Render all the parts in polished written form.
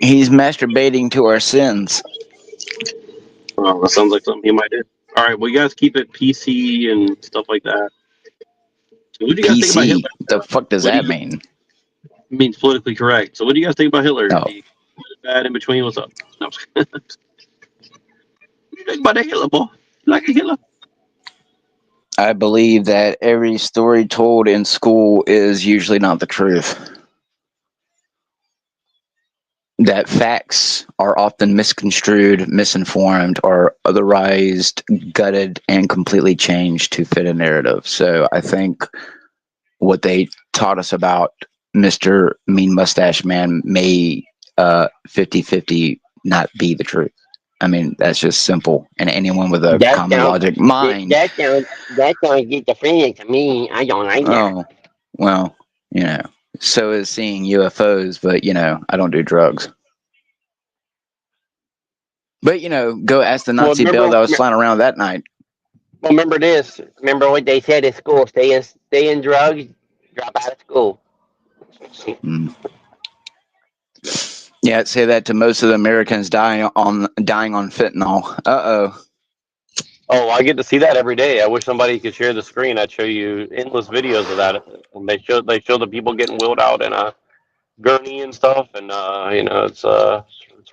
He's masturbating to our sins. Well, that sounds like something he might do. All right, well, you guys keep it PC and stuff like that. So what do you guys think about Hitler? PC. The fuck does What do that you mean? means politically correct? So what do you guys think about Hitler? Oh, The bad in between. What's up? No. What do you think about the Hitler, boy? You like the Hitler? I believe that every story told in school is usually not the truth. That facts are often misconstrued, misinformed, or otherwise gutted and completely changed to fit a narrative. So I think what they taught us about Mr. Mean Mustache Man may 50-50 not be the truth. I mean, that's just simple. And anyone with a That common sounds logic mind, that sounds schizophrenic to me. I don't like that. oh, well, you know, so is seeing UFOs, but, I don't do drugs. But, go ask the Well, Nazi belle remember, that was flying around that night. well, remember this. Remember what they said at school: stay in drugs, drop out of school. Mm. Yeah, say that to most of the Americans dying on fentanyl. Uh-oh. Oh, I get to see that every day. I wish somebody could share the screen. I'd show you endless videos of that. And they show the people getting wheeled out in a gurney and stuff, and it's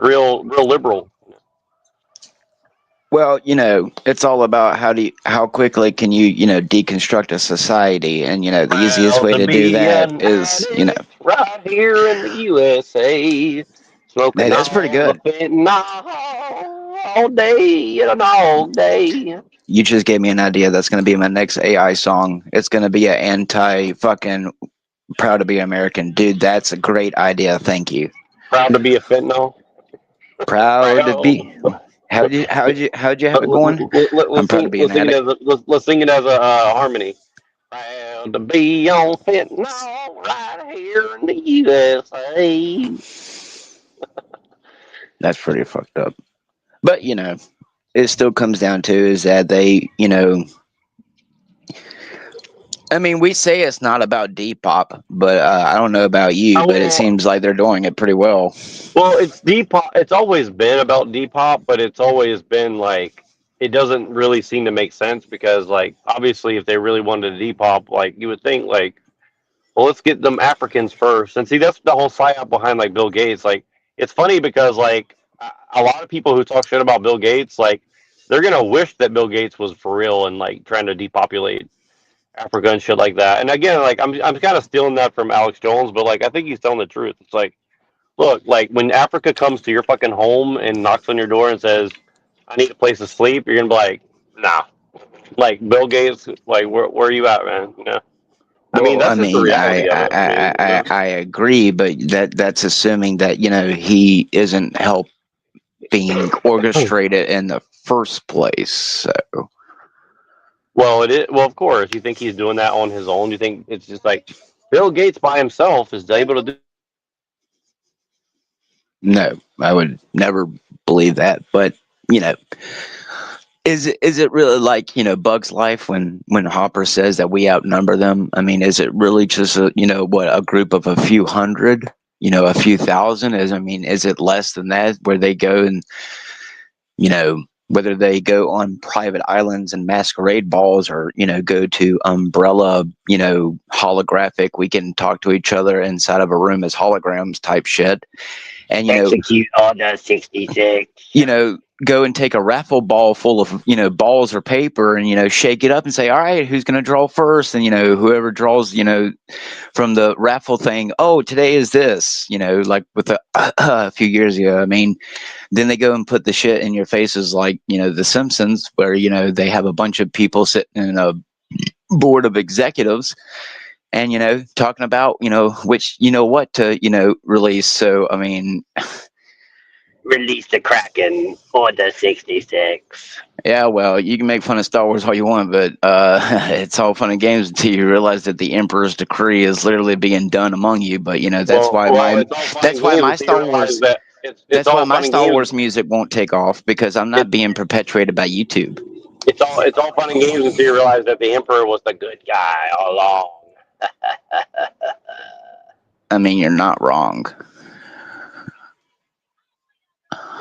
real liberal. Well, it's all about how quickly can you, deconstruct a society, and the easiest Proud way to to do be that an is, addict right here in the USA, hey, smoking that's pretty all the good. fentanyl all day and all day. You just gave me an idea. That's going to be my next AI song. It's going to be an anti fucking proud to be American, dude. That's a great idea. Thank you. Proud to be a fentanyl. Proud to Proud. be. How'd you have it going? I'm Let's proud to sing. be an Let's sing it addict. as let's sing it as a harmony. Proud to be on fentanyl right here in the USA. That's pretty fucked up. But it still comes down to is that they, I mean, we say it's not about Depop, but I don't know about you, but it Well, seems like they're doing it pretty well. well, it's Depop. It's always been about Depop, but it's always been like it doesn't really seem to make sense because, like, obviously, if they really wanted to Depop, like, you would think, like, well, let's get them Africans first. And see, that's the whole psyop behind like Bill Gates. Like, it's funny because like a lot of people who talk shit about Bill Gates, like, they're gonna wish that Bill Gates was for real and like trying to depopulate Africa and shit like that. And again, like I'm kind of stealing that from Alex Jones, but like I think he's telling the truth. It's like, look, like when Africa comes to your fucking home and knocks on your door and says, "I need a place to sleep," you're gonna be like, "Nah." Like Bill Gates, like where are you at, man? You know. I mean, Well, I that's just the mean, reality of it. I mean, I agree, but that's assuming that he isn't helping orchestrate it in the first place. So, well, it is. Well, of course, you think he's doing that on his own? You think it's just like Bill Gates by himself is able to do? no, I would never believe that. But you know, is it really like Bug's Life when Hopper says that we outnumber them? I mean, is it really just a group of a few hundred, a few thousand? Is it less than that where they go and whether they go on private islands and masquerade balls or go to umbrella holographic, we can talk to each other inside of a room as holograms type shit, and Execute Order 66. go and take a raffle ball full of balls or paper and shake it up and say, all right, who's going to draw first? And whoever draws from the raffle thing, oh, today is this, like with a few years ago. I mean, then they go and put the shit in your faces like the Simpsons, where they have a bunch of people sitting in a board of executives and talking about which what to release. So I mean, Release the Kraken, Order 66. yeah, well, you can make fun of Star Wars all you want, but it's all fun and games until you realize that the Emperor's decree is literally being done among you. But that's why It's all fun that's and why games my until you Star realize Wars that it's that's why all my fun and Star games. Wars music won't take off because I'm not being perpetuated by YouTube. It's all fun and games until you realize that the Emperor was the good guy all along. I mean, you're not wrong.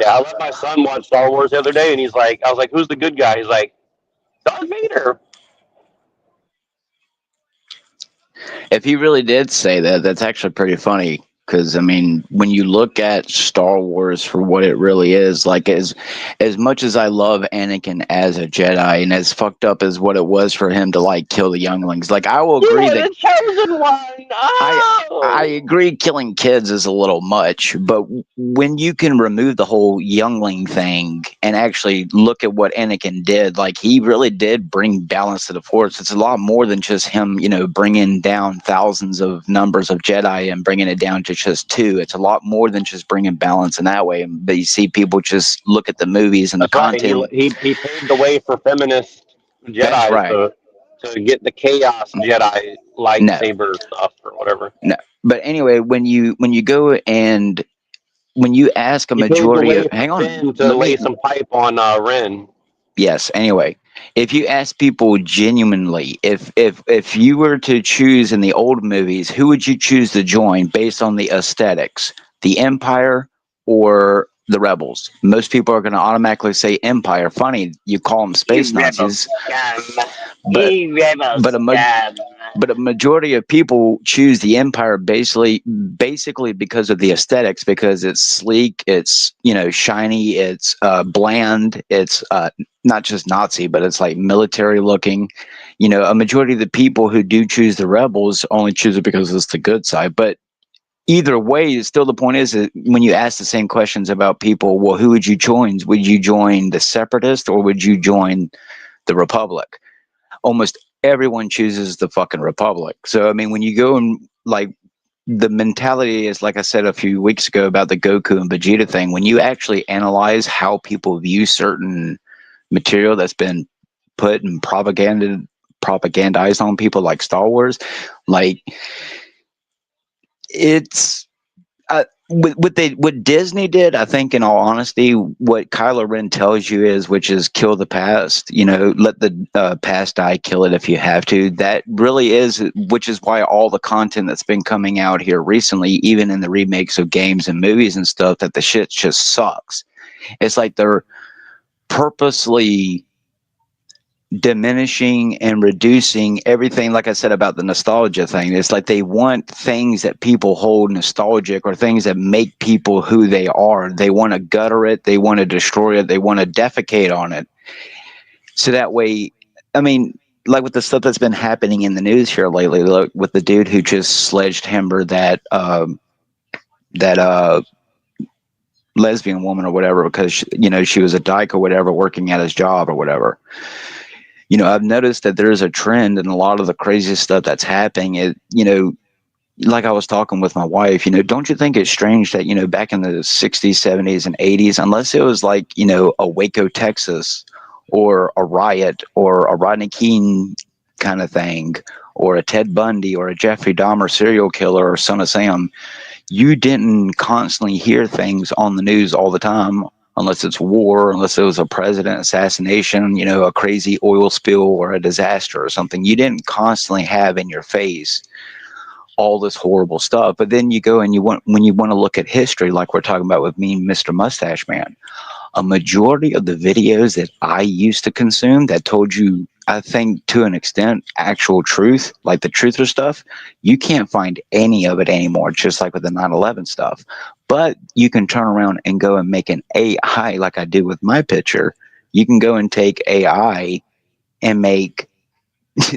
Yeah, I let my son watch Star Wars the other day, and he's like, I was like, "Who's the good guy?" He's like, "Darth Vader." If he really did say that, that's actually pretty funny. Because I mean, when you look at Star Wars for what it really is, like as much as I love Anakin as a Jedi, and as fucked up as what it was for him to like kill the younglings, like I will You agree were that the chosen one. I Oh, agree killing kids is a little much, but when you can remove the whole youngling thing and actually look at what Anakin did, like he really did bring balance to the Force. It's a lot more than just him, bringing down thousands of numbers of Jedi and bringing it down to just two. It's a lot more than just bringing balance in that way. But you see people just look at the movies and the That's right. content. He paved the way for feminist That's Jedi's right. to get the chaos Jedi No, lightsaber stuff or whatever. no. But anyway, when you go and when you ask a He paved the majority of, way for hang on, Finn to let lay me, some pipe on Ren. yes, anyway, if you ask people genuinely, if you were to choose in the old movies, who would you choose to join based on the aesthetics, the Empire or the Rebels? Most people are going to automatically say Empire. Funny, you call them you space rebel Nazis, scum. but You rebel but a ma- scum. but a majority of people choose the Empire basically because of the aesthetics, because it's sleek, it's shiny, it's bland, it's not just Nazi, but it's like military looking. A majority of the people who do choose the Rebels only choose it because it's the good side. But either way, still the point is that when you ask the same questions about people, well, who would you join? Would you join the Separatist or would you join the Republic? Almost everyone chooses the fucking Republic. So I mean, when you go and like the mentality is like I said a few weeks ago about the Goku and Vegeta thing. When you actually analyze how people view certain material that's been put and propagandized on people, like Star Wars, like it's what Disney did, I think, in all honesty, what Kylo Ren tells you is, which is kill the past. Let the past die, kill it if you have to. That really is, which is why all the content that's been coming out here recently, even in the remakes of games and movies and stuff, that the shit just sucks. It's like they're purposely diminishing and reducing everything, like I said about the nostalgia thing. It's like they want things that people hold nostalgic or things that make people who they are. They want to gutter it, they want to destroy it, they want to defecate on it. So that way, I mean, like with the stuff that's been happening in the news here lately, look, with the dude who just sledgehammered that lesbian woman or whatever because she was a dyke or whatever working at his job or whatever. I've noticed that there's a trend in a lot of the craziest stuff that's happening. Like I was talking with my wife, don't you think it's strange that, back in the 60s, 70s, and 80s, unless it was like, a Waco, Texas, or a riot, or a Rodney King kind of thing, or a Ted Bundy, or a Jeffrey Dahmer serial killer, or Son of Sam, you didn't constantly hear things on the news all the time, unless it's war, unless it was a president assassination, a crazy oil spill or a disaster or something. You didn't constantly have in your face all this horrible stuff. But then you go and when you want to look at history, like we're talking about with me and Mr. Mustache Man, a majority of the videos that I used to consume that told you, I think to an extent, actual truth, like the truther stuff, you can't find any of it anymore, just like with the 9/11 stuff. But you can turn around and go and make an AI like I did with my picture. You can go and take AI and make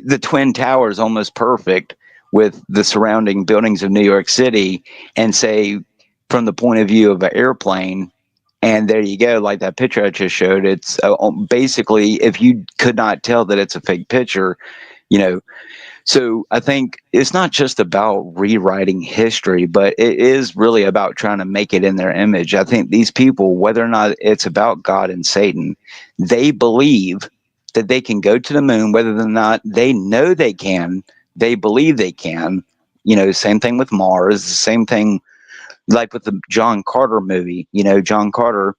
the Twin Towers almost perfect with the surrounding buildings of New York City and say, from the point of view of an airplane, and there you go, like that picture I just showed. It's basically, if you could not tell that it's a fake picture, you know. So I think it's not just about rewriting history, but it is really about trying to make it in their image. I think these people, whether or not it's about God and Satan, they believe that they can go to the moon, whether or not they know they can, they believe they can. Same thing with Mars, same thing like with the John Carter movie. John Carter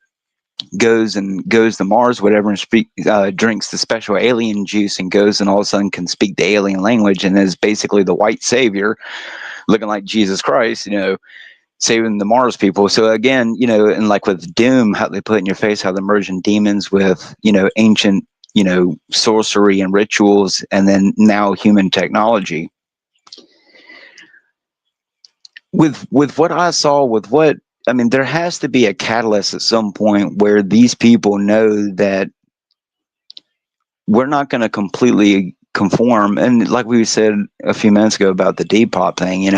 goes to Mars, whatever, and drinks the special alien juice, and goes and all of a sudden can speak the alien language, and is basically the white savior, looking like Jesus Christ. saving the Mars people. So again, and like with Doom, how they put in your face how they're merging demons with, ancient, sorcery and rituals, and then now human technology. With what I saw, there has to be a catalyst at some point where these people know that we're not going to completely conform. And like we said a few minutes ago about the Depop thing,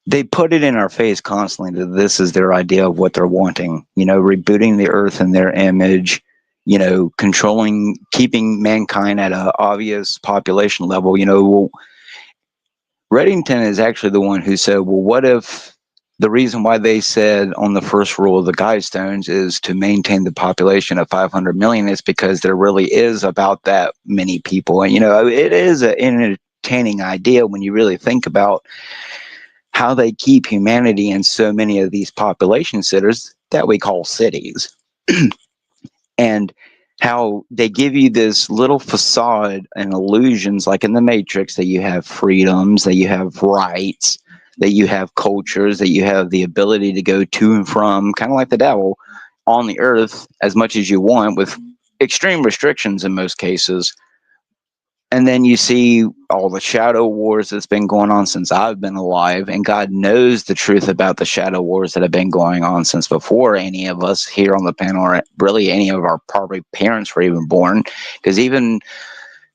they put it in our face constantly that this is their idea of what they're wanting, rebooting the earth in their image, controlling, keeping mankind at an obvious population level. Well, Reddington is actually the one who said, well, what if the reason why they said on the first rule of the Guidestones is to maintain the population of 500 million is because there really is about that many people. And, it is an entertaining idea when you really think about how they keep humanity in so many of these population centers that we call cities. And how they give you this little facade and illusions, like in the Matrix, that you have freedoms, that you have rights, that you have cultures, that you have the ability to go to and from, kind of like the devil, on the earth as much as you want with extreme restrictions in most cases. And then you see all the shadow wars that's been going on since I've been alive, and God knows the truth about the shadow wars that have been going on since before any of us here on the panel, or really any of our probably parents were even born, because even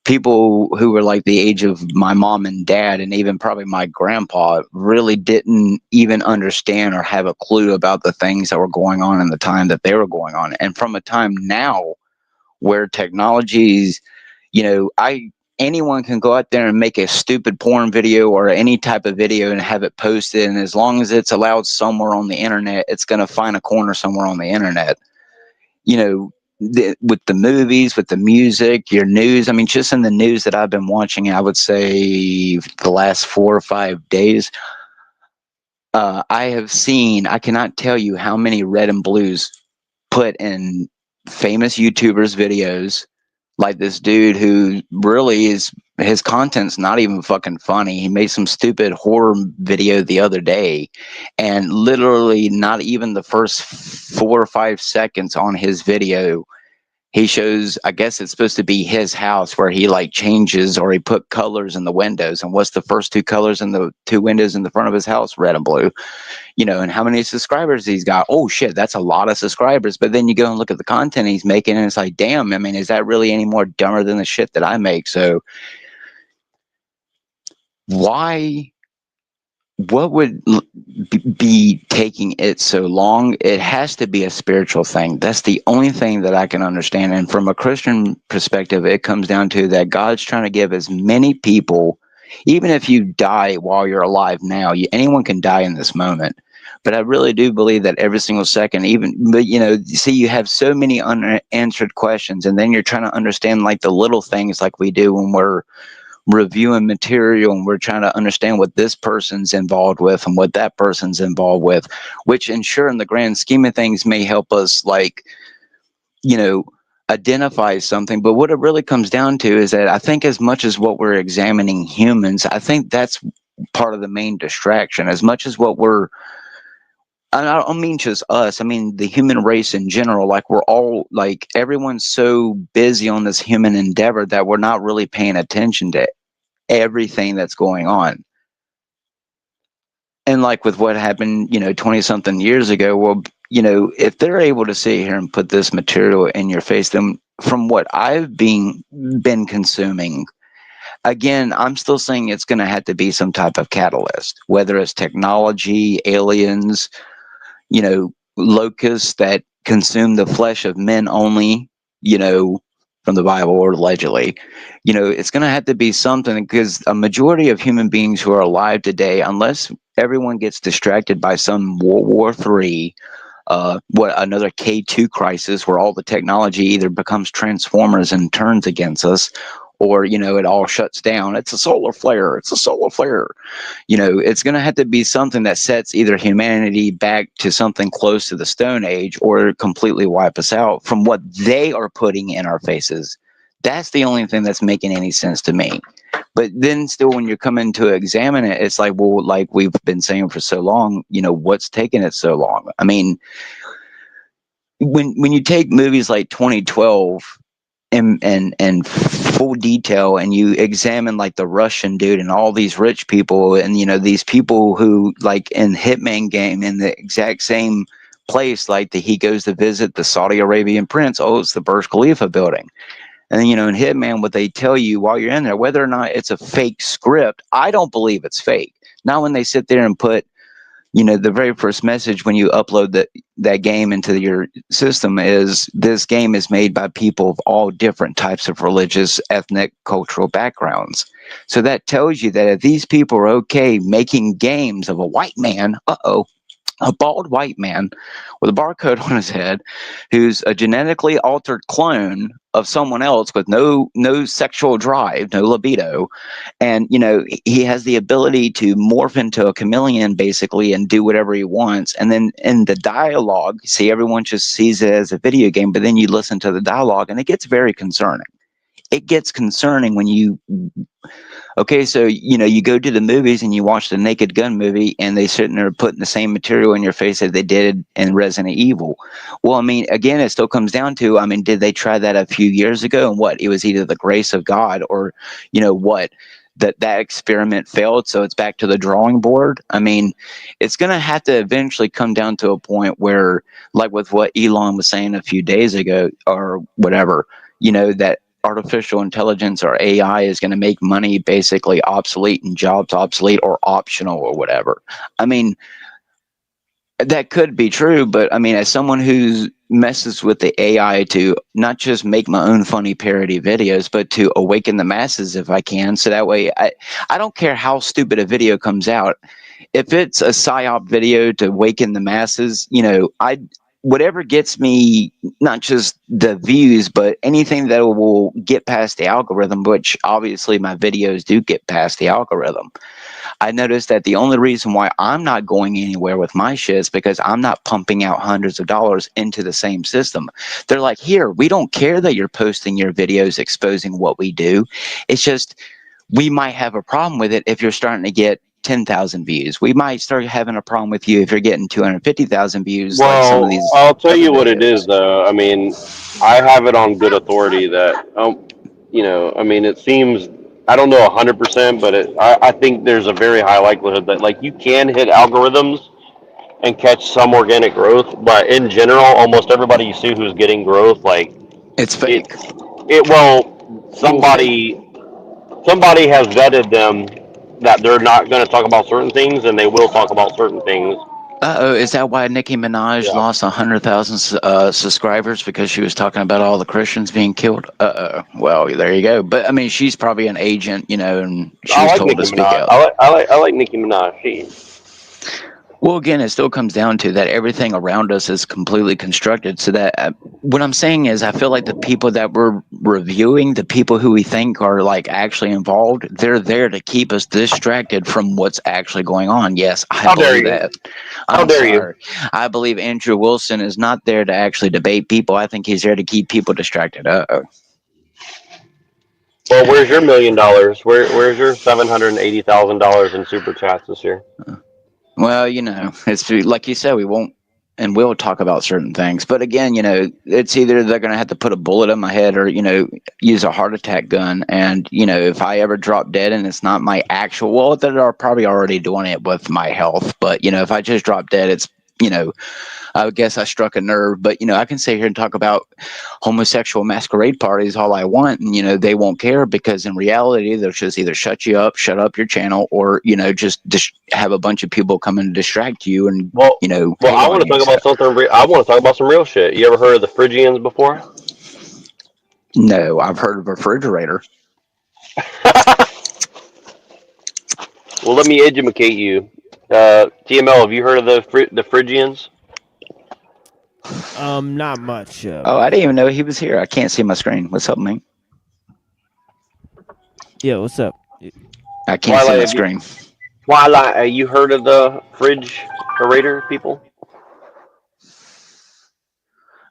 people who were like the age of my mom and dad, and even probably my grandpa, really didn't even understand or have a clue about the things that were going on in the time that they were going on. And from a time now where technologies, anyone can go out there and make a stupid porn video or any type of video and have it posted, and as long as it's allowed somewhere on the internet, it's going to find a corner somewhere on the internet. With the movies, with the music, your news, just in the news that I've been watching, I would say the last 4 or 5 days, I cannot tell you how many red and blues put in famous YouTubers videos, like this dude who really his content's not even fucking funny. He made some stupid horror video the other day, and literally not even the first 4 or 5 seconds on his video, he shows, I guess it's supposed to be his house, where he like changes or he put colors in the windows. And what's the first 2 colors in the 2 windows in the front of his house? Red and blue. And how many subscribers he's got. Oh shit, that's a lot of subscribers. But then you go and look at the content he's making, and it's like, damn, is that really any more dumber than the shit that I make? So what would be taking it so long? It has to be a spiritual thing. That's the only thing that I can understand. And from a Christian perspective, it comes down to that God's trying to give as many people, even if you die while you're alive now, anyone can die in this moment. But I really do believe that every single second, see, you have so many unanswered questions, and then you're trying to understand like the little things like we do when we're reviewing material, and we're trying to understand what this person's involved with and what that person's involved with, which sure, in the grand scheme of things may help us identify something. But what it really comes down to is that I think as much as what we're examining humans, I think that's part of the main distraction. As much as what we're, I don't mean just us, I mean the human race in general, like we're all, like everyone's so busy on this human endeavor that we're not really paying attention to everything that's going on. And like with what happened, 20 something years ago, well, if they're able to sit here and put this material in your face, then from what I've been consuming, again, I'm still saying it's going to have to be some type of catalyst, whether it's technology, aliens, locusts that consume the flesh of men only, from the Bible, or allegedly, it's going to have to be something, because a majority of human beings who are alive today, unless everyone gets distracted by some World War III, another K2 crisis where all the technology either becomes transformers and turns against us, or, it all shuts down. It's a solar flare. It's a solar flare. It's going to have to be something that sets either humanity back to something close to the Stone Age, or completely wipe us out from what they are putting in our faces. That's the only thing that's making any sense to me. But then still, when you're coming to examine it, it's like, well, like we've been saying for so long, what's taking it so long? I mean, when you take movies like 2012 and full detail, and you examine like the Russian dude and all these rich people, and these people who, like in Hitman game, in the exact same place, like he goes to visit the Saudi Arabian prince. Oh, it's the Burj Khalifa building. And then, in Hitman, what they tell you while you're in there, whether or not it's a fake script, I don't believe it's fake. Not when they sit there and put, the very first message when you upload that game into your system is, this game is made by people of all different types of religious, ethnic, cultural backgrounds. So that tells you that if these people are okay making games of a white man, a bald white man with a barcode on his head, who's a genetically altered clone of someone else with no sexual drive, no libido, and he has the ability to morph into a chameleon basically and do whatever he wants. And then in the dialogue, see, everyone just sees it as a video game, but then you listen to the dialogue and it gets very concerning. It gets concerning when you Okay, so you go to the movies and you watch the Naked Gun movie, and they sitting there putting the same material in your face that they did in Resident Evil. Well, I mean, again, it still comes down to, I mean, did they try that a few years ago, and what? It was either the grace of God, or what, that experiment failed, so it's back to the drawing board. I mean, it's going to have to eventually come down to a point where, like with what Elon was saying a few days ago, or whatever, that artificial intelligence or AI is going to make money basically obsolete and jobs obsolete or optional or whatever. I mean, that could be true, but I mean, as someone who messes with the AI to not just make my own funny parody videos, but to awaken the masses if I can, so that way I don't care how stupid a video comes out. If it's a psyop video to awaken the masses, whatever gets me not just the views, but anything that will get past the algorithm, which obviously my videos do get past the algorithm. I noticed that the only reason why I'm not going anywhere with my shit is because I'm not pumping out hundreds of dollars into the same system. They're like, here, we don't care that you're posting your videos exposing what we do. It's just, we might have a problem with it if you're starting to get 10,000 views. We might start having a problem with you if you're getting 250,000 views, like some of Well, these I'll tell other you what it videos. is, though. I mean, I have it on good authority that, I mean, it seems, I don't know 100%, but I think there's a very high likelihood that, like, you can hit algorithms and catch some organic growth, but in general, almost everybody you see who's getting growth, like, It's fake. well, Well, fake. somebody has vetted them that they're not going to talk about certain things, and they will talk about certain things. Uh-oh, is that why Nicki Minaj Yeah. lost 100,000 subscribers, because she was talking about all the Christians being killed? Uh-oh. Well, there you go. But I mean, she's probably an agent, and she I was like told to Nicki speak Minaj. out. I like Nicki Minaj. Well, again, it still comes down to that everything around us is completely constructed. So that what I'm saying is, I feel like the people that we're reviewing, the people who we think are like actually involved, they're there to keep us distracted from what's actually going on. Yes, I How dare believe you? that. How I'm dare you? sorry. I believe Andrew Wilson is not there to actually debate people. I think he's there to keep people distracted. Uh-oh. Well, where's your $1 million? Where's your $780,000 in super chats this year? Well, it's like you said, we won't and will talk about certain things. But again, it's either they're going to have to put a bullet in my head, or, use a heart attack gun. And, if I ever drop dead and it's not my actual, well, they're probably already doing it with my health. But, if I just drop dead, it's, I guess I struck a nerve. But, I can sit here and talk about homosexual masquerade parties all I want, and, they won't care, because in reality, they'll just either shut up your channel, or, just have a bunch of people come and distract you and, Well, hate I on want to you. talk So, about something. I want to talk about some real shit. You ever heard of the Phrygians before? no, I've heard of a refrigerator. Well, let me educate you. TML, have you heard of the Phrygians? Not much. Oh, I didn't even know he was here. I can't see my screen. What's up, man? Yeah, what's up? I can't see Twilight, my screen. you heard of the Phrygian people?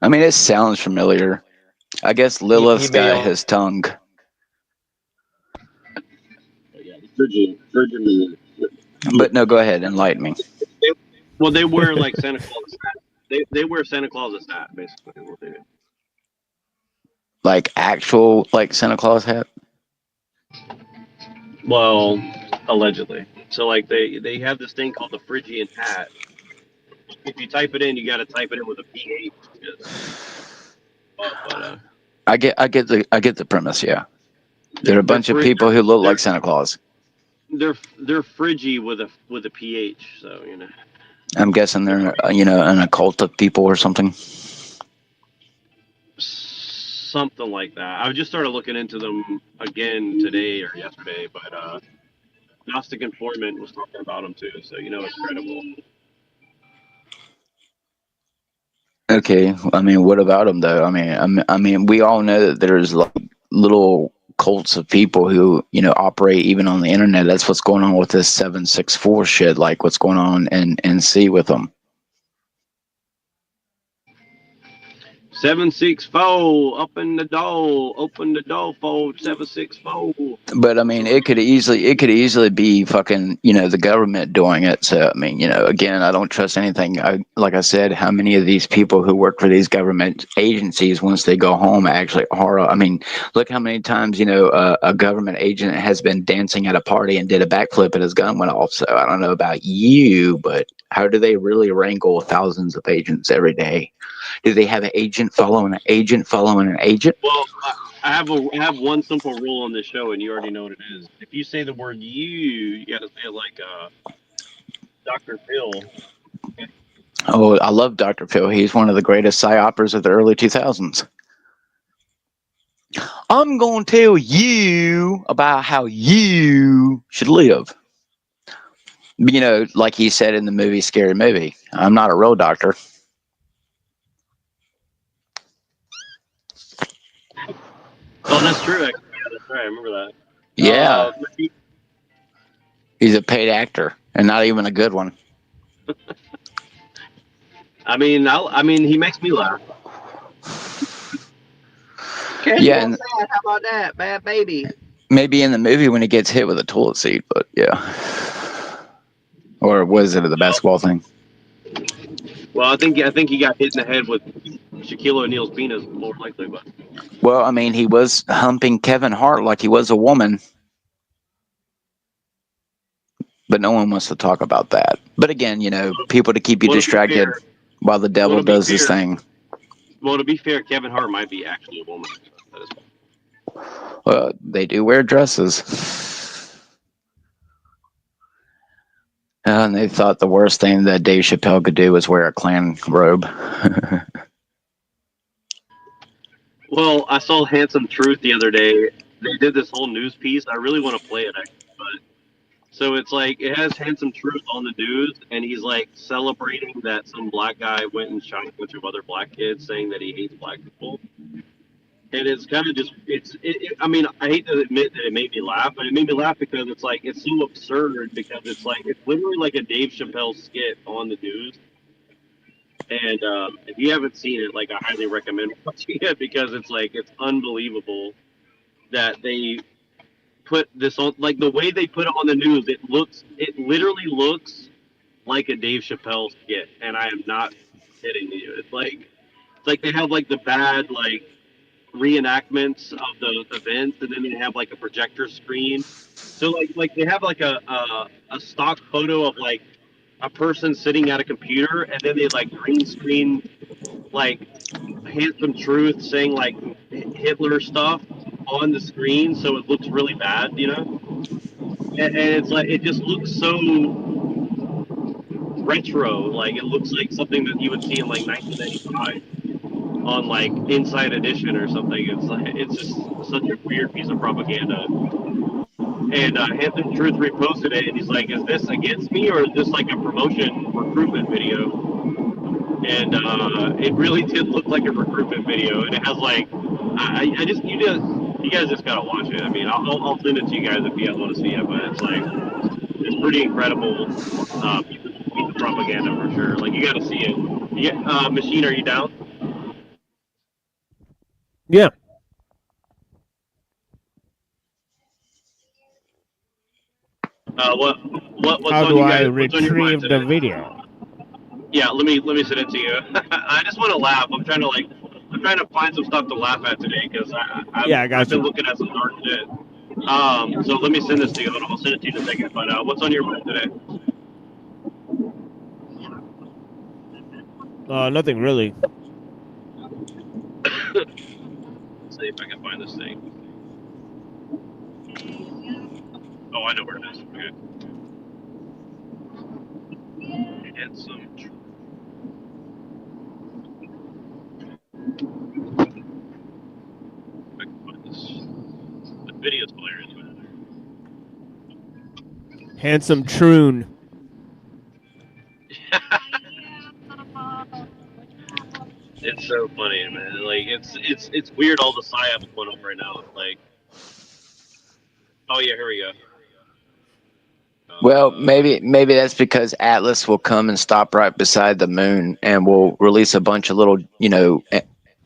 I mean, it sounds familiar. I guess He Lilith's may got all. his tongue. But no, go ahead, enlighten me. They wear like Santa Claus hat. They wear Santa Claus's hat, basically. What they do. Like actual like Santa Claus hat. Well, allegedly. So like they have this thing called the Phrygian hat. If you type it in, you got to type it in with a PH. I get the premise. Yeah, they're a bunch of people who look like Santa Claus. They're Phrygi with a PH. So you know. I'm guessing they're an occult of people or something. Something like that. I just started looking into them again today or yesterday, but Gnostic Informant was talking about them too, so it's credible. Okay, I mean, what about them though? I mean, we all know that there's like little cults of people who operate even on the internet. That's what's going on with this 764 shit. Like what's going on in NC with them. 764, open the door, 764. But I mean, it could easily be fucking the government doing it. So I mean, again, I don't trust anything. Like I said, how many of these people who work for these government agencies, once they go home, actually are? I mean, look how many times a government agent has been dancing at a party and did a backflip and his gun went off. So I don't know about you, but how do they really wrangle thousands of agents every day? Do they have an agent following an agent following an agent? Well, I have one simple rule on this show, and you already know what it is. If you say the word you got to say it like Dr. Phil. Oh, I love Dr. Phil. He's one of the greatest psyopers of the early 2000s. I'm going to tell you about how you should live. Like he said in the movie Scary Movie, I'm not a real doctor. Oh, that's true. Actually. Yeah, that's right. I remember that. Yeah. He's a paid actor, and not even a good one. I mean, he makes me laugh. Yeah. And how about that, bad baby? Maybe in the movie when he gets hit with a toilet seat, but yeah. Or was it the basketball thing? Well, I think he got hit in the head with Shaquille O'Neal's penis, more likely. But well, I mean, he was humping Kevin Hart like he was a woman. But no one wants to talk about that. But again, people to keep you distracted while the devil does his thing. Well, to be fair, Kevin Hart might be actually a woman. Well, they do wear dresses. And they thought the worst thing that Dave Chappelle could do was wear a Klan robe. Well, I saw Handsome Truth the other day. They did this whole news piece. I really want to play it, actually, but so it's like it has Handsome Truth on the news, and he's like celebrating that some black guy went and shot a bunch of other black kids, saying that he hates black people. And it's kind of just I mean, I hate to admit that it made me laugh, but it made me laugh because it's like it's so absurd because it's like it's literally like a Dave Chappelle skit on the news. And if you haven't seen it, like I highly recommend watching it because it's like it's unbelievable that they put this on, like the way they put it on the news. It literally looks like a Dave Chappelle skit, and I am not kidding you. It's like they have like the bad like reenactments of the events, and then they have like a projector screen. So like they have like a stock photo of like a person sitting at a computer, and then they like green screen like Handsome Truth saying like Hitler stuff on the screen, so it looks really bad, and it's like it just looks so retro, like it looks like something that you would see in like 1995 on like Inside Edition or something. It's just such a weird piece of propaganda. And Handsome Truth reposted it, and he's like, "Is this against me, or is this like a promotion recruitment video?" And it really did look like a recruitment video, and it has like, you guys just gotta watch it. I mean, I'll send it to you guys if you guys want to see it, but it's pretty incredible piece of propaganda for sure. Like you gotta see it. Machine, are you down? Yeah. What's How on do you I guys? What's on your mind retrieve the today? video? Yeah, let me send it to you. I just want to laugh. I'm trying to find some stuff to laugh at today because Yeah, I I've got been you. looking at some dark shit. So let me send this to you. I'll send it to you in a second. But what's on your mind today? Nothing really. Let's see if I can find this thing. Oh, I know where it is. Okay. Handsome. I can find this. The video's hilarious, man. Handsome Troon. It's so funny, man. Like it's weird all the psyops going on right now. Like, oh yeah, here we go. Well, maybe that's because Atlas will come and stop right beside the moon, and will release a bunch of little,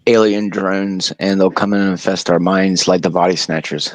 alien drones, and they'll come in and infest our minds like the body snatchers.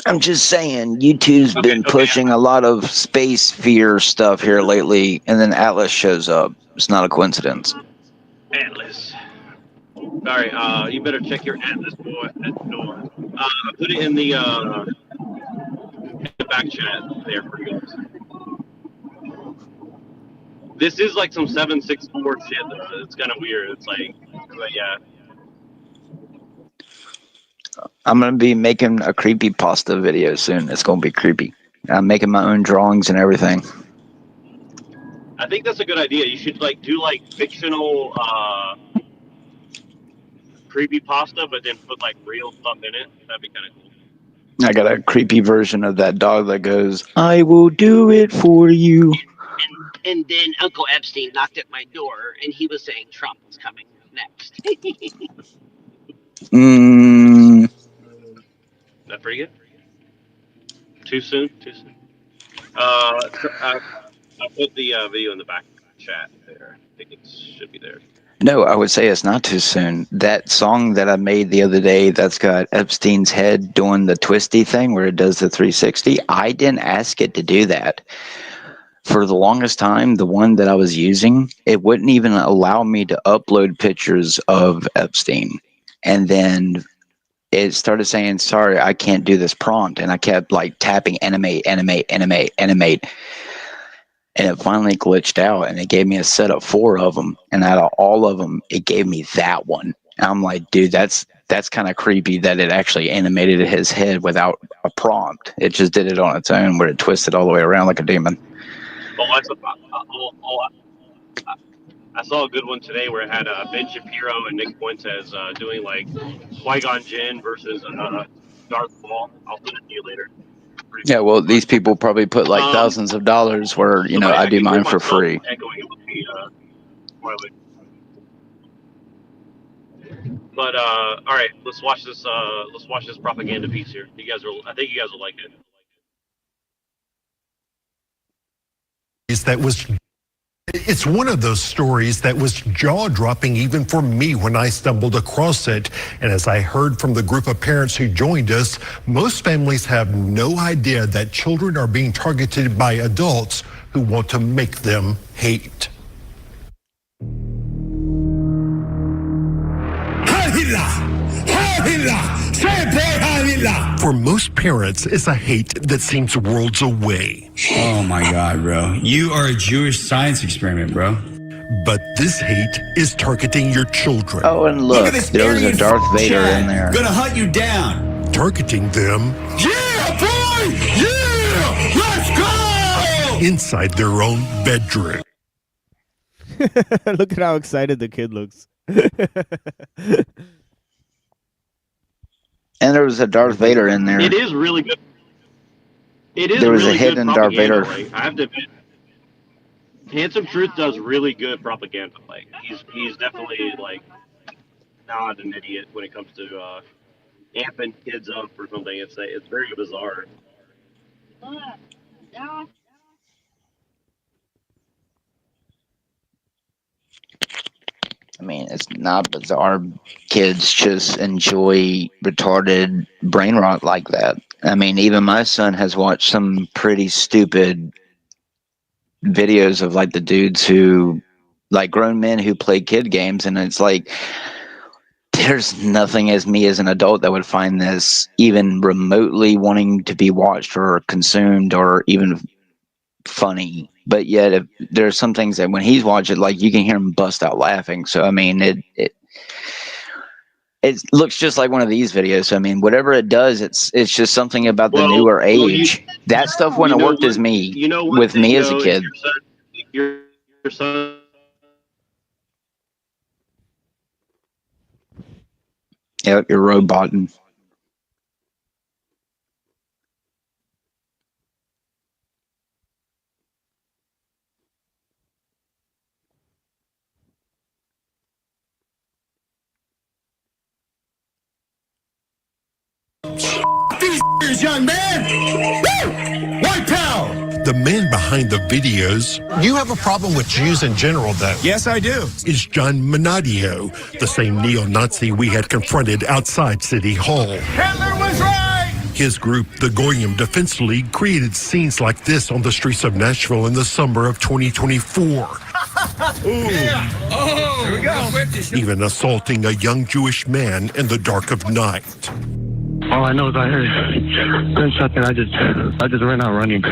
I'm just saying, YouTube's been Okay. pushing a lot of space fear stuff here lately, and then Atlas shows up. It's not a coincidence. Atlas. All right. You better check your Atlas boy at the door. I put it in the back chat there for you. This is like some 764 shit. It's kind of weird. It's like, but yeah. I'm gonna be making a creepy pasta video soon. It's gonna be creepy. I'm making my own drawings and everything. I think that's a good idea. You should like do like fictional creepy pasta, but then put like real stuff in it. That'd be kind of cool. I got a creepy version of that dog that goes, "I will do it for you." And then Uncle Epstein knocked at my door, and he was saying Trump was coming next. That pretty good? Too soon? Too soon. I put the video in the back chat there. I think it should be there. No, I would say it's not too soon. That song that I made the other day that's got Epstein's head doing the twisty thing where it does the 360, I didn't ask it to do that. For the longest time, the one that I was using, it wouldn't even allow me to upload pictures of Epstein. And then it started saying, "Sorry, I can't do this prompt." And I kept like tapping animate, animate, animate, animate. And it finally glitched out, and it gave me a set of 4 of them. And out of all of them, it gave me that one. And I'm like, dude, that's kind of creepy that it actually animated his head without a prompt. It just did it on its own, where it twisted all the way around like a demon. I saw a good one today where it had Ben Shapiro and Nick Fuentes doing like Qui-Gon Jinn versus Darth Maul. I'll send it to you later. Yeah, well, these people probably put like thousands of dollars where, I do mine for free. Echoing it would be Twilight. But all right, let's watch this. Let's watch this propaganda piece here. I think you guys will like it. It's one of those stories that was jaw-dropping even for me when I stumbled across it. And as I heard from the group of parents who joined us, most families have no idea that children are being targeted by adults who want to make them hate. For most parents, it's a hate that seems worlds away. Oh my God, bro. You are a Jewish science experiment, bro. But this hate is targeting your children. Oh, and look there was a Darth Vader in there. Gonna hunt you down. Targeting them. Yeah, boy! Yeah! Let's go! Inside their own bedroom. Look at how excited the kid looks. And there was a Darth Vader in there. It is really good. There was a hidden Darth Vader. Like, I have to admit, Handsome Truth does really good propaganda. Like he's definitely like not an idiot when it comes to amping kids up or something. It's very bizarre. I mean, it's not bizarre. Kids just enjoy retarded brain rot like that. I mean, even my son has watched some pretty stupid videos of like the dudes who, like grown men who play kid games, and it's like, there's nothing as me as an adult that would find this even remotely wanting to be watched or consumed or even funny. But yet, if there's some things that when he's watching, like you can hear him bust out laughing. So I mean, it looks just like one of these videos. So, I mean, whatever it does, it's just something about the newer age. That stuff wouldn't have worked as me with me as a kid. Your son. Yep, you're roboting. These young man! Woo! White power! The man behind the videos. You have a problem with Jews in general, though. Yes, I do. Is John Menadio, the same neo-Nazi we had confronted outside City Hall. Hitler was right! His group, the Goyim Defense League, created scenes like this on the streets of Nashville in the summer of 2024. Yeah. Oh, here we go. Even assaulting a young Jewish man in the dark of night. All I know is I heard gunshot and I just ran out running.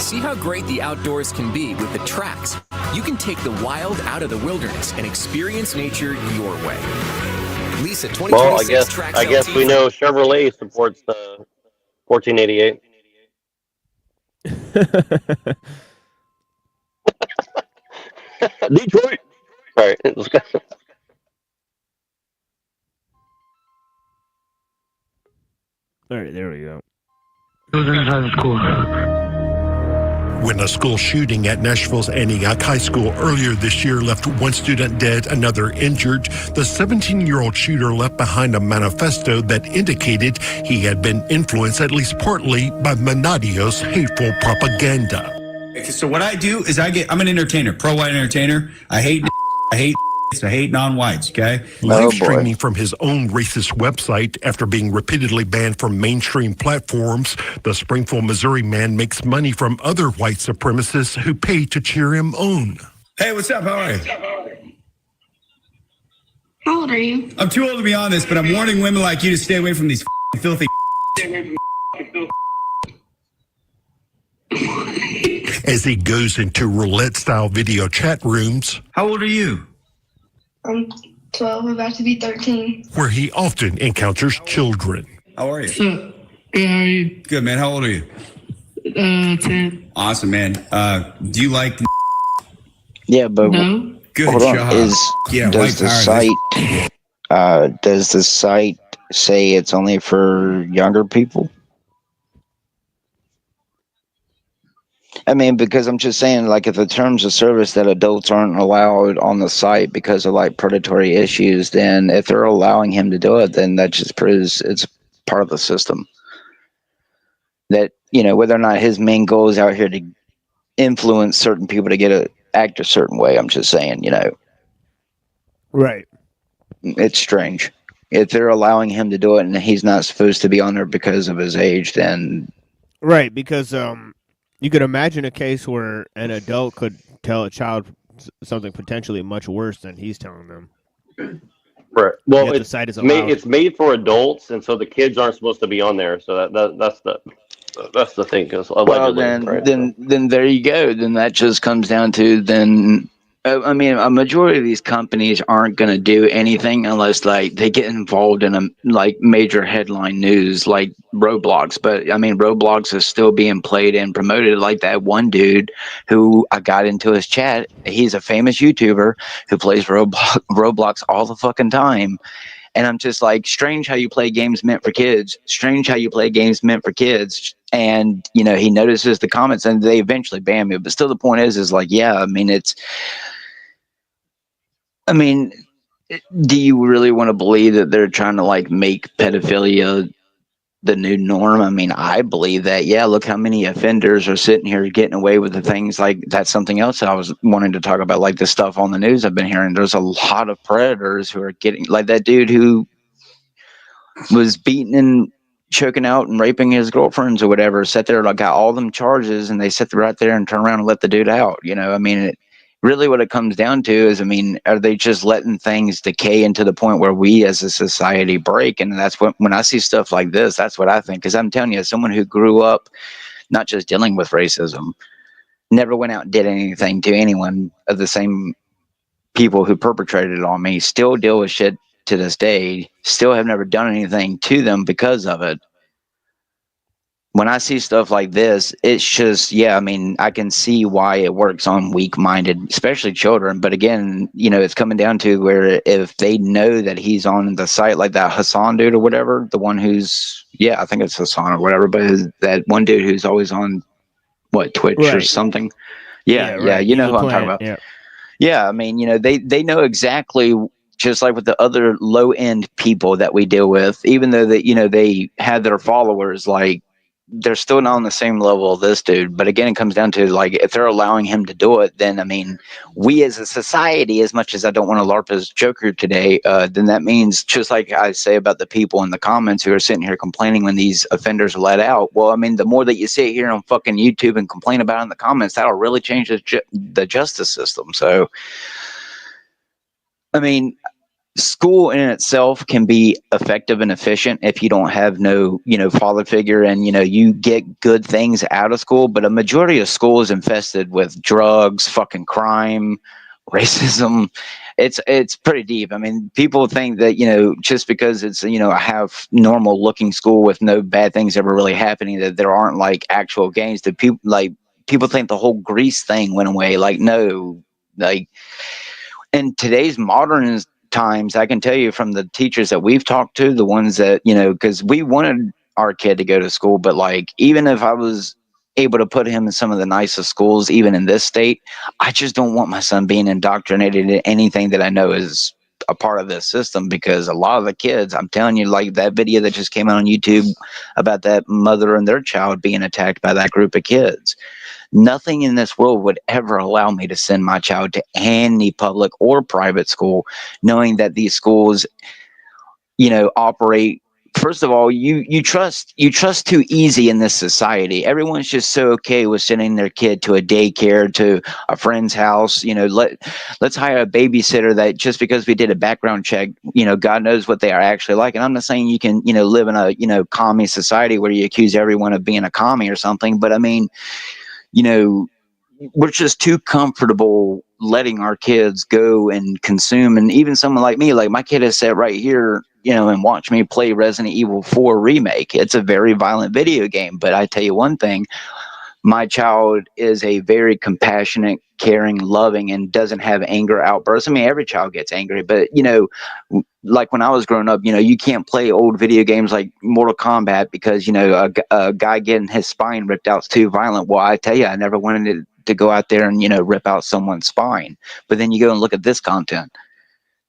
See how great the outdoors can be with the Trax. You can take the wild out of the wilderness and experience nature your way. Lisa, 2026 Well, Trax I guess LT we know Chevrolet supports the 1488. Detroit. All right, let's go. All right, there we go. It was inside the school. When a school shooting at Nashville's Antioch High School earlier this year left one student dead, another injured, the 17-year-old shooter left behind a manifesto that indicated he had been influenced at least partly by Menadio's hateful propaganda. So what I do is I'm an entertainer, pro-white entertainer. I hate non-whites, okay? Live streaming from his own racist website after being repeatedly banned from mainstream platforms, the Springfield, Missouri man makes money from other white supremacists who pay to cheer him on. Hey, what's up? How are you? How old are you? I'm too old to be on this, but I'm warning women like you to stay away from these filthy. As he goes into roulette-style video chat rooms. How old are you? I'm 12, about to be 13. Where he often encounters children. How are you? So, yeah, how are you? Good, man. How old are you? 10. Awesome, man. Do you like? Yeah, but No? Good hold on. job. Does the site say it's only for younger people? I mean, because I'm just saying, like, if the terms of service that adults aren't allowed on the site because of like predatory issues, then if they're allowing him to do it, then that just proves it's part of the system. That, you know, whether or not his main goal is out here to influence certain people to act a certain way, I'm just saying, you know. Right. It's strange. If they're allowing him to do it and he's not supposed to be on there because of his age, then... Right, because you could imagine a case where an adult could tell a child something potentially much worse than he's telling them. Right. Well, Yet the site is allowed. it's made for adults, and so the kids aren't supposed to be on there. So that's the thing. Cause Well, then there you go. Then that just comes down to then. I mean, a majority of these companies aren't going to do anything unless like they get involved in a like major headline news like Roblox. But I mean, Roblox is still being played and promoted. Like that one dude who I got into his chat. He's a famous YouTuber who plays Roblox all the fucking time. And I'm just like, strange how you play games meant for kids. Strange how you play games meant for kids. And, you know, he notices the comments and they eventually ban me. But still the point is like, yeah, I mean, I mean, do you really want to believe that they're trying to like make pedophilia the new norm? I mean, I believe that. Yeah, look how many offenders are sitting here getting away with the things like that's something else that I was wanting to talk about, like the stuff on the news I've been hearing. There's a lot of predators who are getting, like that dude who was beating and choking out and raping his girlfriends or whatever, sat there, like got all them charges, and they sit right there and turn around and let the dude out. You know, I mean, really what it comes down to is, I mean, are they just letting things decay into the point where we as a society break? And that's when I see stuff like this, that's what I think. Because I'm telling you, as someone who grew up not just dealing with racism, never went out and did anything to anyone of the same people who perpetrated it on me, still deal with shit to this day, still have never done anything to them because of it. When I see stuff like this, it's just, yeah, I mean, I can see why it works on weak-minded, especially children. But again, you know, it's coming down to where if they know that he's on the site, like that Hassan dude or whatever, the one who's, yeah, I think it's Hassan or whatever, but that one dude who's always on, what, Twitch or Right. something? Yeah, right. you know Evil who I'm talking Planet, about. yeah. Yeah, I mean, you know, they know exactly, just like with the other low-end people that we deal with, even though that, you know, they had their followers, like, they're still not on the same level of this dude. But again, it comes down to, like, if they're allowing him to do it, then I mean, we as a society, as much as I don't want to LARP as Joker today, then that means, just like I say about the people in the comments who are sitting here complaining when these offenders are let out, well, I mean, the more that you sit here on fucking YouTube and complain about it in the comments, that'll really change the justice system. So, I mean, school in itself can be effective and efficient if you don't have no, you know, father figure, and, you know, you get good things out of school. But a majority of school is infested with drugs, fucking crime, racism. It's pretty deep. I mean, people think that, you know, just because it's, you know, a half normal looking school with no bad things ever really happening, that there aren't like actual gangs. That people think the whole Grease thing went away. Like, no, like, in today's modern times, I can tell you from the teachers that we've talked to, the ones that, you know, because we wanted our kid to go to school, but like, even if I was able to put him in some of the nicest schools, even in this state, I just don't want my son being indoctrinated in anything that I know is a part of this system. Because a lot of the kids, I'm telling you, like that video that just came out on YouTube about that mother and their child being attacked by that group of kids, nothing in this world would ever allow me to send my child to any public or private school, knowing that these schools, you know, operate. First of all, you trust too easy in this society. Everyone's just so okay with sending their kid to a daycare, to a friend's house. You know, let's hire a babysitter that just because we did a background check, you know, God knows what they are actually like. And I'm not saying you can, you know, live in a, you know, commie society where you accuse everyone of being a commie or something. But I mean, you know, we're just too comfortable letting our kids go and consume. And even someone like me, like my kid has sat right here, you know, and watched me play Resident Evil 4 remake. It's a very violent video game, but I tell you one thing, my child is a very compassionate, caring, loving, and doesn't have anger outbursts. I mean, every child gets angry, but, you know, like when I was growing up, you know, you can't play old video games like Mortal Kombat because, you know, a guy getting his spine ripped out is too violent. Well, I tell you, I never wanted to go out there and, you know, rip out someone's spine. But then you go and look at this content.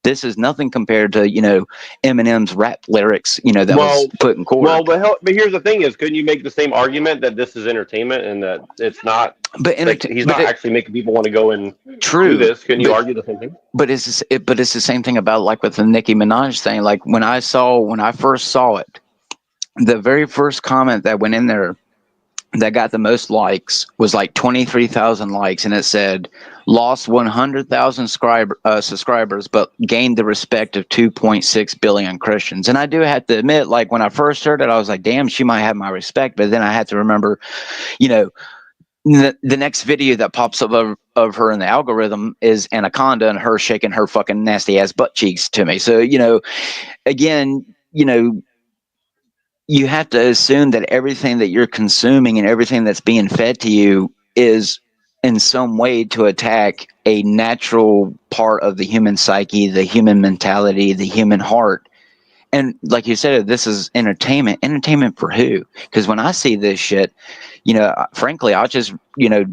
This is nothing compared to, you know, Eminem's rap lyrics, you know, that was put in court. Well, but here's the thing: is couldn't you make the same argument that this is entertainment and that it's not? But he's not actually making people want to go and do this. Couldn't you argue the same thing? But it's the same thing about like with the Nicki Minaj thing. Like when I first saw it, the very first comment that went in there that got the most likes was like 23,000 likes, and it said, lost 100,000 subscribers, but gained the respect of 2.6 billion Christians. And I do have to admit, like when I first heard it, I was like, damn, she might have my respect. But then I had to remember, you know, the next video that pops up of her in the algorithm is Anaconda and her shaking her fucking nasty ass butt cheeks to me. So, you know, again, you know, you have to assume that everything that you're consuming and everything that's being fed to you is in some way to attack a natural part of the human psyche, the human mentality, the human heart. And like you said, this is entertainment. Entertainment for who? Because when I see this shit, you know, frankly, I'll just, you know,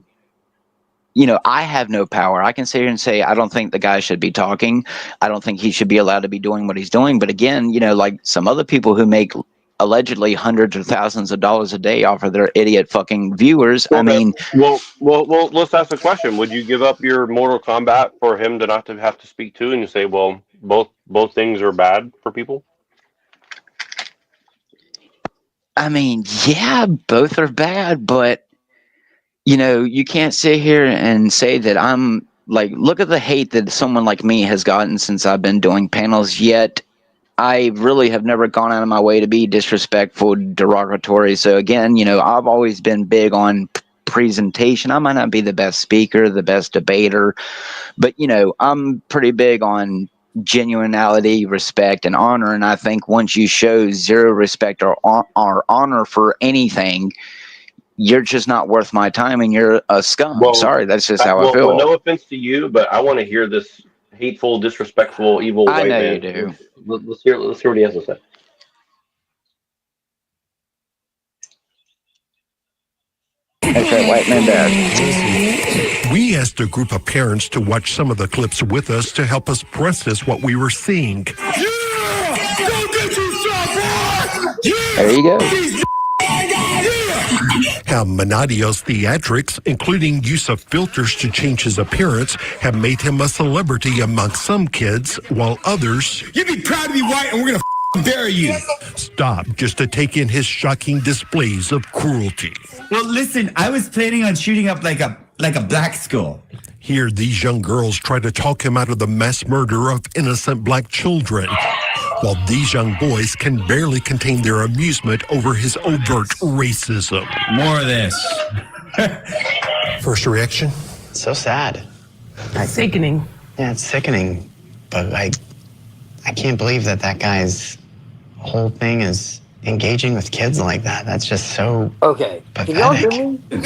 I have no power. I can sit here and say, I don't think the guy should be talking. I don't think he should be allowed to be doing what he's doing. But again, like some other people who make allegedly hundreds of thousands of dollars a day off of their idiot fucking viewers. I mean, well, let's ask the question: would you give up your Mortal Kombat for him to not to have to speak to? And you say, well, both things are bad for people. I mean, yeah, both are bad, but you can't sit here and say that I'm like, look at the hate that someone like me has gotten since I've been doing panels, yet I really have never gone out of my way to be disrespectful, derogatory. So again, I've always been big on presentation. I might not be the best speaker, the best debater, but I'm pretty big on genuinity, respect, and honor. And I think once you show zero respect or honor for anything, you're just not worth my time, and you're a scum. Well, sorry, that's just how I feel. Well, no offense to you, but I want to hear this hateful, disrespectful, evil I white know man. you do. Let's hear what he has to say. That's that white man bad. We asked a group of parents to watch some of the clips with us to help us process what we were seeing. There you go. How Manadio's theatrics, including use of filters to change his appearance, have made him a celebrity among some kids, while others... You'd be proud to be white and we're going to bury you. ...stop just to take in his shocking displays of cruelty. Well, listen, I was planning on shooting up like a black skull. Here, these young girls try to talk him out of the mass murder of innocent black children, while these young boys can barely contain their amusement over his overt racism. More of this. First reaction? So sad. Sickening. Yeah, it's sickening. But I can't believe that guy's whole thing is engaging with kids like that. That's just so Okay. pathetic. Can y'all hear me? Hey,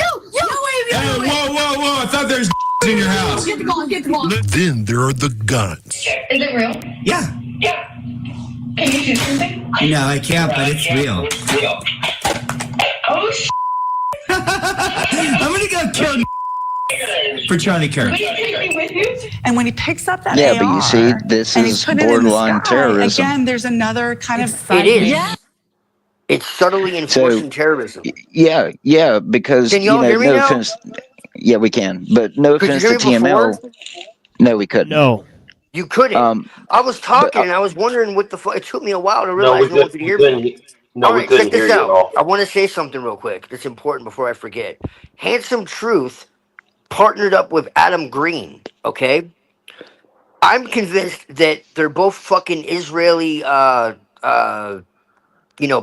whoa. I thought there's in your house. Get the ball, get the ball. Then there are the guns. Is it real? Yeah. Yeah. Can you shoot something? No, I can't, but it's real. Oh, I'm going to go kill for Charlie Kirk. will you take me with you? And when he picks up that Yeah, AR, but you see, this and he's is putting it in the borderline sky, terrorism. Again, there's another kind of It is. Yeah. It's subtly enforcing terrorism. Yeah, because Can y'all hear me no now? offense. Yeah, we can, but no Could you offense to hear me TML. before? No, we couldn't. No. You couldn't. I was talking and I was wondering what the fuck. It took me a while to realize no one could hear me. No, All we right, couldn't check hear this you at all. out. I want to say something real quick. That's important before I forget. Handsome Truth partnered up with Adam Green. Okay, I'm convinced that they're both fucking Israeli,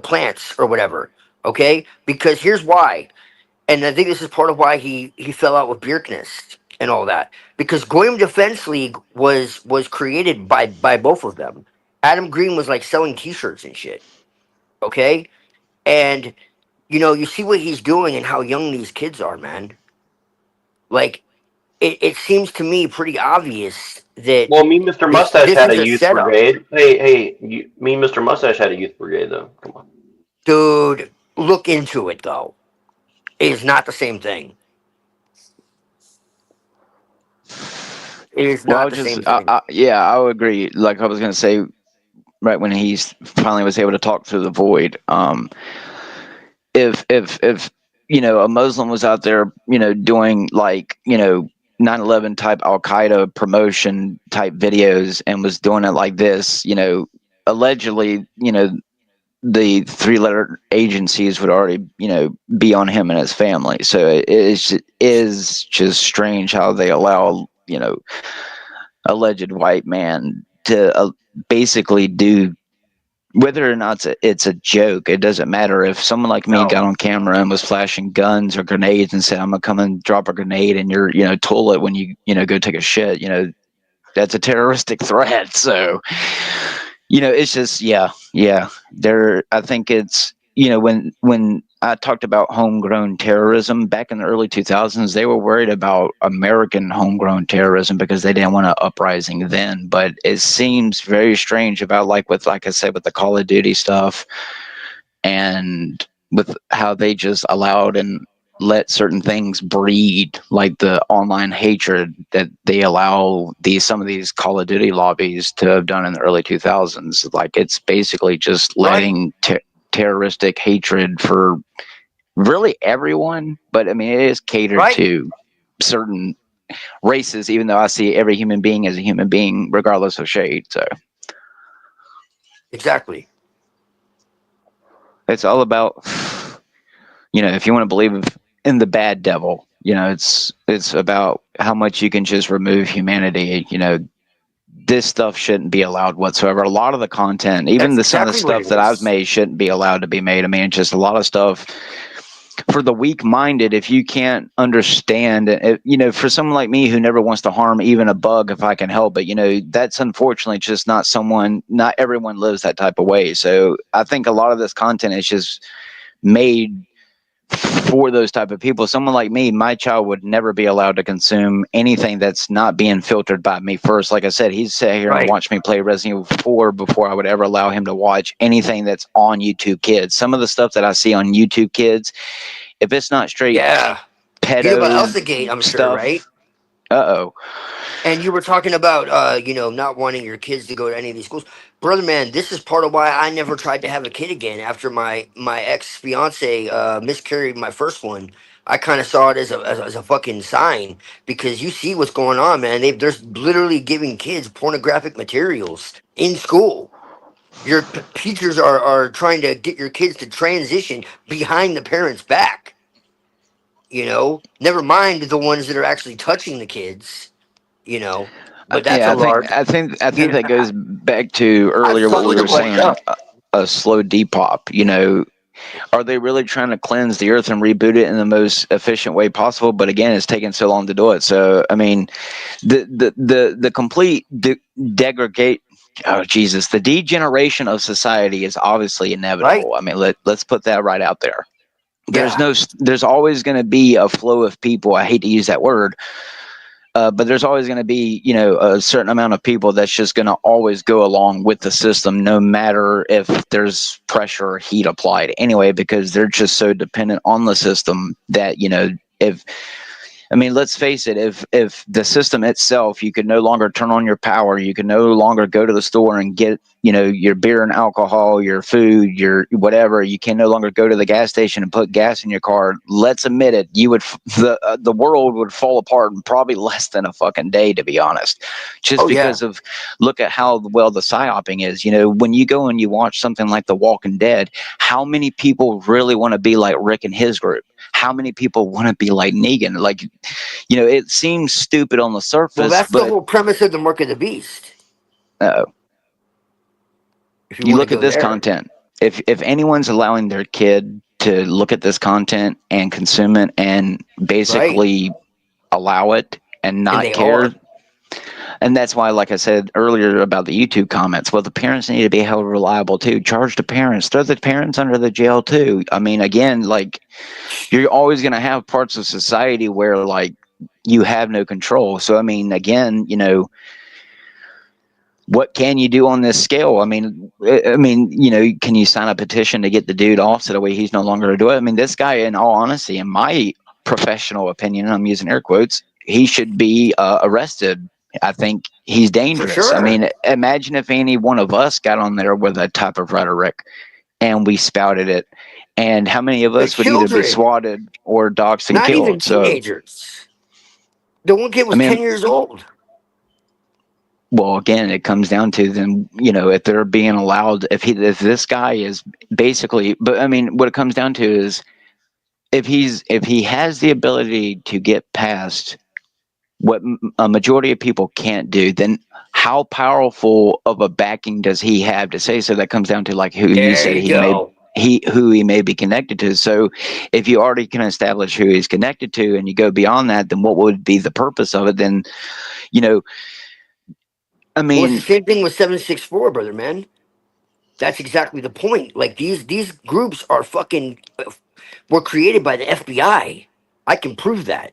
plants or whatever. Okay, because here's why, and I think this is part of why he fell out with Bjerknes and all that. Because Goyim Defense League was created by both of them. Adam Green was like selling T-shirts and shit. Okay, and you see what he's doing and how young these kids are, man. Like, it seems to me pretty obvious that. Well, me and Mr. Mustache this had is a a youth setup. brigade. Hey, me and Mr. Mustache had a youth brigade, though. Come on. Dude, look into it though. It is not the same thing. It is not the same thing. I would agree. Like I was going to say, right when he finally was able to talk through the void, if a Muslim was out there, doing like 9/11 type Al Qaeda promotion type videos and was doing it like this, allegedly, the three-letter agencies would already, be on him and his family. So it is just strange how they allow, alleged white man to basically do, whether or not it's a joke, it doesn't matter. If someone like me got on camera and was flashing guns or grenades and said, I'm going to come and drop a grenade in your, toilet when you, go take a shit, that's a terroristic threat. So, it's just, I think it's, when I talked about homegrown terrorism back in the early 2000s, they were worried about American homegrown terrorism because they didn't want an uprising then. But it seems very strange about like I said, with the Call of Duty stuff and with how they just allowed and let certain things breed, like the online hatred that they allow some of these Call of Duty lobbies to have done in the early 2000s. Like, it's basically just letting terroristic hatred for really everyone, but I mean, it is catered to certain races, even though I see every human being as a human being, regardless of shade. So exactly, it's all about, if you want to believe in the bad devil, it's about how much you can just remove humanity. This stuff shouldn't be allowed whatsoever. A lot of the content, even some of the stuff that I've made, shouldn't be allowed to be made. I mean, just a lot of stuff for the weak-minded. If you can't understand, for someone like me who never wants to harm even a bug if I can help it, that's unfortunately just not everyone lives that type of way. So I think a lot of this content is just made for those type of people. Someone like me, my child would never be allowed to consume anything that's not being filtered by me first. Like I said, he'd sit here and watch me play Resident Evil 4 before I would ever allow him to watch anything that's on YouTube Kids. Some of the stuff that I see on YouTube Kids, if it's not straight pedo you about Elsagate, I'm stuff, sure, right? Uh-oh. And you were talking about, not wanting your kids to go to any of these schools. Brother, man, this is part of why I never tried to have a kid again after my ex-fiance miscarried my first one. I kind of saw it as a fucking sign, because you see what's going on, man. They're literally giving kids pornographic materials in school. Your teachers are trying to get your kids to transition behind the parents' back. Never mind the ones that are actually touching the kids. But that's I think that goes back to earlier what we were saying, a slow depop. Are they really trying to cleanse the earth and reboot it in the most efficient way possible? But again, it's taking so long to do it. So I mean, the complete degradate. Oh Jesus! The degeneration of society is obviously inevitable. Right. I mean, let's put that right out there. There's always going to be a flow of people. I hate to use that word. But there's always going to be, a certain amount of people that's just going to always go along with the system, no matter if there's pressure or heat applied anyway, because they're just so dependent on the system that, let's face it, if the system itself, you could no longer turn on your power, you could no longer go to the store and get, your beer and alcohol, your food, your whatever, you can no longer go to the gas station and put gas in your car. Let's admit it, the world would fall apart in probably less than a fucking day, to be honest. Just because of, look at how well the psyoping is. When you go and you watch something like The Walking Dead, how many people really want to be like Rick and his group? How many people want to be like Negan? Like, it seems stupid on the surface. Well, that's the whole premise of the Mark of the Beast. You look at this content. If anyone's allowing their kid to look at this content and consume it and basically allow it and not care. And that's why, like I said earlier about the YouTube comments, well, the parents need to be held reliable too. Charge the parents. Throw the parents under the jail too. I mean, again, like, you're always going to have parts of society where, like, you have no control. So, I mean, again, what can you do on this scale? I mean, can you sign a petition to get the dude off so that way he's no longer to do it? I mean, this guy, in all honesty, in my professional opinion, I'm using air quotes, he should be arrested. I think he's dangerous. Sure. I mean, imagine if any one of us got on there with that type of rhetoric and we spouted it, and how many of us would either be swatted or doxxed and killed? Not even teenagers. The one kid was 10 years old. Well, again, it comes down to them, if they're being allowed, if this guy is basically, but I mean, what it comes down to is if he has the ability to get past what a majority of people can't do, then how powerful of a backing does he have to say so? That comes down to, like, who you said who he may be connected to. So if you already can establish who he's connected to and you go beyond that, then what would be the purpose of it? Then, I mean, well, it's the same thing with 764, brother, man. That's exactly the point. Like, these groups are fucking were created by the FBI. I can prove that.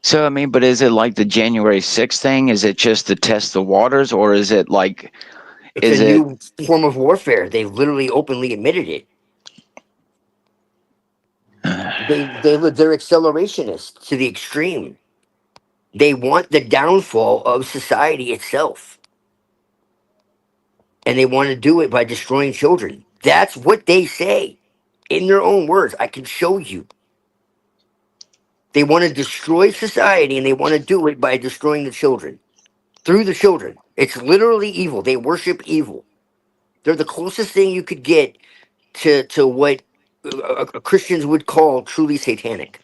So, I mean, but is it like the January 6th thing? Is it just to test the waters, or is it like... It's a new form of warfare. They literally openly admitted it. they're accelerationists to the extreme. They want the downfall of society itself. And they want to do it by destroying children. That's what they say in their own words. I can show you. They want to destroy society, and they want to do it by destroying the children. Through the children. It's literally evil. They worship evil. They're the closest thing you could get to what Christians would call truly satanic.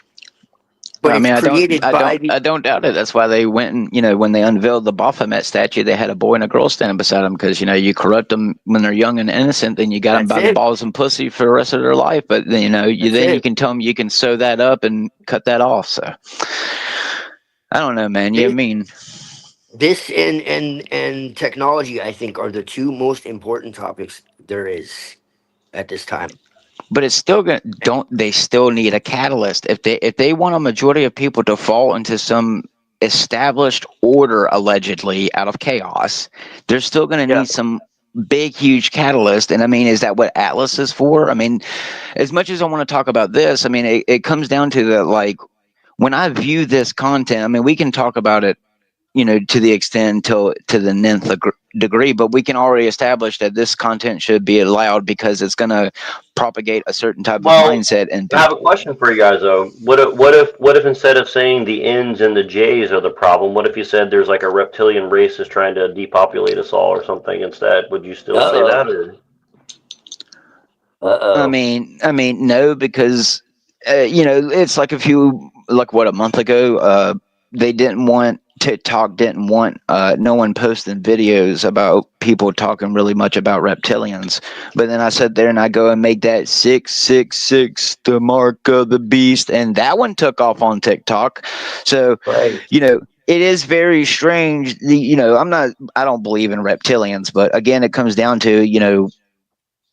But I it's mean, created by the... I don't doubt it. That's why they went and, when they unveiled the Baphomet statue, they had a boy and a girl standing beside them because, you corrupt them when they're young and innocent, then you got them by the balls and pussy for the rest of their life. But then, you can tell them you can sew that up and cut that off. So I don't know, man. This and technology, I think, are the two most important topics there is at this time. But it's still they still need a catalyst. If they want a majority of people to fall into some established order, allegedly out of chaos, they're still going to need some big, huge catalyst. And I mean, is that what Atlas is for? I mean, as much as I want to talk about this, I mean, it comes down to that, like, when I view this content, I mean, we can talk about it, to the extent to the nth degree, but we can already establish that this content should be allowed because it's going to propagate a certain type of mindset. And I have a question for you guys though. What if instead of saying the N's and the J's are the problem, what if you said there's like a reptilian race is trying to depopulate us all or something instead? Would you still say that? Or? I mean, no, because it's like a month ago, they didn't want TikTok didn't want no one posting videos about people talking really much about reptilians. But then I sit there and I go and make that 666, the mark of the beast, and that one took off on TikTok. So it is very strange. I don't believe in reptilians, but again, it comes down to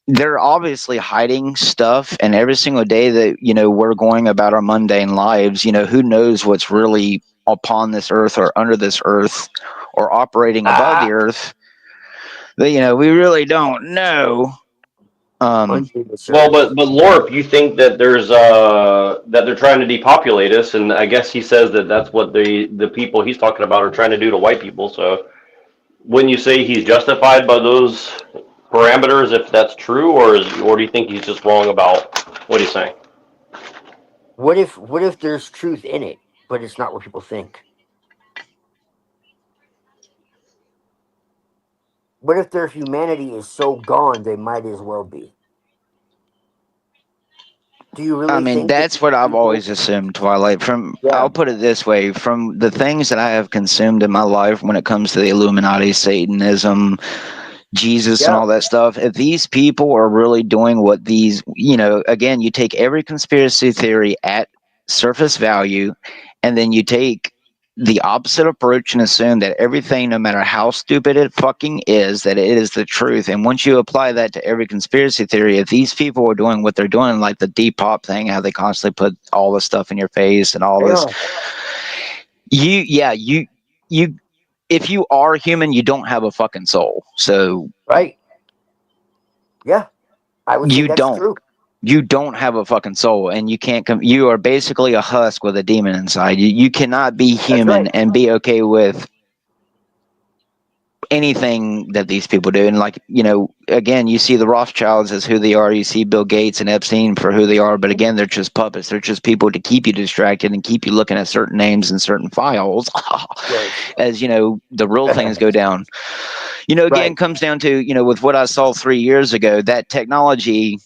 they're obviously hiding stuff, and every single day that we're going about our mundane lives, who knows what's really upon this earth or under this earth or operating above the earth. But, we really don't know. Well, but Lorp, you think that there's that they're trying to depopulate us, and I guess he says that that's what the people he's talking about are trying to do to white people. So wouldn't you say he's justified by those parameters if that's true, or do you think he's just wrong about what he's saying? What if there's truth in it, but it's not what people think? What if their humanity is so gone they might as well be? Do you really think that's what I've always assumed, Twilight. I'll put it this way, from the things that I have consumed in my life when it comes to the Illuminati, Satanism, Jesus and all that stuff, if these people are really doing what these, again, you take every conspiracy theory at surface value, and then you take the opposite approach and assume that everything, no matter how stupid it fucking is, that it is the truth. And once you apply that to every conspiracy theory, if these people are doing what they're doing, like the Depop thing, how they constantly put all this stuff in your face and all this, if you are human, you don't have a fucking soul. So I would say that's true. You don't have a fucking soul, and you can't you are basically a husk with a demon inside. You cannot be human and be okay with anything that these people do. And again, you see the Rothschilds as who they are. You see Bill Gates and Epstein for who they are. But again, they're just puppets. They're just people to keep you distracted and keep you looking at certain names and certain files as, the real things go down. Again, comes down to, with what I saw 3 years ago, that technology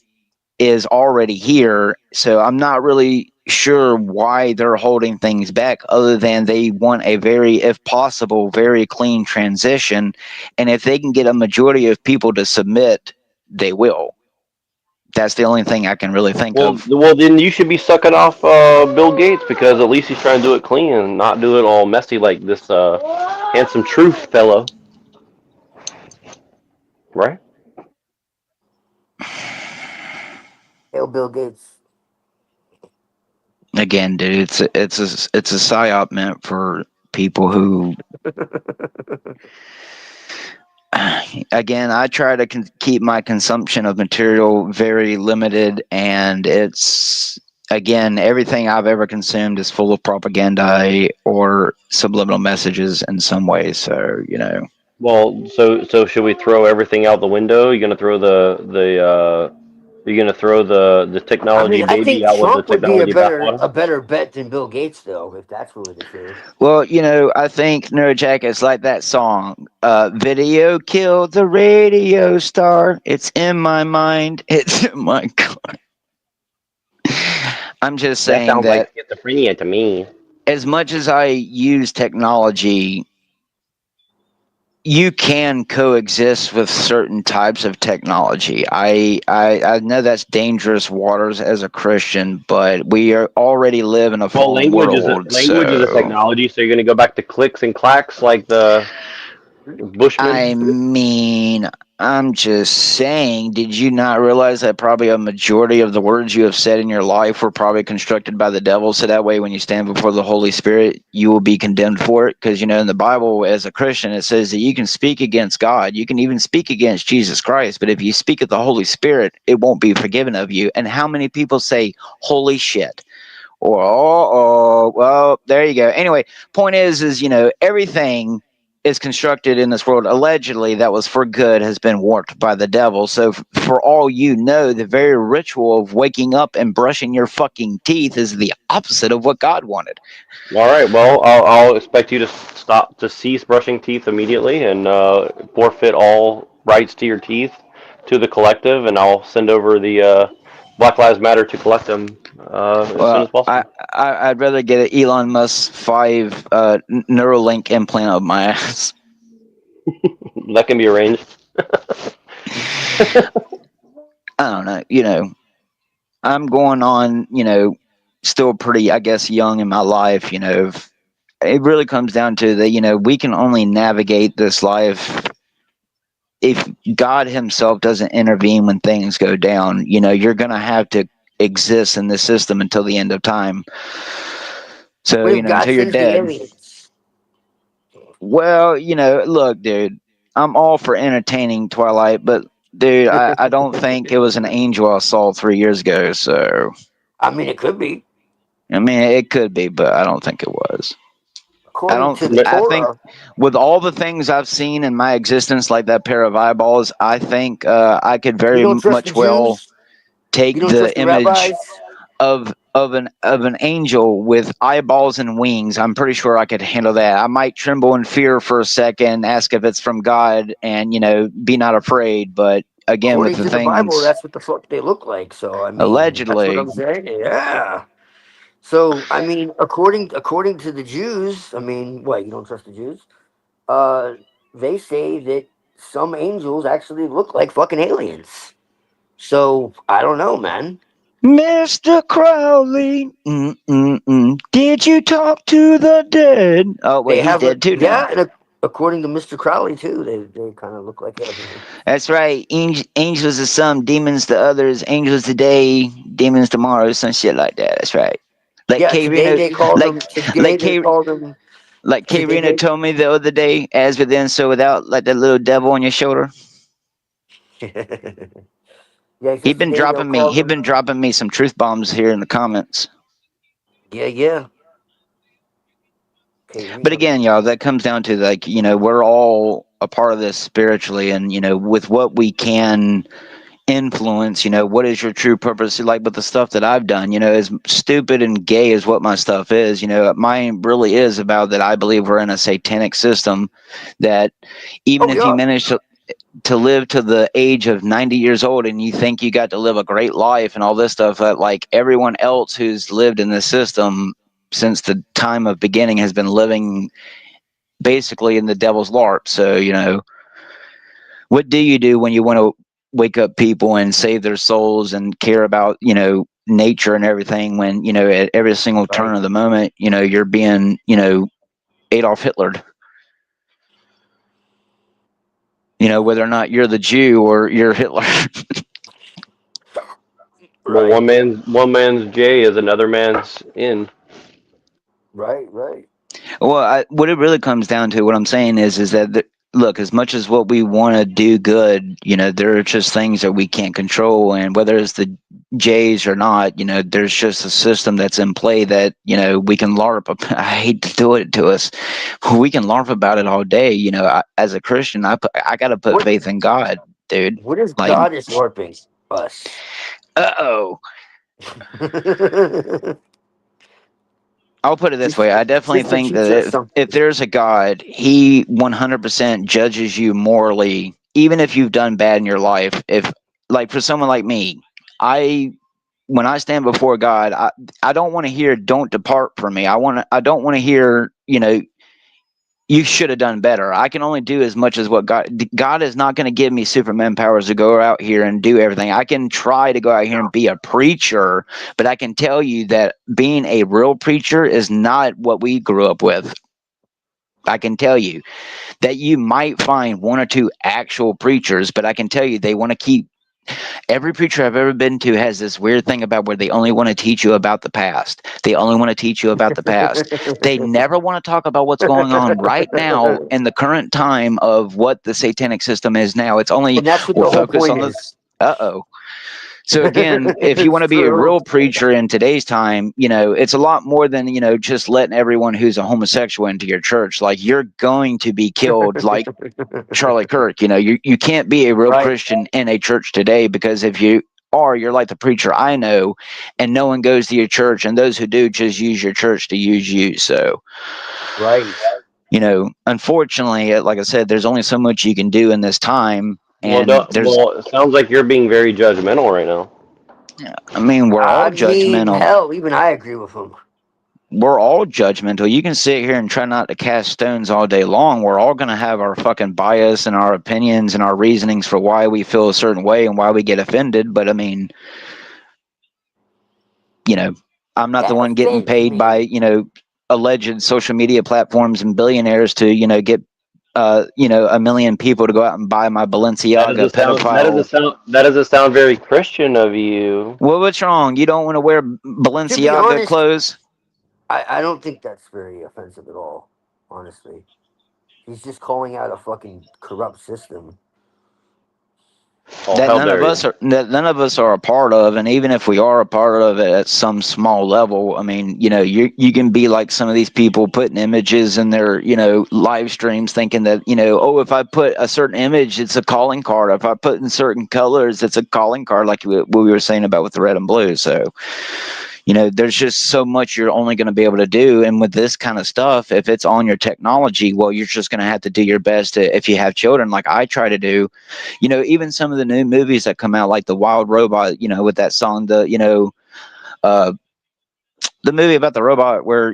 is already here. So I'm not really sure why they're holding things back, other than they want a very, if possible, very clean transition. And if they can get a majority of people to submit, they will. That's the only thing I can really think of. Well, then you should be sucking off Bill Gates, because at least he's trying to do it clean and not do it all messy like this handsome truth fellow. Right? Hail Bill Gates. Again, dude, it's a psyop meant for people who. Again, I try to keep my consumption of material very limited, and it's again, everything I've ever consumed is full of propaganda or subliminal messages in some way. So, Well, so should we throw everything out the window? You're gonna throw you're gonna throw the I technology mean, I baby think out with the Trump would be technology bathwater? a better bet than Bill Gates, though, if that's really the truth. well, I think Neurojack is like that song, video killed the radio star. It's in my mind. It's in my car. I'm just That saying sounds that like schizophrenia to me. as much as I use technology, you can coexist with certain types of technology. I know that's dangerous waters as a Christian, but we already live in a Well, fallen world, language is a so technology, so you're gonna go back to clicks and clacks like the I Bushmen. mean, I'm just saying, did you not realize that probably a majority of the words you have said in your life were probably constructed by the devil? So that way, when you stand before the Holy Spirit, you will be condemned for it. Because, in the Bible, as a Christian, it says that you can speak against God. You can even speak against Jesus Christ. But if you speak of the Holy Spirit, it won't be forgiven of you. And how many people say, holy shit? Or, oh, well, there you go. Anyway, point is, everything is constructed in this world allegedly that was for good has been warped by the devil. So for all you know, the very ritual of waking up and brushing your fucking teeth is the opposite of what God wanted. All right. Well, I'll expect you to cease brushing teeth immediately and forfeit all rights to your teeth to the collective, and I'll send over the Black Lives Matter to collect them as soon Well, as possible. I'd rather get an Elon Musk 5 Neuralink implant up my ass. That can be arranged. I don't know. I'm going on, still pretty, I guess, young in my life. It really comes down to that, we can only navigate this life if God Himself doesn't intervene when things go down. You're going to have to exist in this system until the end of time. So, What if God until you're sends the dead. aliens? Well, look, dude, I'm all for entertaining Twilight, but dude, I don't think it was an angel I saw 3 years ago. So, I mean, it could be. I mean, it could be, but I don't think it was. According to the I think Torah, with all the things I've seen in my existence, like that pair of eyeballs, I think I could you very don't trust the much well Jews? take You don't the trust the image rabbis? of an angel with eyeballs and wings. I'm pretty sure I could handle that. I might tremble in fear for a second, ask if it's from God, and be not afraid. But again, with According the to the Bible, things that's what the fuck they look like. So, I mean, that's what allegedly, I'm saying. Yeah. So, I mean, according to the Jews, I mean, what, you don't trust the Jews? Uh, they say that some angels actually look like fucking aliens. So, I don't know, man. Mr. Crowley, did you talk to the dead? Oh wait, They he's have dead too now. yeah, and according to Mr. Crowley too, they kind of look like aliens. That's right. Angels to some, demons to others. Angels today, demons tomorrow. Some shit like that. That's right. Like Yeah, K today Reno, they called like them. Today like they K called them. like K Today Reno they. told me the other day, as within, so without, like that little devil on your shoulder. Yeah, he says today they'll call He'd them. been dropping me some truth bombs here in the comments. Yeah. Okay, But again, y'all, that comes down to we're all a part of this spiritually, and with what we can influence, what is your true purpose, like with the stuff that I've done, as stupid and gay as what my stuff is, mine really is about that. I believe we're in a satanic system that even Oh, if you yeah. manage to live to the age of 90 years old and you think you got to live a great life and all this stuff, that like everyone else who's lived in this system since the time of beginning has been living basically in the devil's larp. So what do you do when you want to wake up people and save their souls and care about nature and everything, when at every single turn of the moment you're being Adolf Hitler, whether or not you're the Jew or you're Hitler. Well, one man's J is another man's in. Right. Well, what it really comes down to, what I'm saying is that look, as much as what we want to do good, there are just things that we can't control. And whether it's the Jays or not, there's just a system that's in play that, we can LARP. I hate to do it to us. We can LARP about it all day. As a Christian, I got to put faith in God, dude. What if Like, God is LARPing us? uh-oh. I'll put it this way. I definitely just to think teach us that something. if there's a God, he 100% judges you morally, even if you've done bad in your life. If, like, for someone like me, when I stand before God, I don't want to hear "don't depart from me." I don't want to hear, you should have done better. I can only do as much as what God is not going to give me Superman powers to go out here and do everything. I can try to go out here and be a preacher, but I can tell you that being a real preacher is not what we grew up with. I can tell you that you might find one or two actual preachers, but I can tell you they want to keep. Every preacher I've ever been to has this weird thing about where they only want to teach you about the past. They only want to teach you about the past. They never want to talk about what's going on right now in the current time of what the satanic system is now. It's only, And that's what we'll the whole focus point on the, is. uh-oh. So again, if you It's want to be a true. real preacher in today's time, it's a lot more than, just letting everyone who's a homosexual into your church. Like, you're going to be killed like Charlie Kirk. You can't be a real Right. Christian in a church today, because if you are, you're like the preacher I know, and no one goes to your church, and those who do just use your church to use you. So, Right. unfortunately, like I said, there's only so much you can do in this time. And It sounds like you're being very judgmental right now. I mean, we're all I mean, judgmental. hell, even I agree with him. We're all judgmental. You can sit here and try not to cast stones all day long. We're all going to have our fucking bias and our opinions and our reasonings for why we feel a certain way and why we get offended. But I mean, I'm not the That one getting offends paid me. by, alleged social media platforms and billionaires to, get, 1 million people to go out and buy my Balenciaga pedophile. That doesn't sound very Christian of you. Well, what's wrong? You don't want to wear To be Balenciaga honest, clothes? I don't think that's very offensive at all, honestly. He's just calling out a fucking corrupt system. Oh, That how dare you. none of us are a part of, and even if we are a part of it at some small level, I mean, you can be like some of these people putting images in their live streams, thinking that oh, if I put a certain image, it's a calling card. If I put in certain colors, it's a calling card, like what we were saying about with the red and blue. So there's just so much you're only going to be able to do. And with this kind of stuff, if it's on your technology, well, you're just going to have to do your best if you have children, like I try to do. Even some of the new movies that come out, like The Wild Robot, with that song, the movie about the robot where,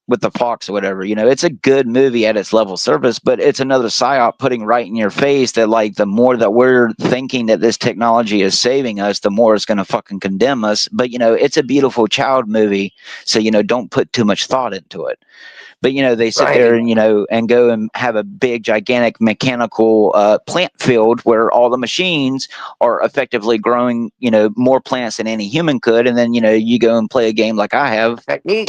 with the fox or whatever, it's a good movie at its level service, but it's another psyop putting right in your face that, like, the more that we're thinking that this technology is saving us, the more it's going to fucking condemn us. But, it's a beautiful child movie. So, don't put too much thought into it. But, they sit there Right. and, and go and have a big, gigantic mechanical plant field where all the machines are effectively growing, more plants than any human could. And then, you go and play a game like I have, Technique.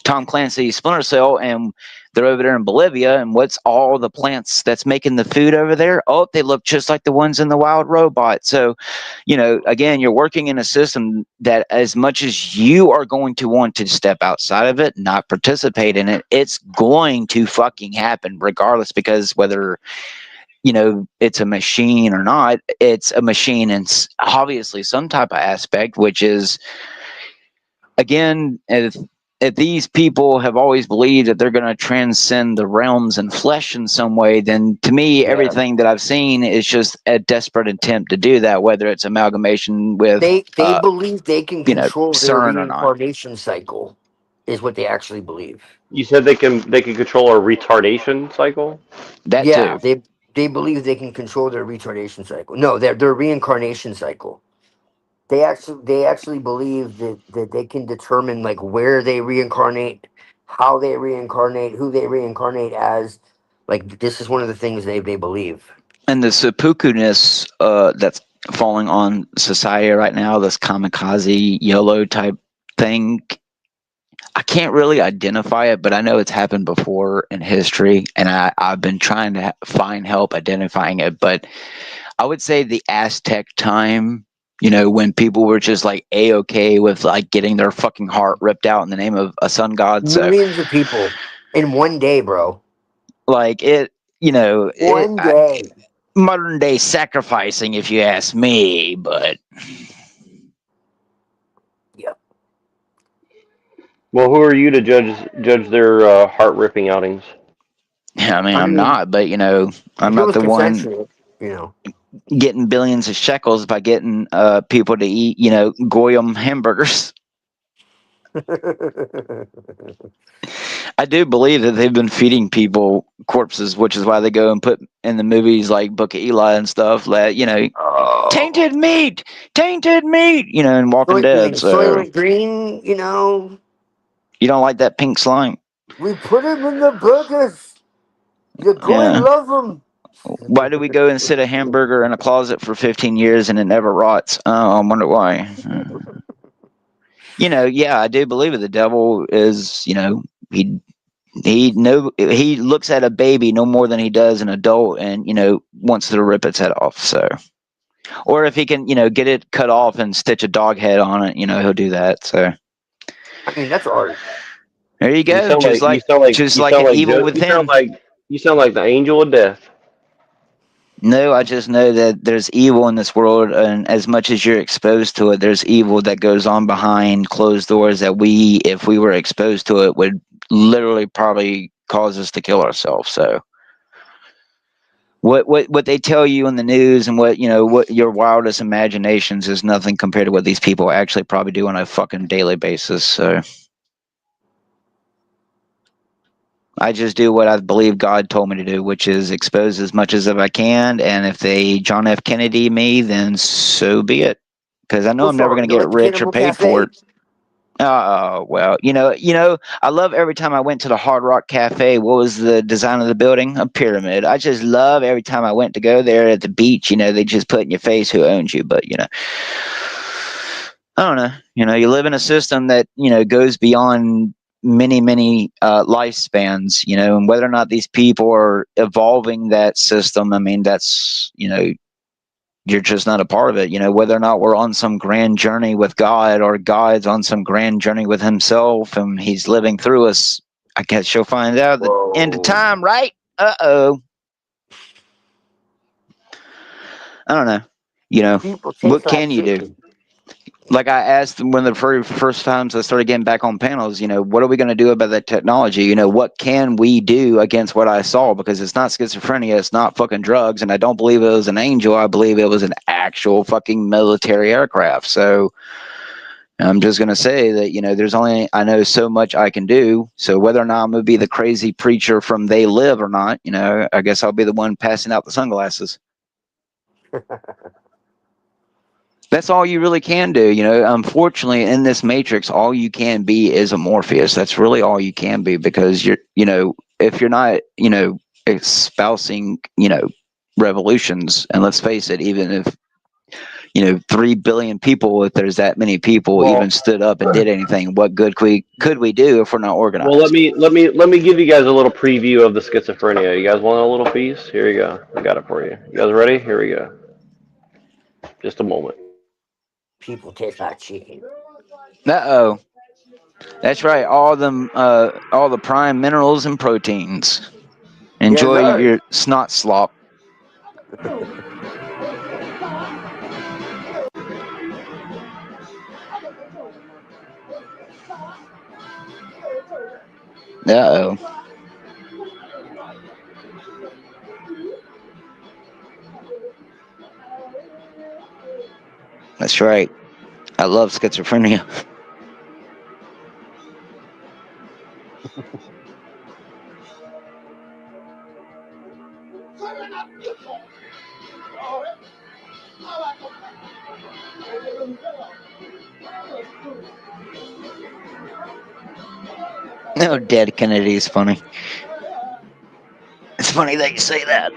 Tom Clancy's Splinter Cell, and they're over there in Bolivia. And what's all the plants that's making the food over there? Oh, they look just like the ones in the Wild Robot. So, again, you're working in a system that, as much as you are going to want to step outside of it, not participate in it, it's going to fucking happen regardless, because whether it's a machine or not, it's a machine in obviously some type of aspect, which is, again, if these people have always believed that they're going to transcend the realms and flesh in some way, then to me, everything that I've seen is just a desperate attempt to do that, whether it's amalgamation with They believe they can control their CERN or not. reincarnation cycle, is what they actually believe. You said they can control a retardation cycle? That Yeah, too. they believe they can control their retardation cycle. No, their reincarnation cycle. They actually believe that they can determine, like, where they reincarnate, how they reincarnate, who they reincarnate as. Like, this is one of the things they believe. And the seppuku-ness that's falling on society right now, this kamikaze YOLO type thing, I can't really identify it, but I know it's happened before in history, and I've been trying to find help identifying it. But I would say the Aztec time, when people were just like A-okay with like getting their fucking heart ripped out in the name of a sun god. So Millions of people in one day, bro. like One day. modern day sacrificing, if you ask me, but Yep. Well, who are you to judge their heart ripping outings? I mean, I I'm mean, not, but I'm if it not was the one consensual, you know. getting billions of shekels by getting people to eat, goyim hamburgers. I do believe that they've been feeding people corpses, which is why they go and put in the movies like Book of Eli and stuff that, Oh. tainted meat, and Walking You mean Dead. So Soylent Green, you know? you don't like that pink slime? We put him in the burgers. You're going to Yeah. love him. Why do we go and sit a hamburger in a closet for 15 years and it never rots? Oh, I wonder why. Yeah, I do believe it. The devil is, he looks at a baby no more than he does an adult, and wants to rip its head off. So, or if he can, get it cut off and stitch a dog head on it, he'll do that. So I mean, that's art. there you You go. sound Just like you like sound like just you like sound an like evil you sound within. like you sound like the angel of death. No, I just know that there's evil in this world, and as much as you're exposed to it, there's evil that goes on behind closed doors that if we were exposed to it, would literally probably cause us to kill ourselves. So what they tell you in the news and what your wildest imaginations is nothing compared to what these people actually probably do on a fucking daily basis. So I just do what I believe God told me to do, which is expose as much as if I can. And if they John F. Kennedy me, then so be it. Because I know What I'm never song? going to You get like the rich or Cannibal paid for Cafe? it. Oh, well, I love every time I went to the Hard Rock Cafe. What was the design of the building? A pyramid. I just love every time I went to go there at the beach. They just put in your face who owns you. But, I don't know. You live in a system that, goes beyond many lifespans, and whether or not these people are evolving that system, I mean, that's, you're just not a part of it. Whether or not we're on some grand journey with God or God's on some grand journey with himself and he's living through us, I guess you'll find out at the end of Whoa. time, right? Uh-oh. I don't know. People taste What like can you do? chicken. Like I asked one of the very first times I started getting back on panels, what are we going to do about that technology? What can we do against what I saw? Because it's not schizophrenia, it's not fucking drugs, and I don't believe it was an angel. I believe it was an actual fucking military aircraft. So I'm just going to say that, I know so much I can do. So whether or not I'm going to be the crazy preacher from They Live or not, I guess I'll be the one passing out the sunglasses. That's all you really can do. Unfortunately, in this matrix, all you can be is a Morpheus. That's really all you can be, because if you're not, espousing, revolutions, and let's face it, even if, 3 billion people, if there's that many people even Well, stood up and did anything, what good could we do if we're not well, let organized? me let me let me give you guys a little preview of the schizophrenia. You guys want a little piece? Here you go. I got it for you. You guys ready? Here we go. Just a moment. People taste like chicken. Uh-oh. That's right. All the prime minerals and proteins. Yes, Enjoy sir. your snot slop. Uh-oh. That's right. I love schizophrenia. No, Dead Kennedy is funny. It's funny that you say that.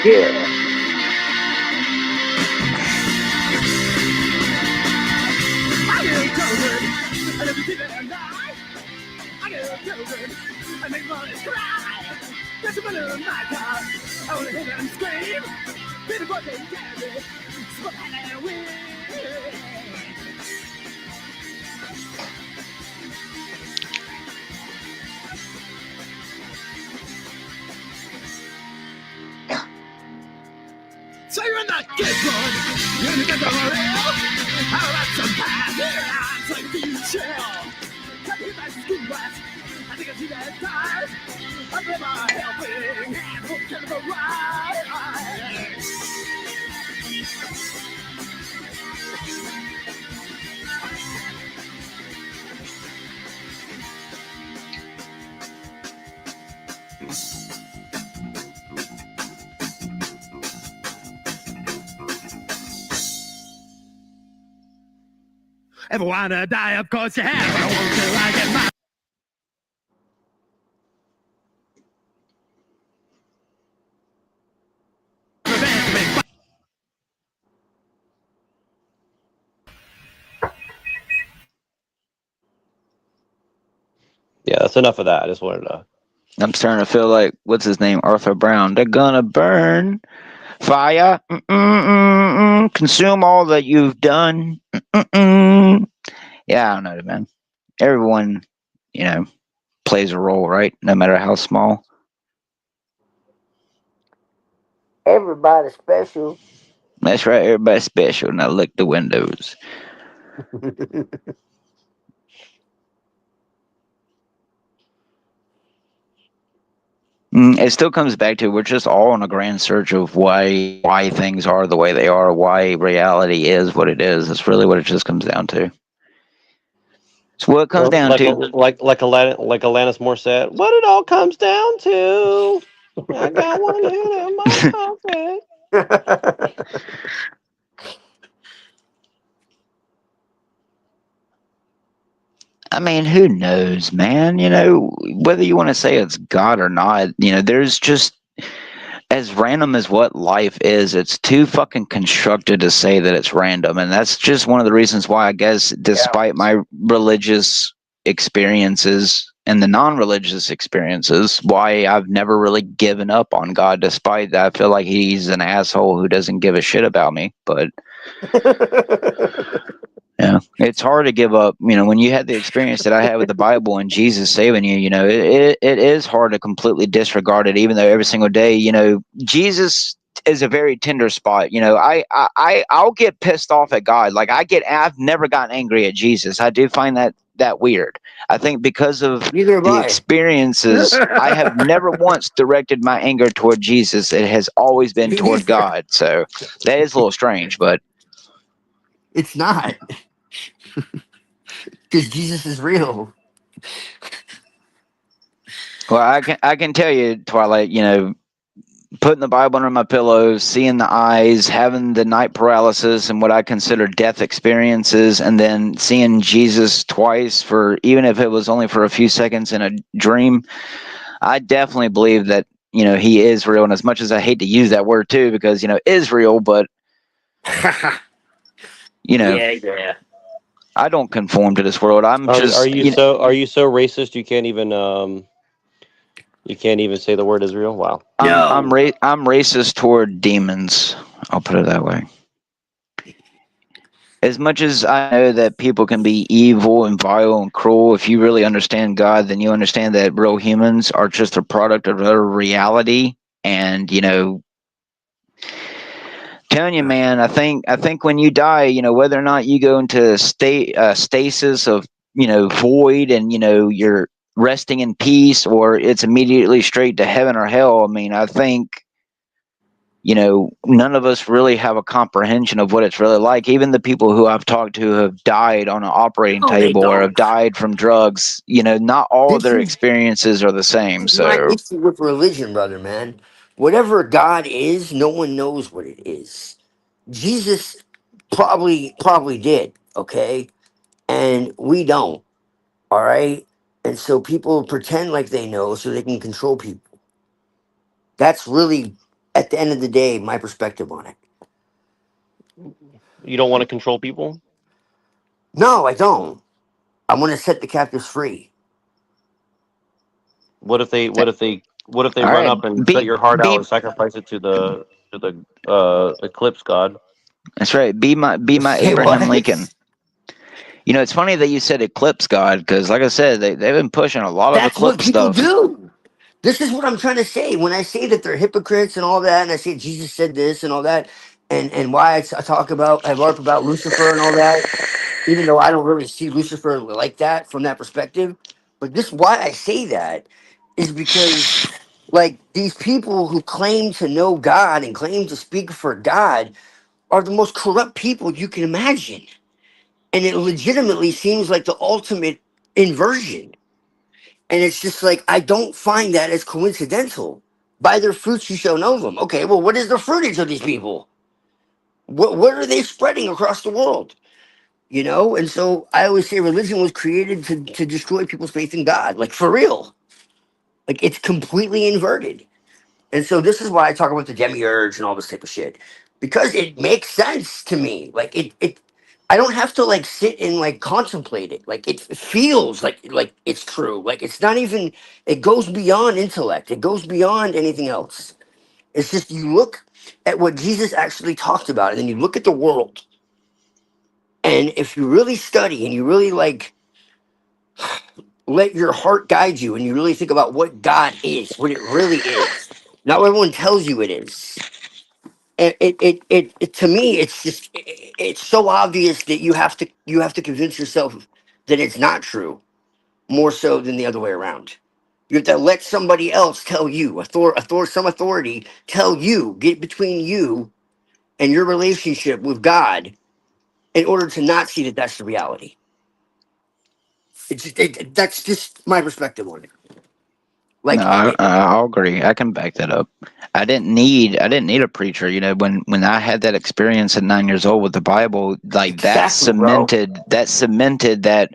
Yeah. So you're not good, good. You're in the good real. How about some pie? Yeah, I'm like being chill. Can't get back to school class. I think I see that time. I'm never helping hand. Hope kind of a ride. Ever wanna die? Of course you have. I won't till I get my. Yeah, that's enough of that. I just wanted to. I'm starting to feel like, what's his name? Arthur Brown. They're gonna burn. Fire. Consume all that you've done. Yeah, I don't know, man. Everyone, plays a role, right? No matter how small. Everybody special. That's right. Everybody's special. Now lick the windows. It still comes back to we're just all on a grand search of why things are the way they are, why reality is what it is. That's really what it just comes down to. It's what it comes down Like to. Alanis Morissette. What it all comes down to. I got one hit in my pocket. I mean, who knows, man? Whether you want to say it's God or not, there's just as random as what life is, it's too fucking constructed to say that it's random. And that's just one of the reasons why I guess despite my religious experiences and the non-religious experiences, why I've never really given up on God despite that. I feel like he's an asshole who doesn't give a shit about me. But yeah, it's hard to give up. When you had the experience that I had with the Bible and Jesus saving you, it is hard to completely disregard it, even though every single day, Jesus is a very tender spot. I'll get pissed off at God. Like I've never gotten angry at Jesus. I do find that weird. I think because of the experiences, I have never once directed my anger toward Jesus. It has always been toward God. So that is a little strange, but it's not. Because Jesus is real. Well, I can tell you, Twilight, putting the Bible under my pillow, seeing the eyes, having the night paralysis and what I consider death experiences, and then seeing Jesus twice for, even if it was only for a few seconds in a dream, I definitely believe that, he is real. And as much as I hate to use that word too, because, Israel, but, Yeah. I don't conform to this world. I'm Are just, you so racist you can't even say the word Israel? Wow. I'm racist toward demons. I'll put it that way. As much as I know that people can be evil and vile and cruel, if you really understand God, then you understand that real humans are just a product of their reality. And telling you, man, I think when you die, whether or not you go into stasis of void and you're resting in peace, or it's immediately straight to heaven or hell. I mean, I think none of us really have a comprehension of what it's really like. Even the people who I've talked to have died on an operating table or have died from drugs. Not all of their experiences are the same. So my issue with religion, brother, man. Whatever God is, no one knows what it is. Jesus probably did, okay? And we don't, all right? And so people pretend like they know so they can control people. That's really, at at the end of the day, my perspective on it. You don't want to control people? No, I don't. I want to set the captives free. What if they All run right, up and set your heart out be and sacrifice it to the eclipse god? that's right. Be my Say Abraham what? Lincoln. You know, it's funny that you said eclipse god because, like I said, they've been pushing a lot of That's what eclipse people stuff. do. This is what I'm trying to say. When I say that they're hypocrites and all that, and I say Jesus said this and all that, and why I talk about, I harp about Lucifer and all that, even though I don't really see Lucifer like that from that perspective. But this, why I say that, is because like these people who claim to know God and claim to speak for God are the most corrupt people you can imagine. And it legitimately seems like the ultimate inversion. And it's just like, I don't find that as coincidental. By their fruits you shall know them. Okay, well, what is the fruitage of these people? What are they spreading across the world? You know? And so I always say religion was created to destroy people's faith in God. Like, for real. Like, it's completely inverted. And so this is why I talk about the demiurge and all this type of shit. Because it makes sense to me. Like, it I don't have to like sit and like contemplate it. Like it feels like it's true. Like it's not even, it goes beyond intellect. It goes beyond anything else. It's just you look at what Jesus actually talked about, and then you look at the world. And if you really study and you really like let your heart guide you and you really think about what God is, what it really is, not what everyone tells you it is. And it to me, it's just it's so obvious that you have to convince yourself that it's not true, more so than the other way around. You have to let somebody else tell you, some authority tell you, get between you and your relationship with God, in order to not see that that's the reality. That's just my perspective on it. No, Like, I'll agree. I can back that up. I didn't need a preacher. You know, when I had that experience at 9 years old with the Bible, like exactly, bro. that cemented that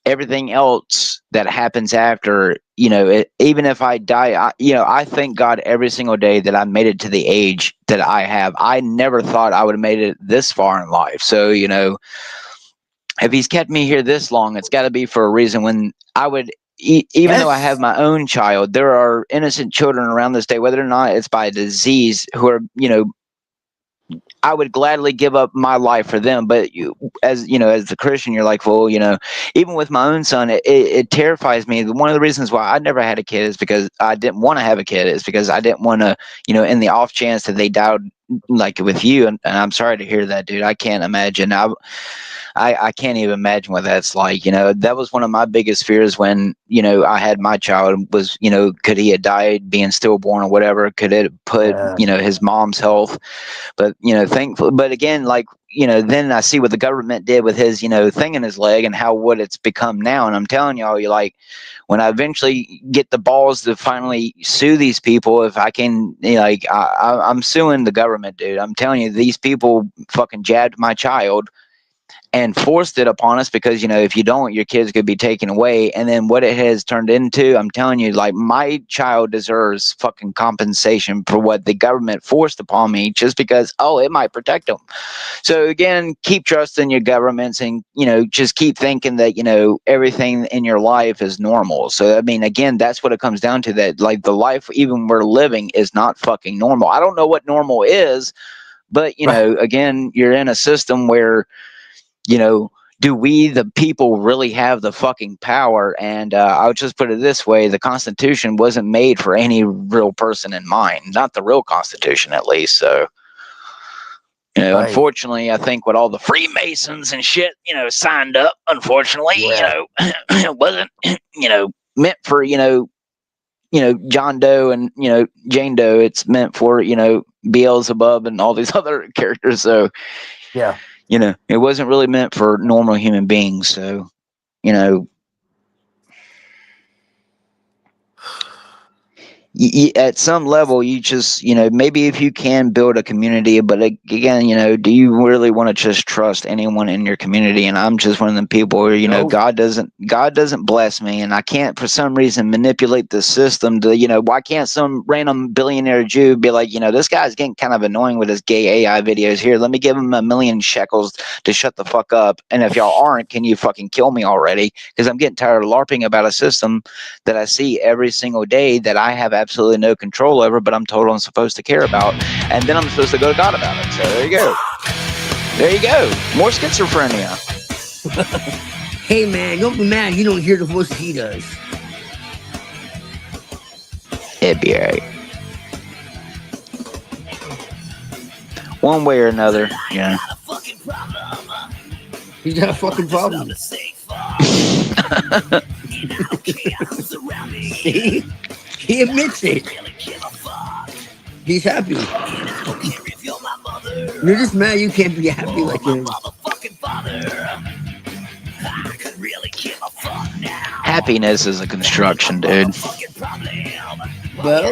everything else that happens after, you know, even if I die, I thank God every single day that I made it to the age that I have. I never thought I would have made it this far in life. So, you know, if he's kept me here this long, it's got to be for a reason. When I would, even though I have Yes. my own child, there are innocent children around this day, whether or not it's by disease, who are, you know, I would gladly give up my life for them. But as the Christian, you're like, well, you know, even with my own son, it terrifies me. One of the reasons why I never had a kid is because I didn't want to have a kid. Is because I didn't want to, you know, in the off chance that they died like with you. And I'm sorry to hear that, dude. I can't imagine. I can't even imagine what that's like. You know, that was one of my biggest fears when, you know, I had my child was, you know, could he have died being stillborn or whatever? Could it put, Yeah. you know, his mom's health? But, you know, thankfully, but again, like, you know, then I see what the government did with his, you know, thing in his leg and how what it's become now. And I'm telling y'all, you're like, when I eventually get the balls to finally sue these people, if I can, you know, like, I'm suing the government, dude. I'm telling you, these people fucking jabbed my child and forced it upon us because, you know, if you don't, your kids could be taken away. And then what it has turned into, I'm telling you, like, my child deserves fucking compensation for what the government forced upon me just because, oh, it might protect them. So again, keep trusting your governments and, you know, just keep thinking that, you know, everything in your life is normal. So, I mean, again, that's what it comes down to, that like the life even we're living is not fucking normal. I don't know what normal is, but, you know, again, you're in a system where, you know, do we, the people, really have the fucking power? And I'll just put it this way. The Constitution wasn't made for any real person in mind, not the real Constitution, at least. So, you know, Right. unfortunately, I think what all the Freemasons and shit, you know, signed up, unfortunately, you Yeah. know, it wasn't, you know, meant for, you know, John Doe and, you know, Jane Doe. It's meant for, you know, Beelzebub and all these other characters. So, Yeah. you know, it wasn't really meant for normal human beings. So, you know, at some level, you just, maybe if you can build a community, but again, do you really want to just trust anyone in your community? And I'm just one of them people where, No. God doesn't bless me, and I can't for some reason manipulate the system to, why can't some random billionaire Jew be like, this guy's getting kind of annoying with his gay AI videos here. Let me give him 1,000,000 shekels to shut the fuck up. And if y'all aren't, can you fucking kill me already? Because I'm getting tired of LARPing about a system that I see every single day that I have absolutely no control over, but I'm told I'm supposed to care about, and then I'm supposed to go to God about it. So there you go. There you go. More schizophrenia. Hey man, don't be mad. You don't hear the voice he does. It'd be alright. One way or another, yeah. He's got a fucking problem. See? He admits it. He's happy. You're just mad you can't be happy like him. Happiness is a construction, dude. Well,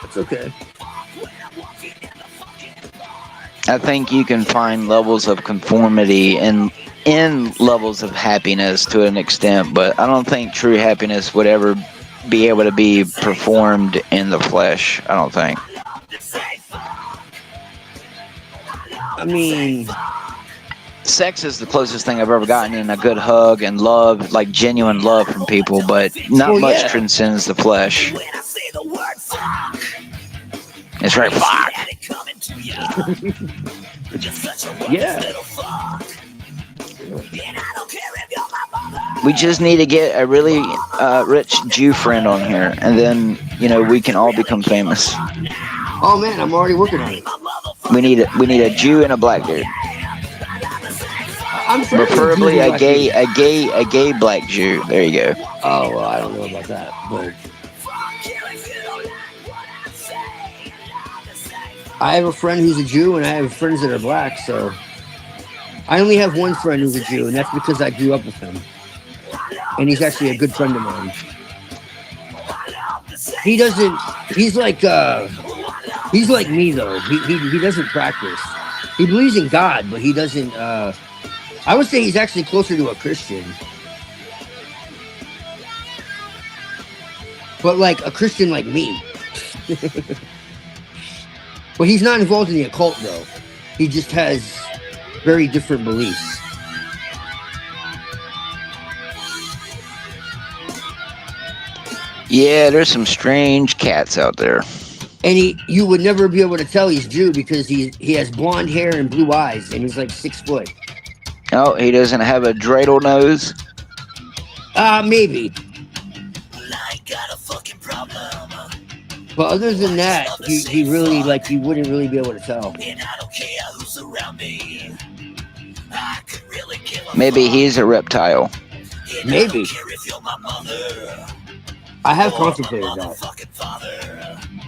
it's okay. I think you can find levels of conformity in levels of happiness to an extent, but I don't think true happiness would ever be able to be performed in the flesh. I don't think. I mean, sex is the closest thing I've ever gotten in a good hug and love, like genuine love from people, but not much transcends the flesh. That's right, fuck. Yeah. We just need to get a really rich Jew friend on here, and then we can all become famous. Oh man, I'm already working on it. We need a Jew and a black dude. I'm sure preferably a gay black Jew. There you go. Oh, well, I don't know about that, but I have a friend who's a Jew, and I have friends that are black. So I only have one friend who's a Jew, and that's because I grew up with him, and he's actually a good friend of mine. He doesn't. He's like me though. He doesn't practice. He believes in God, but he doesn't. I would say he's actually closer to a Christian, but like a Christian like me. But he's not involved in the occult though. He just has very different beliefs. Yeah, there's some strange cats out there. And you would never be able to tell he's Jew because he has blonde hair and blue eyes, and he's like 6 foot. Oh, he doesn't have a dreidel nose? Maybe. But other than that, he really, like, you wouldn't really be able to tell. Maybe he's a reptile. Maybe. I have contemplated that.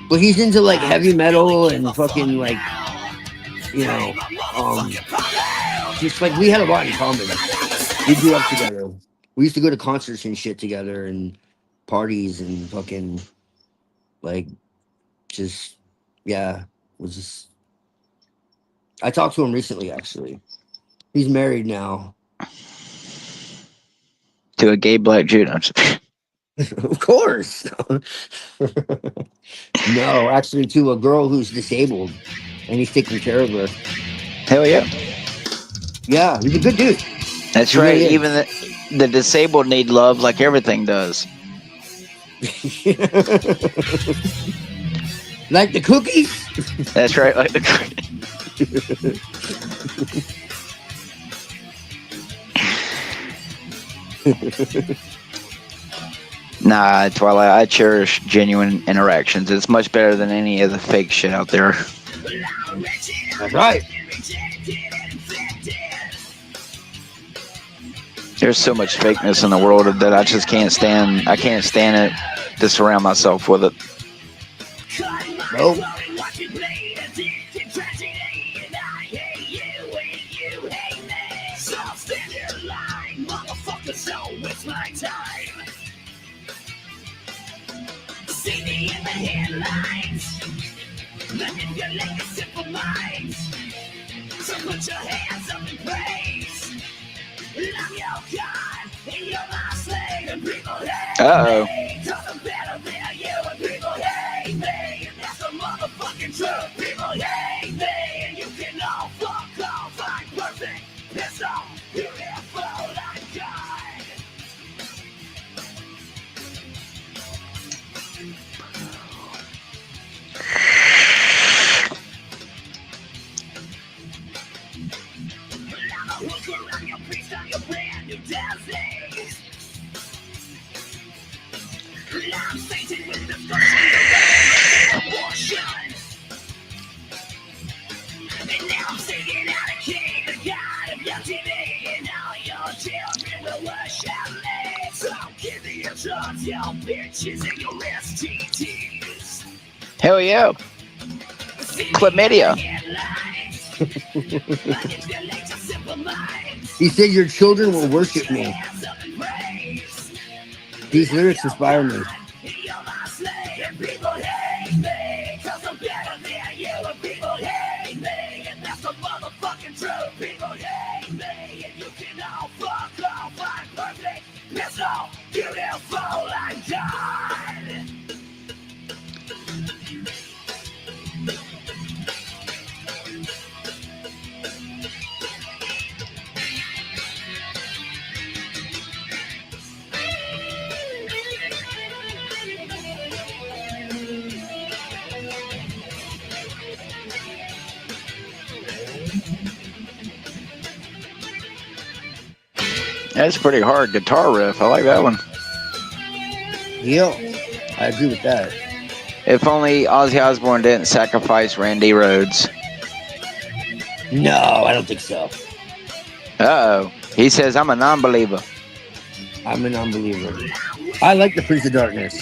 But he's into, like, heavy metal and fucking, like, just, like, we had a lot in common. We grew up together. We used to go to concerts and shit together and parties and fucking, like, just, yeah, was just... I talked to him recently, actually. He's married now. To a gay black Jew? Of course. No, actually to a girl who's disabled, and he's taking care of her. Hell yeah. Yeah, he's a good dude. That's He right. really is. Even the disabled need love like everything does. Like the cookies? That's right, like the cookies. Nah, Twilight, I cherish genuine interactions. It's much better than any of the fake shit out there. That's right. There's so much fakeness in the world that I just can't stand. I can't stand it to surround myself with it. Nope. headlines. Manipulate the simple minds. So put your hands up in praise. I'm your God, and you're my slave. And people hate Uh-oh. me, 'cause I'm better than you. And people hate me, and that's the motherfucking truth. People hate me, and you can all fuck off. I'm perfect, pissed off, beautiful, I'm God. I'm a hooker, I'm your priest, I'm your brand new disease. I'm Satan with destruction, abortion. And now I'm singing out a king, the God of your TV, and all your children will worship me. So give me your drugs, your bitches, and your STDs. Hell yeah. Chlamydia. He said your children will worship me. These lyrics inspire me. People hate me, 'cause I'm better than you. And people hate me, and that's the motherfucking truth. People hate me, and you can all fuck off. I'm perfect, pissed off, beautiful, I'm God. That's a pretty hard guitar riff. I like that one. Yep, I agree with that. If only Ozzy Osbourne didn't sacrifice Randy Rhoads. No, I don't think so. Uh-oh. He says, I'm a non-believer. I'm an unbeliever. I like the Prince of Darkness.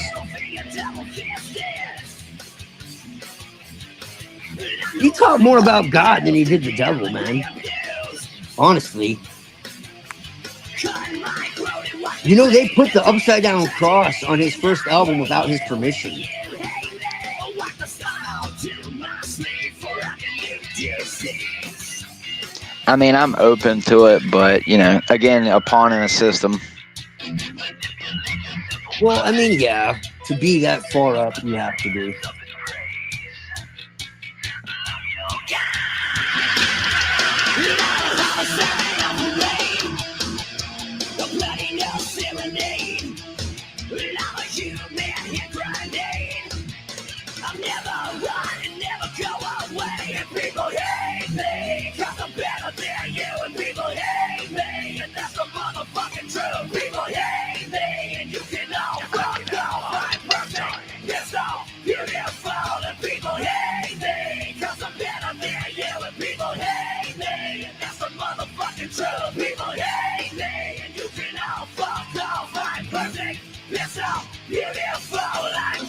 He taught more about God than he did the devil, man. Honestly. You know, they put the upside down cross on his first album without his permission. I mean, I'm open to it, but, you know, again, a pawn in a system. Well, I mean, yeah, to be that far up, you have to be. I'm never run and never go away. And people hate me, 'cause I'm better than you. And people hate me, and that's the motherfucking truth. People hate me, and you can all fuck off. I'm perfect, pissed off, beautiful. And people hate me, 'cause I'm better than you. And people hate me, and that's the motherfucking truth. People hate me, and you can all fuck off. I'm perfect, pissed off, beautiful. I'm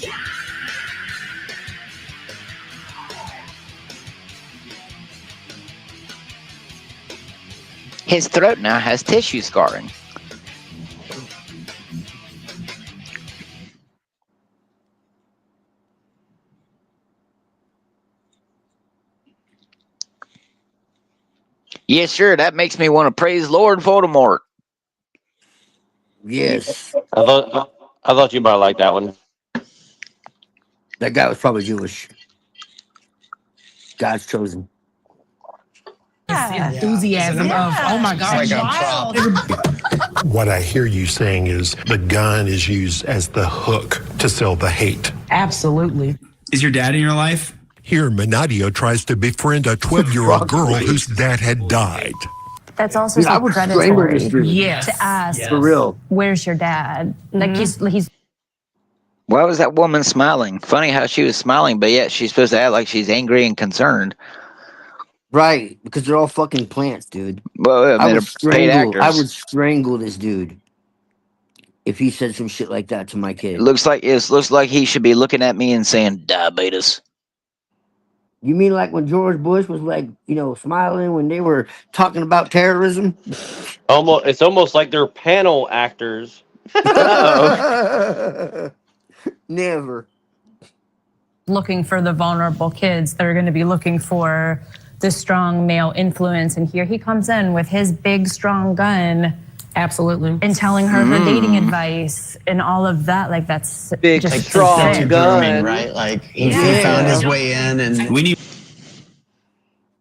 His throat now has tissue scarring. Yes, sure. That makes me want to praise Lord Voldemort. Yes. I thought you might like that one. That guy was probably Jewish. God's chosen. Enthusiasm of, oh my gosh, wild. What I hear you saying is the gun is used as the hook to sell the hate. Absolutely. Is your dad in your life? Here, Menadio tries to befriend a 12-year-old girl whose dad had died. That's also Dude, I so would strangle this predatory dude. Yes. to ask, For real. where's your dad? Like he's Why was that woman smiling? Funny how she was smiling, but yet she's supposed to act like she's angry and concerned. Right, because they're all fucking plants, dude. Well, I they're would paid strangle. I actors. would strangle this dude if he said some shit like that to my It kid. looks like he should be looking at me and saying diabetes. You mean like when George Bush was like, you know, smiling when they were talking about terrorism? It's almost like they're panel actors. Uh-oh. Never. looking for the vulnerable kids. They're going to be looking for the strong male influence. And here he comes in with his big, strong gun. Absolutely. And telling her her dating advice and all of that. Like, that's big, just like, strong to grooming, right? Like, he found his way in, and We need.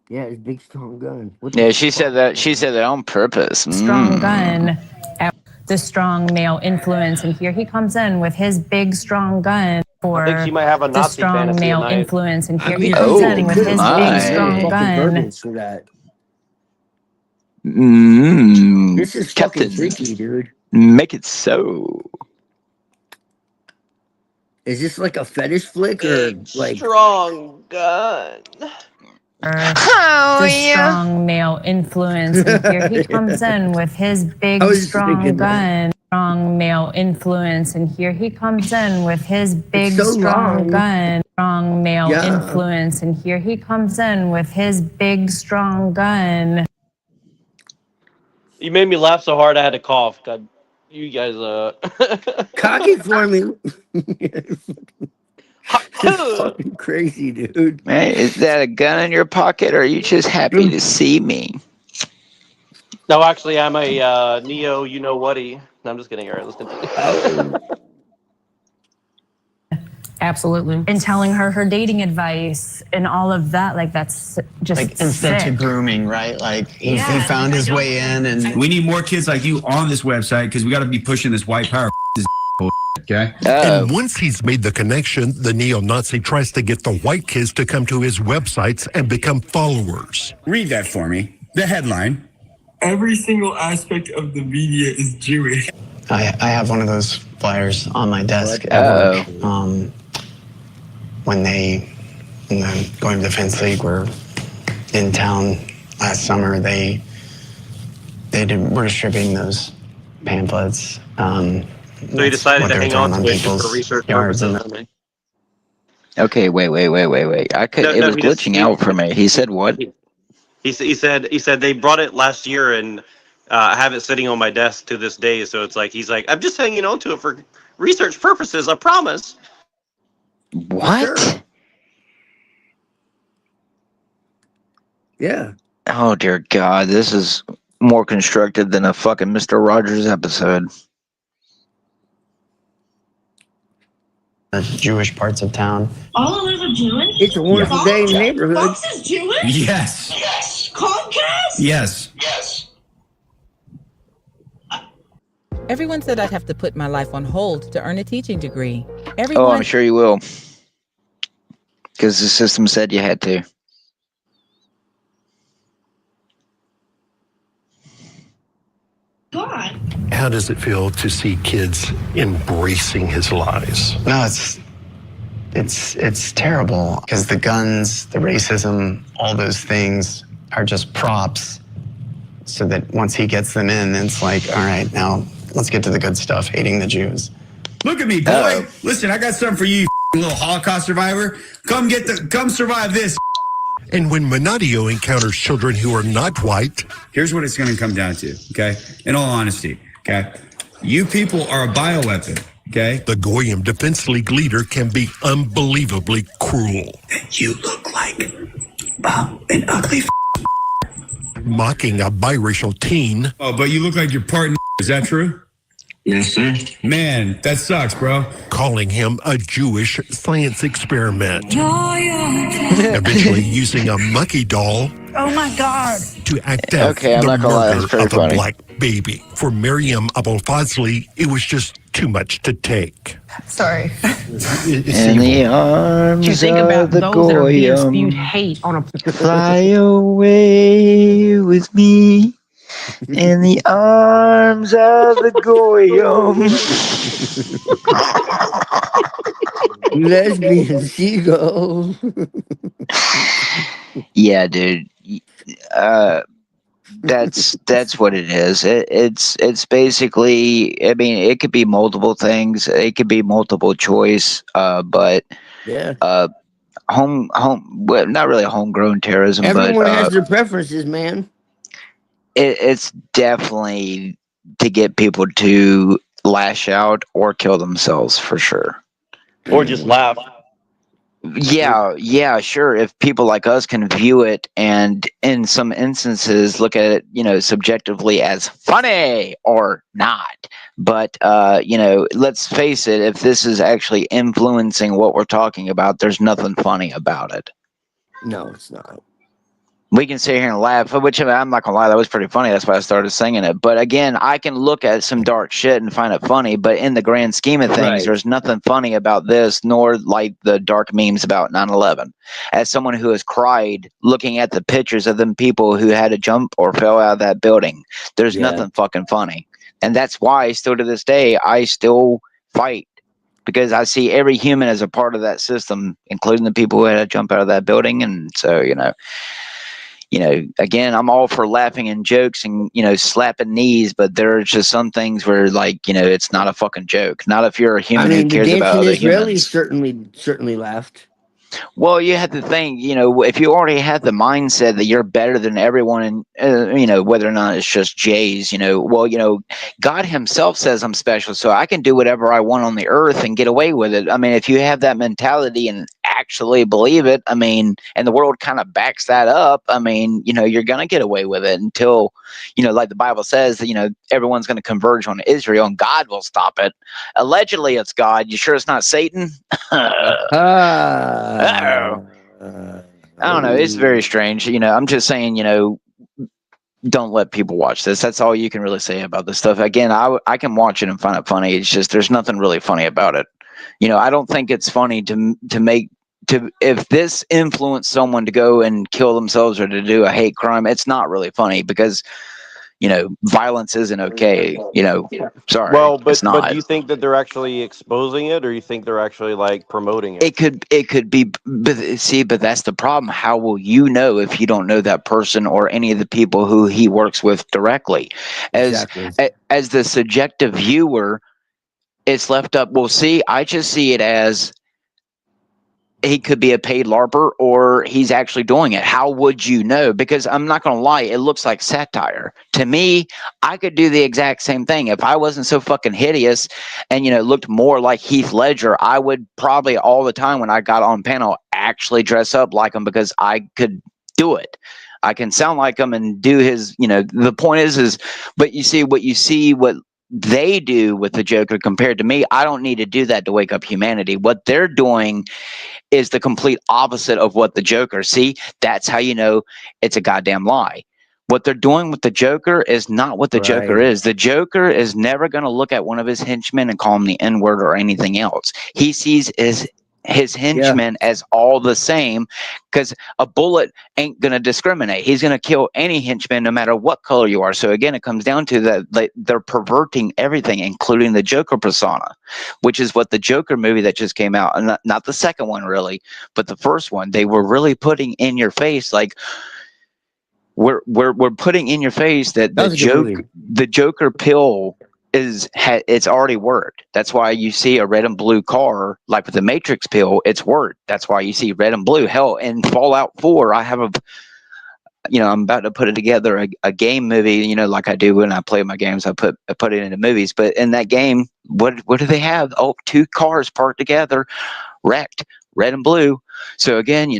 Yeah, his big strong gun. Yeah, she said that on purpose. Strong gun. The strong male influence. And here he comes in with his big, strong gun. I think she might have a The Nazi strong fantasy male at night. influence, and here he mean, comes oh in with his my. big strong fucking gun. verbiage for that. This is fucking Captain, freaky, dude. make it so. Is this like a fetish flick or like strong gun? The strong male influence, and here he comes in with his big strong gun. Strong male influence, and here he comes in with his big strong gun. Strong male influence, and here he comes in with his big strong gun. You made me laugh so hard I had to cough. God, you guys, cocky for me? It's fucking crazy, dude. Man, is that a gun in your pocket, or are you just happy to see me? No, actually, I'm a Neo. You know whaty. No, I'm just kidding. All right, let's continue. Absolutely. And telling her her dating advice and all of that. Like, that's just like instead to grooming, right? Like he found his way in, and we need more kids like you on this website because we got to be pushing this white power. This okay. And once he's made the connection, the neo-Nazi tries to get the white kids to come to his websites and become followers. Read that for me. The headline. Every single aspect of the media is Jewish. I have one of those flyers on my desk at work. When the Going Defense League were in town last summer, were distributing those pamphlets. So you decided to hang on to it just for research purposes. Okay, wait. It was glitching out for me. He said what? He said they brought it last year, and I have it sitting on my desk to this day. So it's like he's like, I'm just hanging on to it for research purposes. I promise. What? Sure. Yeah. Oh dear God, this is more constructed than a fucking Mr. Rogers episode. The Jewish parts of town. All of those are Jewish? It's a wonderful day in the neighborhood. Fox is Jewish? Yes. Yes. Comcast? Yes. Yes. Everyone said I'd have to put my life on hold to earn a teaching degree. Oh, I'm sure you will. Because the system said you had to. God. How does it feel to see kids embracing his lies? No, it's terrible because the guns, the racism, all those things are just props. So that once he gets them in, it's like, all right, now let's get to the good stuff, hating the Jews. Look at me, boy. Listen, I got something for you, little Holocaust survivor. Come survive this. And when Menadio encounters children who are not white, here's what it's going to come down to, okay? In all honesty, okay? You people are a bioweapon, okay? The Goyim Defense League leader can be unbelievably cruel. You look like an ugly mocking a biracial teen. Oh, but you look like you're part. Is that true? Yes, sir. Man, that sucks, bro. Calling him a Jewish science experiment. Eventually using a monkey doll. Oh my God. To act out the murder of a black baby. For Miriam Abul-Fazli, it was just too much to take. Sorry. In the arms You think of about the those that are being spewed Goyim, hate on a fly away with me. In the arms of the Goyim. Lesbian seagull. Yeah, dude. That's what it is. It's basically. I mean, it could be multiple things. It could be multiple choice. But yeah. Well, not really homegrown terrorism. Everyone but, has their preferences, man. It's definitely to get people to lash out or kill themselves for sure. Or just laugh. Yeah, sure. If people like us can view it and in some instances look at it, subjectively as funny or not. But, let's face it, if this is actually influencing what we're talking about, there's nothing funny about it. No, it's not. We can sit here and laugh, which I'm not gonna lie, that was pretty funny. That's why I started singing it. But again, I can look at some dark shit and find it funny. But in the grand scheme of things, Right. there's nothing funny about this, nor like the dark memes about 9/11. As someone who has cried looking at the pictures of them people who had to jump or fell out of that building, there's nothing fucking funny. And that's why, still to this day, I still fight. Because I see every human as a part of that system, including the people who had to jump out of that building. And so, again, I'm all for laughing and jokes and, slapping knees, but there are just some things where, like, it's not a fucking joke. Not if you're a human who cares about other humans. certainly laughed. Well, you have to think, if you already have the mindset that you're better than everyone, and, whether or not it's just Jays, God himself says I'm special, so I can do whatever I want on the earth and get away with it. I mean, if you have that mentality and actually believe it, I mean, and the world kind of backs that up, I mean, you're going to get away with it until, like the Bible says, that, everyone's going to converge on Israel and God will stop it. Allegedly, it's God. You sure it's not Satan? I don't know. It's very strange. I'm just saying, don't let people watch this. That's all you can really say about this stuff. Again, I can watch it and find it funny. It's just there's nothing really funny about it. I don't think it's funny if this influenced someone to go and kill themselves or to do a hate crime. It's not really funny because violence isn't okay. Sorry. Well, it's not. but do you think that they're actually exposing it, or you think they're actually like promoting it? It could be, but that's the problem. How will you know if you don't know that person or any of the people who he works with directly? As the subjective viewer, it's left up. Well, see, I just see it as he could be a paid LARPer or he's actually doing it. How would you know? Because I'm not going to lie, it looks like satire. To me, I could do the exact same thing. If I wasn't so fucking hideous and, looked more like Heath Ledger, I would probably all the time when I got on panel actually dress up like him because I could do it. I can sound like him and do his, the point is, but you see what they do with the Joker compared to me. I don't need to do that to wake up humanity. What they're doing is the complete opposite of what the Joker. See, that's how you know it's a goddamn lie. What they're doing with the Joker is not what the Joker is. The Joker is never going to look at one of his henchmen and call him the N-word or anything else. He sees his henchmen as all the same because a bullet ain't going to discriminate. He's going to kill any henchman no matter what color you are. So again, it comes down to that they're perverting everything, including the Joker persona, which is what the Joker movie that just came out, and not the second one really, but the first one, they were really putting in your face like we're putting in your face that the Joker pill it's already worked. That's why you see a red and blue car, like with the Matrix pill, it's worked. That's why you see red and blue. Hell, in Fallout 4, I have I'm about to put it together a game movie, like I do when I play my games, I put it into movies. But in that game, what do they have? Oh, two cars parked together, wrecked, red and blue. So again,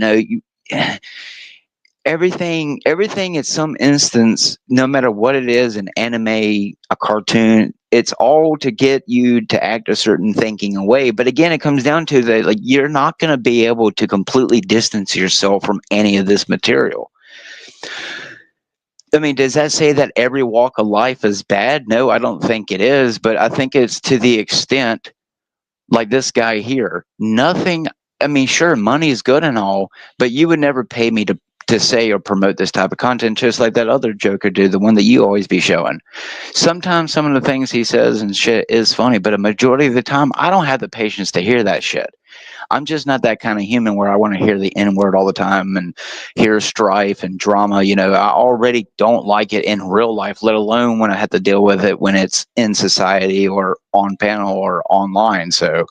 everything in some instance, no matter what it is, an anime, a cartoon, it's all to get you to act a certain thinking way. But again, it comes down to that, like, you're not going to be able to completely distance yourself from any of this material. I mean, does that say that every walk of life is bad? No, I don't think it is, but I think it's to the extent, like this guy here, nothing. I mean, sure, money is good and all, but you would never pay me to say or promote this type of content, just like that other Joker dude, the one that you always be showing. Sometimes some of the things he says and shit is funny, but a majority of the time, I don't have the patience to hear that shit. I'm just not that kind of human where I want to hear the N-word all the time and hear strife and drama. I already don't like it in real life, let alone when I have to deal with it when it's in society or on panel or online. So,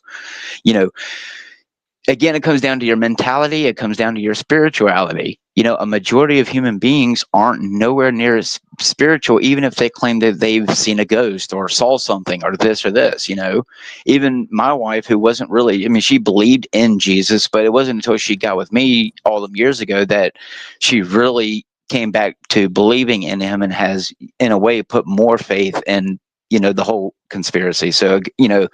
again, it comes down to your mentality. It comes down to your spirituality. You know, a majority of human beings aren't nowhere near as spiritual, even if they claim that they've seen a ghost or saw something or this or this. You know, even my wife, who wasn't really, I mean, she believed in Jesus, but it wasn't until she got with me all them years ago that she really came back to believing in him and has, in a way, put more faith in, you know, the whole conspiracy. So, you know,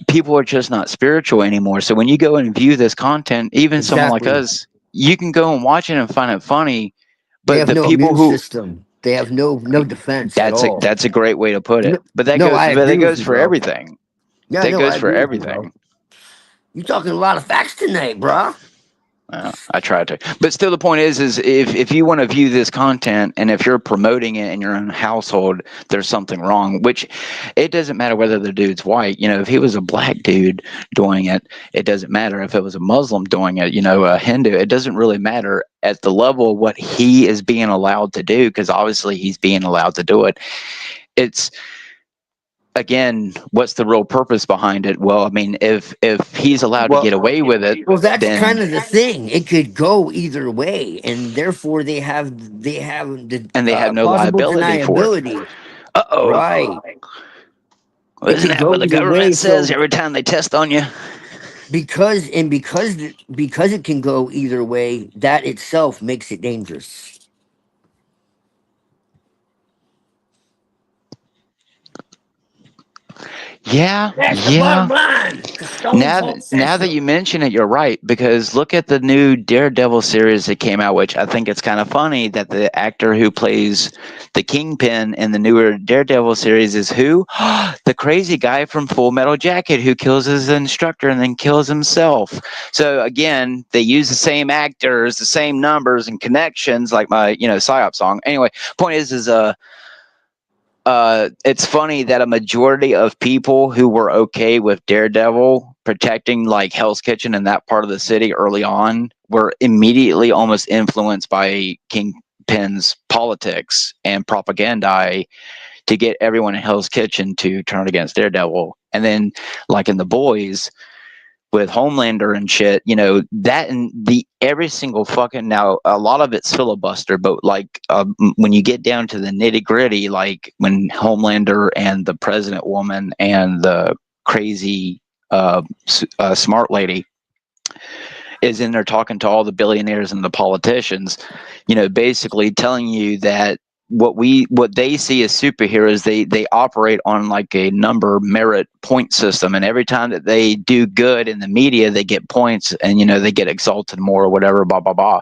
people are just not spiritual anymore. So when you go and view this content, even someone like Exactly. us, you can go and watch it and find it funny. They But have the no people immune who system. They have no defense at all. that's a great way to put it. No, But no, I that agree with goes you, for bro. everything. Yeah, That no, I goes for agree with you, bro. everything. You talking a lot of facts tonight, bro. I try to, but still, the point is if you want to view this content and if you're promoting it in your own household, there's something wrong. Which it doesn't matter whether the dude's white. You know, if he was a black dude doing it, it doesn't matter. If it was a Muslim doing it, you know, a Hindu, it doesn't really matter at the level of what he is being allowed to do, because obviously he's being allowed to do it. It's, again, what's the real purpose behind it? Well, I mean, if he's allowed to get away with it, Well, that's then, kind of the thing. It could go either way, and therefore they have the and they have no plausible liability for it. deniability. Uh-oh. Right. Well, It isn't could that go what the either way. government says So every time they test on you? because it can go either way, that itself makes it dangerous. Yeah, That's the yeah. bottom line. Stone Cold Now says that so. you mention it, you're right, because look at the new Daredevil series that came out, which I think it's kind of funny that the actor who plays the Kingpin in the newer Daredevil series is who? The crazy guy from Full Metal Jacket who kills his instructor and then kills himself. So again, they use the same actors, the same numbers and connections, like my, you know, PSYOP song. Anyway, point is it's funny that a majority of people who were okay with Daredevil protecting like Hell's Kitchen in that part of the city early on were immediately almost influenced by Kingpin's politics and propaganda to get everyone in Hell's Kitchen to turn against Daredevil. And then, like in The Boys, with Homelander and shit, you know, that and the every single fucking, now a lot of it's filibuster, but like when you get down to the nitty gritty, like when Homelander and the president woman and the crazy smart lady is in there talking to all the billionaires and the politicians, you know, basically telling you that what they see as superheroes, they operate on like a number merit point system, and every time that they do good in the media, they get points, and you know, they get exalted more or whatever, blah blah blah.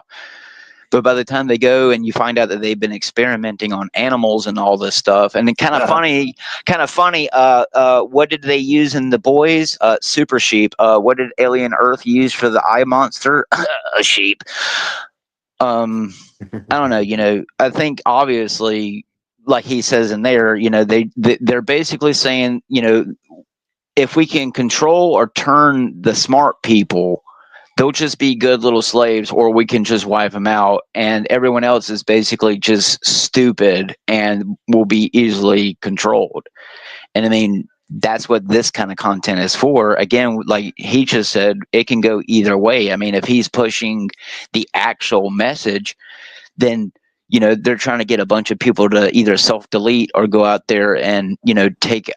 But by the time they go and you find out that they've been experimenting on animals and all this stuff, and then kind of funny, what did they use in The Boys? Super sheep. What did Alien Earth use for the eye monster? A sheep. I don't know. You know, I think obviously, like he says in there, you know, they're basically saying, you know, if we can control or turn the smart people, they'll just be good little slaves, or we can just wipe them out, and everyone else is basically just stupid and will be easily controlled. And I mean, that's what this kind of content is for. Again, like he just said, it can go either way. I mean, if he's pushing the actual message, then, you know, they're trying to get a bunch of people to either self-delete or go out there and, you know, take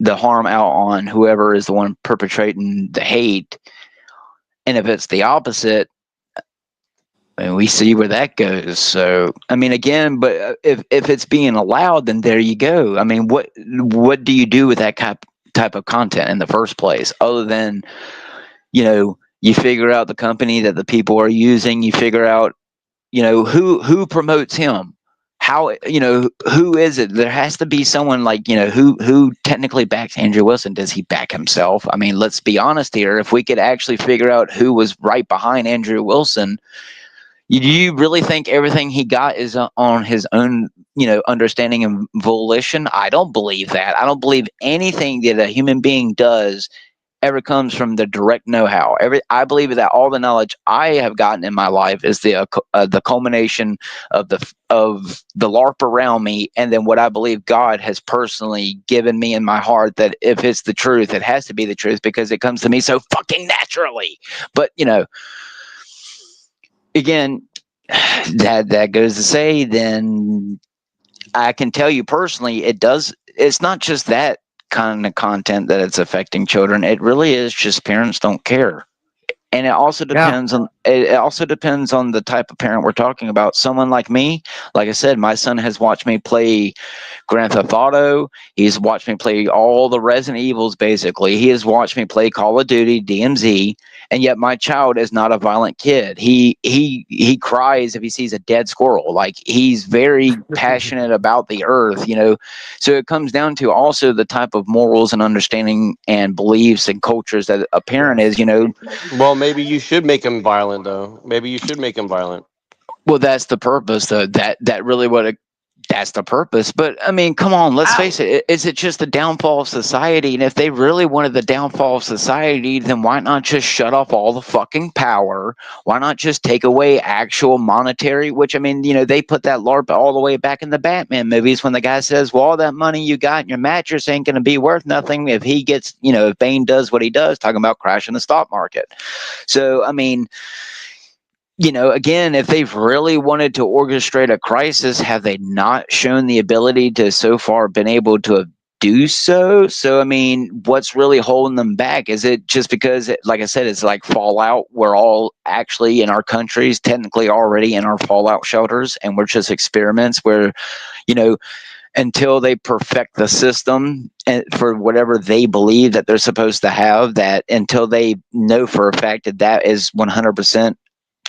the harm out on whoever is the one perpetrating the hate. And if it's the opposite, and we see where that goes. So, I mean, again, but if it's being allowed, then there you go. I mean, what do you do with that type of content in the first place, other than, you know, you figure out the company that the people are using, you figure out, you know, who promotes him, how, you know, who is it? There has to be someone, like, you know, who technically backs Andrew Wilson. Does he back himself? I mean, let's be honest here. If we could actually figure out who was right behind Andrew Wilson, do you really think everything he got is on his own, you know, understanding and volition? I don't believe that. I don't believe anything that a human being does ever comes from the direct know-how. I believe that all the knowledge I have gotten in my life is the culmination of the LARP around me, and then what I believe God has personally given me in my heart, that if it's the truth, it has to be the truth because it comes to me so fucking naturally. But again, that goes to say, then I can tell you personally, it's not just that kind of content that it's affecting children. It really is just parents don't care. And it also depends on the type of parent we're talking about. Someone like me, like I said, my son has watched me play Grand Theft Auto. He's watched me play all the Resident Evils, basically. He has watched me play Call of Duty, DMZ, and yet my child is not a violent kid. He cries if he sees a dead squirrel. Like, he's very passionate about the earth, So it comes down to also the type of morals and understanding and beliefs and cultures that a parent is, Well, maybe you should make him violent, though. Maybe you should make him violent. Well, that's the purpose, though. That really that's the purpose. But I mean, come on, let's face it. Is it just the downfall of society? And if they really wanted the downfall of society, then why not just shut off all the fucking power? Why not just take away actual monetary? Which, I mean, they put that LARP all the way back in the Batman movies when the guy says, well, all that money you got in your mattress ain't going to be worth nothing if he gets, if Bane does what he does, talking about crashing the stock market. So, I mean, again, if they've really wanted to orchestrate a crisis, have they not shown the ability to so far been able to do so? So, I mean, what's really holding them back? Is it just because, like I said, it's like Fallout? We're all actually in our countries technically already in our Fallout shelters, and we're just experiments where, until they perfect the system and for whatever they believe that they're supposed to have, that until they know for a fact that is 100%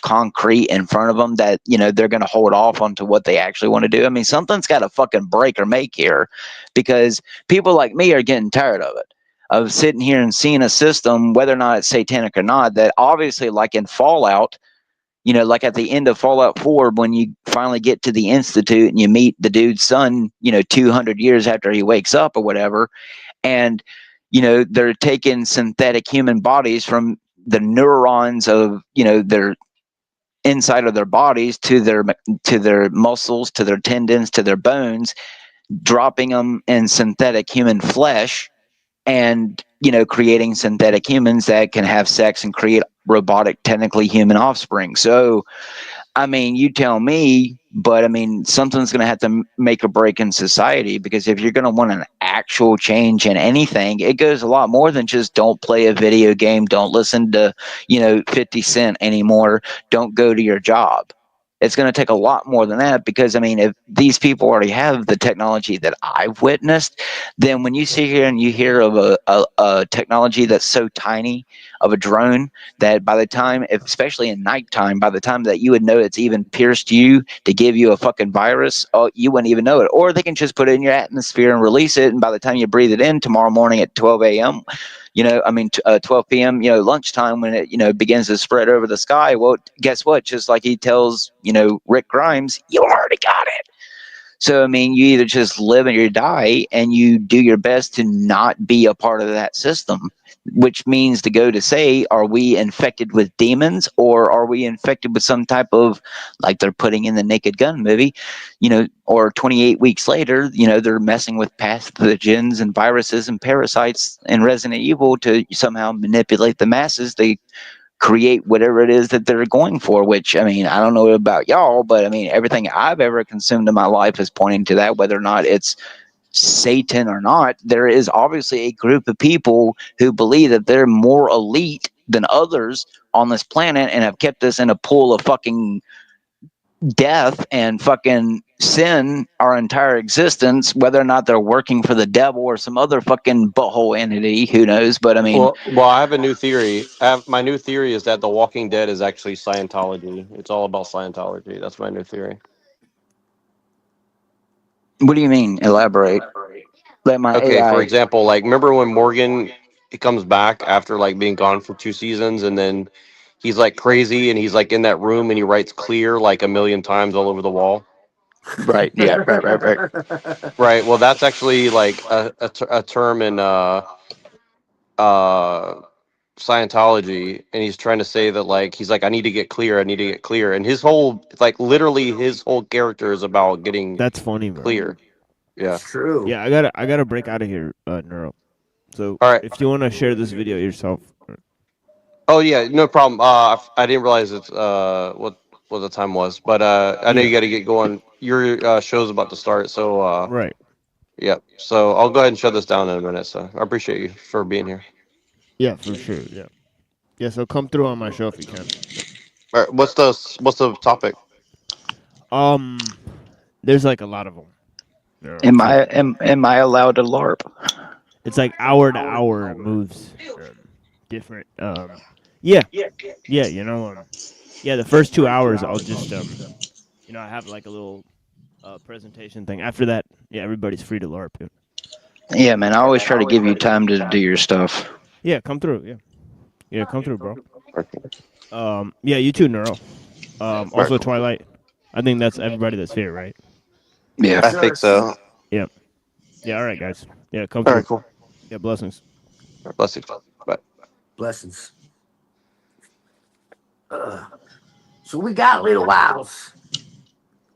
concrete in front of them, that they're going to hold off onto what they actually want to do. I mean, something's got to fucking break or make here, because people like me are getting tired of it, of sitting here and seeing a system, whether or not it's satanic or not, that obviously, like in Fallout, like at the end of Fallout 4, when you finally get to the Institute and you meet the dude's son, 200 years after he wakes up or whatever, and they're taking synthetic human bodies from the neurons of their inside of their bodies to their muscles, to their tendons, to their bones, dropping them in synthetic human flesh, and creating synthetic humans that can have sex and create robotic, technically human offspring. So, I mean, you tell me, but I mean, something's going to have to make a break in society, because if you're going to want an actual change in anything, it goes a lot more than just don't play a video game, don't listen to, 50 Cent anymore, don't go to your job. It's going to take a lot more than that, because I mean, if these people already have the technology that I've witnessed, then when you sit here and you hear of a technology that's so tiny, of a drone, that by the time, especially in nighttime, by the time that you would know it's even pierced you to give you a fucking virus, oh, you wouldn't even know it. Or they can just put it in your atmosphere and release it, and by the time you breathe it in tomorrow morning at 12 a.m., 12 p.m., lunchtime, when it, begins to spread over the sky, well, guess what? Just like he tells, Rick Grimes, you already got it. So, I mean, you either just live and you die, and you do your best to not be a part of that system, which means to go to say, are we infected with demons, or are we infected with some type of, like they're putting in the Naked Gun movie, or 28 weeks later, they're messing with pathogens and viruses and parasites in Resident Evil to somehow manipulate the masses. They create whatever it is that they're going for, which, I mean, I don't know about y'all, but I mean, everything I've ever consumed in my life is pointing to that, whether or not it's Satan or not. There is obviously a group of people who believe that they're more elite than others on this planet and have kept us in a pool of fucking death and fucking sin our entire existence, whether or not they're working for the devil or some other fucking butthole entity, who knows? But I mean, well, I have a new theory. My new theory is that The Walking Dead is actually Scientology. It's all about Scientology. That's my new theory. What do you mean? Elaborate. Let my Okay, AI. for example, like, remember when Morgan, he comes back after like being gone for 2 seasons, and then he's like crazy, and he's like in that room, and he writes clear like a million times all over the wall. Right. Yeah. Right. Right. Well, that's actually like a term in Scientology, and he's trying to say that like he's like, I need to get clear, I need to get clear, and his whole like literally his whole character is about getting That's funny, bro. clear. Yeah. It's true. Yeah, I gotta break out of here, Neuro. So All right. if you want to share this video yourself, Oh yeah, no problem. I didn't realize it's what the time was, but I know Yeah. you got to get going. Your show's about to start, so right? yep. So I'll go ahead and shut this down in a minute. So I appreciate you for being here. Yeah, for sure. Yeah, yeah. So come through on my show if you can. All right, what's the topic? There's like a lot of them. Neuro. Am I allowed to LARP? It's like hour to hour it moves, different. Yeah, you know, yeah. The first 2 hours, I'll just you know, I have like a little presentation thing. After that, yeah, everybody's free to LARP. Yeah. Yeah, man. I always try to give you time to do your stuff. Yeah, come through. Yeah, come through, bro. Yeah, you too, Neuro. Also Twilight. I think that's everybody that's here, right? Yeah, I think so. Yeah. Yeah. All right, guys. Yeah, come All through. right, cool. Yeah, blessings. Blessings. Bye. Blessings. So we got little whiles.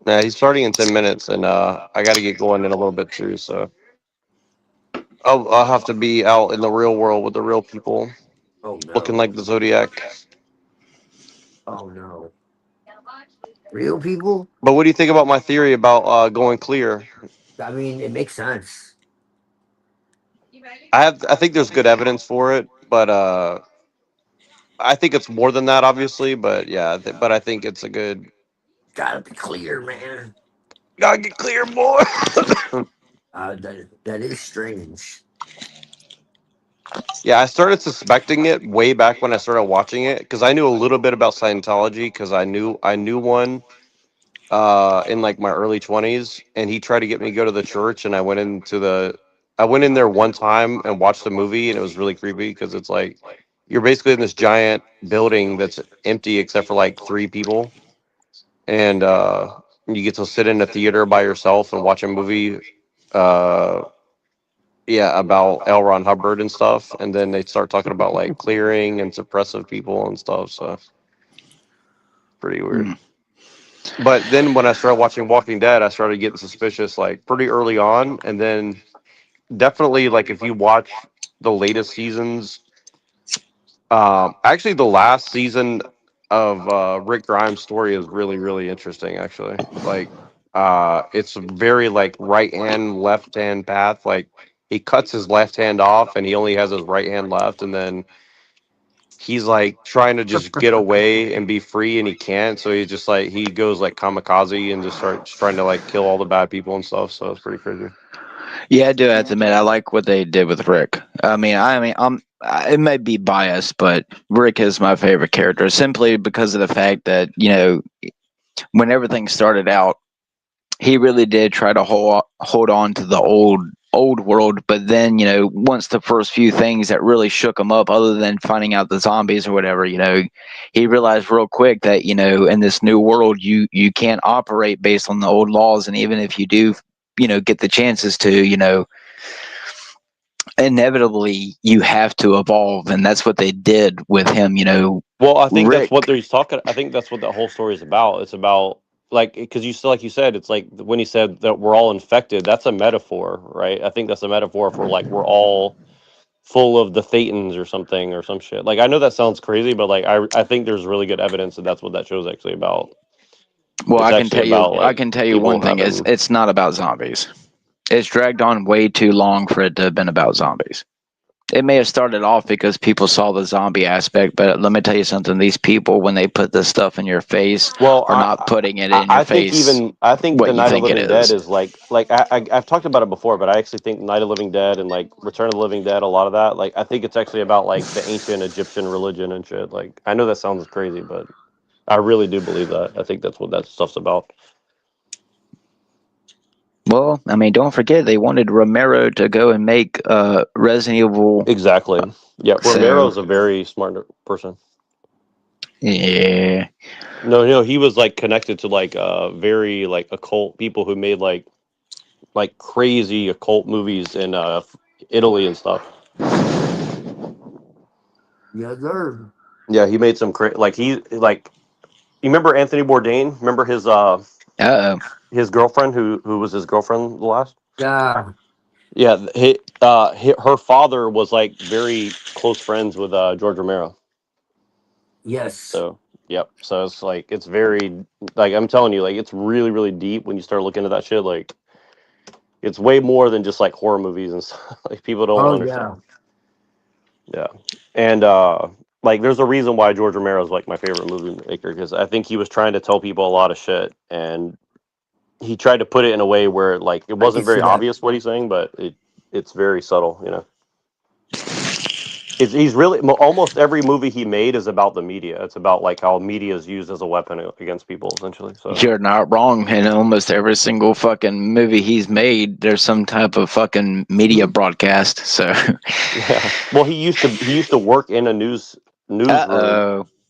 Yeah, he's starting in 10 minutes, and I got to get going in a little bit too. So I'll have to be out in the real world with the real people, Oh no. looking like the Zodiac. Oh no. Real people? But what do you think about my theory about going clear? I mean, it makes sense. I think there's good evidence for it, but I think it's more than that, obviously. But yeah, but I think it's a good. Gotta be clear, man. Gotta get clear, boy. That is strange. Yeah, I started suspecting it way back when I started watching it because I knew a little bit about Scientology because I knew one in like my early 20s, and he tried to get me to go to the church, and I went in there one time and watched the movie, and it was really creepy because it's like you're basically in this giant building that's empty except for like 3 people, and you get to sit in a theater by yourself and watch a movie about L. Ron Hubbard and stuff, and then they start talking about like clearing and suppressive people and stuff, so pretty weird. But then when I started watching Walking Dead, I started getting suspicious like pretty early on, and then definitely like if you watch the latest seasons, actually the last season of Rick Grimes' story is really, really interesting actually. Like it's very like right hand, left hand path. Like he cuts his left hand off and he only has his right hand left, and then he's like trying to just get away and be free, and he can't, so he just like he goes like kamikaze and just starts trying to like kill all the bad people and stuff, so it's pretty crazy. Yeah, I do have to admit I like what they did with Rick. It may be biased, but Rick is my favorite character simply because of the fact that, you know, when everything started out, he really did try to hold on to the old world, but then, you know, once the first few things that really shook him up, other than finding out the zombies or whatever, you know, he realized real quick that, you know, in this new world you can't operate based on the old laws, and even if you do, you know, get the chances to, you know, inevitably you have to evolve, and that's what they did with him, you know. Well, I think Rick, that's what he's talking. I think that's what the whole story is about. It's about like because you still, like you said, it's like when he said that we're all infected. That's a metaphor, right? I think that's a metaphor for like we're all full of the Thetans or something or some shit. Like I know that sounds crazy, but like I think there's really good evidence that that's what that show's actually about. well, It's I can actually tell you, about, like, I can tell you people one thing: having- it's not about zombies. It's dragged on way too long for it to have been about zombies. It may have started off because people saw the zombie aspect, but let me tell you something: these people, when they put this stuff in your face, are not putting it in your face. I think what the you Night of think the it Living Dead is. is like I've talked about it before, but I actually think Night of the Living Dead and like Return of the Living Dead, a lot of that, like I think it's actually about like the ancient Egyptian religion and shit. Like I know that sounds crazy, but I really do believe that. I think that's what that stuff's about. Well, I mean, don't forget they wanted Romero to go and make Resident Evil. Exactly. Yeah, So- Romero's a very smart person. Yeah. No, he was like connected to like very like occult people who made like crazy occult movies in Italy and stuff. Yes, sir. Yeah, he made some you remember Anthony Bourdain? Remember his girlfriend who was his girlfriend the last? Yeah. Yeah, her father was like very close friends with George Romero. Yes. So, yep. So it's like it's very like I'm telling you, like it's really really deep when you start looking at that shit. Like it's way more than just like horror movies and stuff. Like people don't Oh understand. yeah. Yeah, and like there's a reason why George Romero is like my favorite movie maker because I think he was trying to tell people a lot of shit and he tried to put it in a way where like it I can wasn't see very that. obvious what he's saying, but it's very subtle, you know. He's really almost every movie he made is about the media. It's about like how media is used as a weapon against people, essentially. So You're not wrong. In almost every single fucking movie he's made, there's some type of fucking media broadcast. So, yeah. Well, he used to work in a newsroom,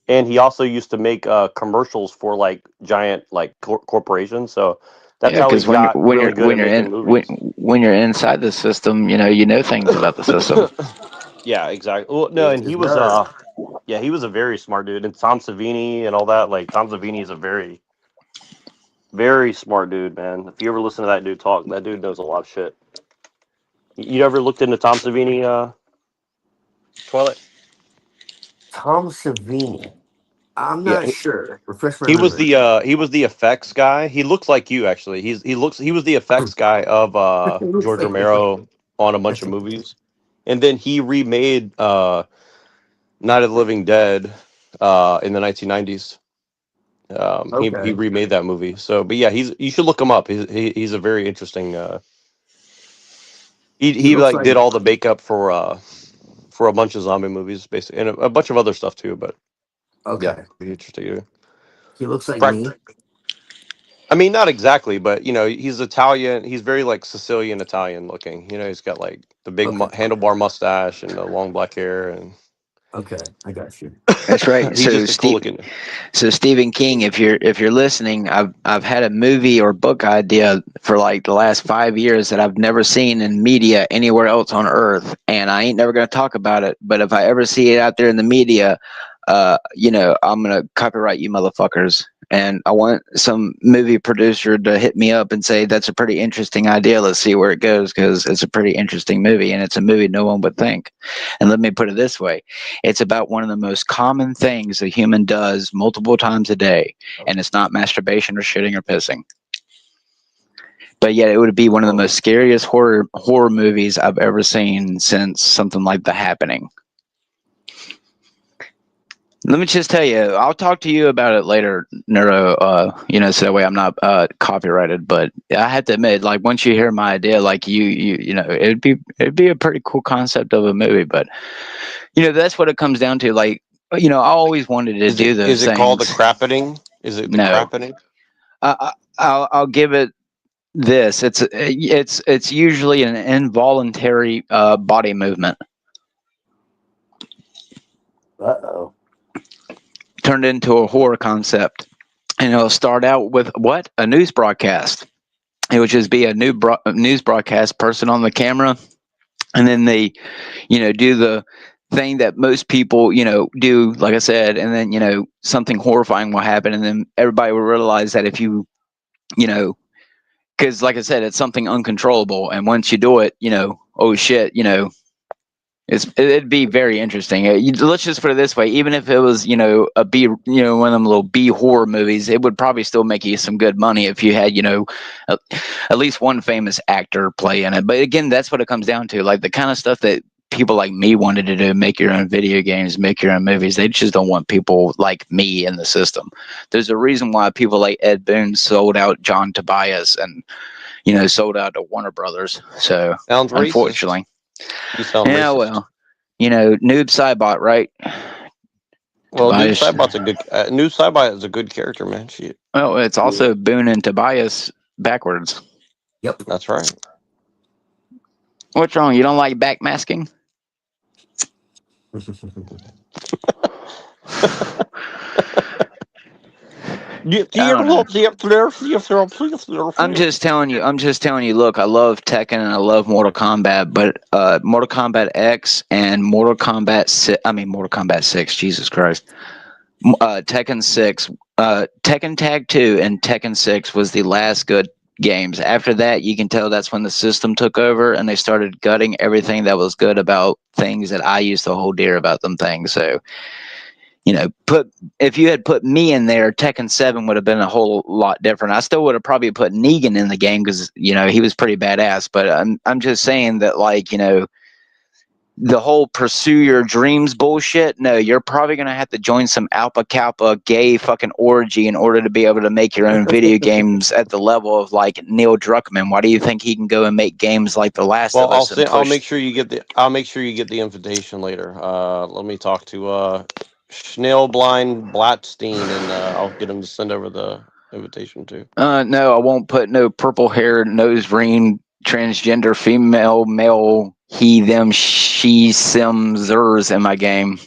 and he also used to make commercials for like giant like corporations. So that's yeah, how he because got really good at making movies. when you're inside the system, you know things about the system. Yeah, exactly. Well, no, and Yes, he was sir. yeah, he was a very smart dude, and Tom Savini and all that. Like Tom Savini is a very very smart dude, man. If you ever listen to that dude talk, that dude knows a lot of shit. You ever looked into Tom Savini, Twilight? Tom Savini. I'm Yeah, not sure. Refresh my he was memory. the effects guy. He looks like you actually. He was the effects guy of It looks George like me. Romero on a bunch of movies, and then he remade Night of the Living Dead in the 1990s. He Okay. remade that movie. So, but yeah, you should look him up. He's a very interesting. He He looks like like did all the makeup for a bunch of zombie movies, basically, and a bunch of other stuff too. But yeah, okay. pretty interesting. He looks like Pract- me. I mean, not exactly, but you know, he's Italian. He's very like Sicilian Italian looking. You know, he's got like the big Okay. handlebar mustache and the long black hair, and Okay. I got you. That's right. he's So just a cool looking. So Stephen King, if you're listening, I've had a movie or book idea for like the last 5 years that I've never seen in media anywhere else on earth, and I ain't never gonna talk about it. But if I ever see it out there in the media, I'm gonna copyright you motherfuckers. And I want some movie producer to hit me up and say that's a pretty interesting idea. Let's see where it goes because it's a pretty interesting movie and it's a movie no one would think. And let me put it this way: it's about one of the most common things a human does multiple times a day, and it's not masturbation or shitting or pissing. But yet, it would be one of the most scariest horror movies I've ever seen since something like The Happening. Let me just tell you, I'll talk to you about it later, Neuro. So that way I'm not copyrighted. But I have to admit, like once you hear my idea, like it'd be a pretty cool concept of a movie. But that's what it comes down to. Like, I always wanted to do those Is it called the things. crappening? Is it the No, crappening? I'll give it this. It's usually an involuntary body movement Uh-oh. turned into a horror concept, and it'll start out with what a news broadcast. It would just be a news broadcast person on the camera, and then they, do the thing that most people, do, like I said, and then something horrifying will happen, and then everybody will realize that if you know, because like I said, it's something uncontrollable, and once you do it, oh shit, it'd be very interesting. Let's just put it this way: even if it was, a B, one of them little B horror movies, it would probably still make you some good money if you had, at least one famous actor play in it. But again, that's what it comes down to. Like the kind of stuff that people like me wanted to do, make your own video games, make your own movies. They just don't want people like me in the system. There's a reason why people like Ed Boon sold out John Tobias and, sold out to Warner Brothers. So Sounds racist. unfortunately. You sound Yeah, racist. well, Noob Saibot, right? Well, Tobias. Noob Saibot is a good character, man. Shit. Well, it's also Boone and Tobias backwards. Yep. That's right. What's wrong? You don't like backmasking? I don't know. I'm just telling you. Look, I love Tekken and I love Mortal Kombat, but Mortal Kombat X and Mortal Kombat 6. Jesus Christ. Tekken 6, Tekken Tag 2, and Tekken 6 was the last good games. After that, you can tell that's when the system took over and they started gutting everything that was good about things that I used to hold dear about them things. So, if you had put me in there, Tekken 7 would have been a whole lot different. I still would have probably put Negan in the game because, he was pretty badass. But I'm just saying that, the whole pursue your dreams bullshit. No, you're probably going to have to join some Alpha Kappa gay fucking orgy in order to be able to make your own video games at the level of Neil Druckmann. Why do you think he can go and make games like The Last Well, of Us and I'll push? make sure you get the invitation later. Let me talk to Schnellblind Blatstein, and I'll get him to send over the invitation too. No, I won't put no purple hair, nose ring, transgender female, male, he, them, she, sim, zers in my game.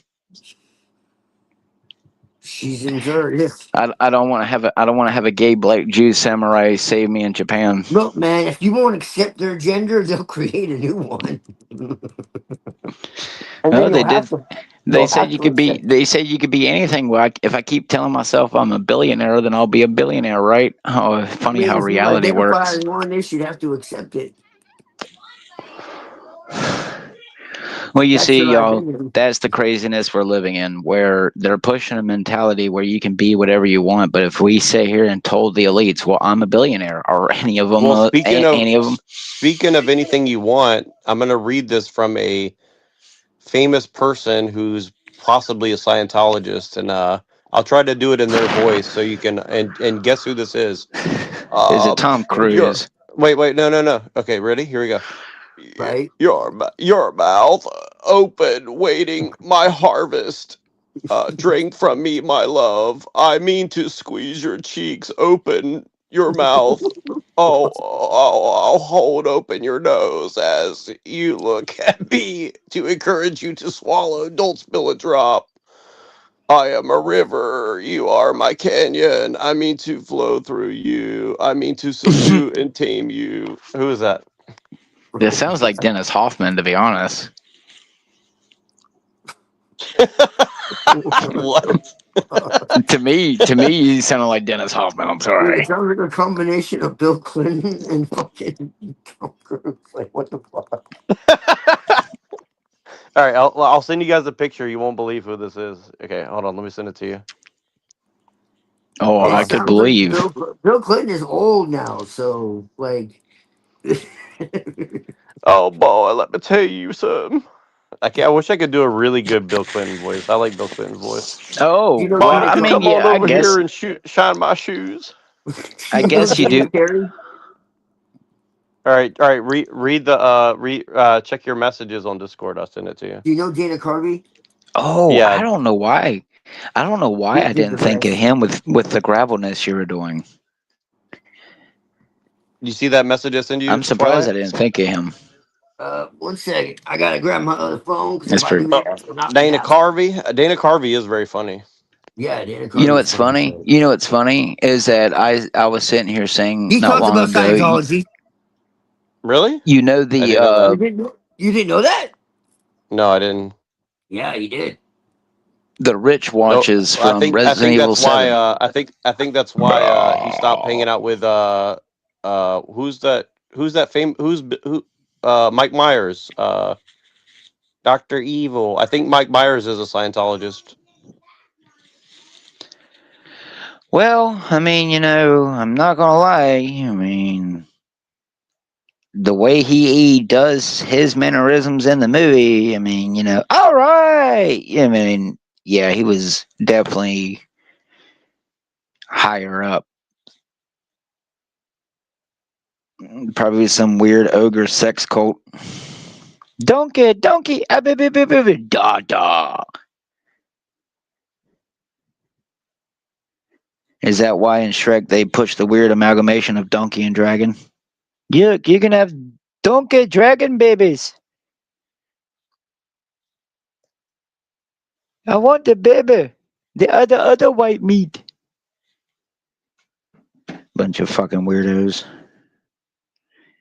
She's in Zerd, yes. I don't want to have a gay black Jew samurai save me in Japan. Look, man, if you won't accept their gender, they'll create a new one. And No, then they you'll have did. to. They You'll said have you to could be. accept. They said you could be anything. Well, if I keep telling myself I'm a billionaire, then I'll be a billionaire, right? Oh, I funny mean, how if you reality identify works. as one, they should have to accept it. Well, you That's see, your y'all, identity. that's the craziness we're living in, where they're pushing a mentality where you can be whatever you want. But if we sit here and told the elites, well, I'm a billionaire, or any of them, Well, speaking any of them. of anything you want, I'm going to read this from a famous person who's possibly a Scientologist, and I'll try to do it in their voice so you can and guess who this is. Is it Tom Cruise? Wait, no. Okay, ready? Here we go. Right? Your mouth open, waiting my harvest. Drink from me, my love. I mean to squeeze your cheeks open, your mouth. I'll hold open your nose as you look at me to encourage you to swallow. Don't spill a drop. I am a river. You are my canyon. I mean to flow through you. I mean to subdue and tame you. Who is that? This sounds like Dennis Hoffman, to be honest. What? to me, you sounded like Dennis Hoffman. I'm sorry. It sounds like a combination of Bill Clinton and fucking Tom Cruise. Like, what the fuck? All right, I'll send you guys a picture. You won't believe who this is. Okay, hold on. Let me send it to you. Oh, I could believe. Bill Clinton is old now, so like. Oh boy, let me tell you something. I wish I could do a really good Bill Clinton voice. I like Bill Clinton's voice. Oh, Why well, don't I you mean, come on yeah, I over guess. here and shine my shoes? I guess you do. All right. Read the check your messages on Discord. I'll send it to you. Do you know Dana Carvey? Oh, Yeah. I don't know why. I don't know why I didn't think of him with the gravelness you were doing. You see that message I sent you? I'm surprised I didn't think of him. 1 second. I gotta grab my other phone because That's if I do pretty. that, I'm not Dana gonna have- Carvey. Dana Carvey is very funny. Yeah, Dana Carvey. You know what's funny? You know what's funny is that I was sitting here saying He not talks long about ago. Scientology. Really? You know the. I didn't know that. You didn't know that? No, I didn't. Yeah, he did. The Rich watches I from think Resident Evil that's why. 7. I think that's why he stopped hanging out with who's that? Who's that who? Mike Myers. Dr. Evil. I think Mike Myers is a Scientologist. Well, I mean, I'm not gonna lie. I mean, the way he does his mannerisms in the movie. I mean, all right. I mean, yeah, he was definitely higher up. Probably some weird ogre sex cult. Donkey, da da. Is that why in Shrek they push the weird amalgamation of donkey and dragon? You can have donkey dragon babies. I want the baby. The other white meat. Bunch of fucking weirdos.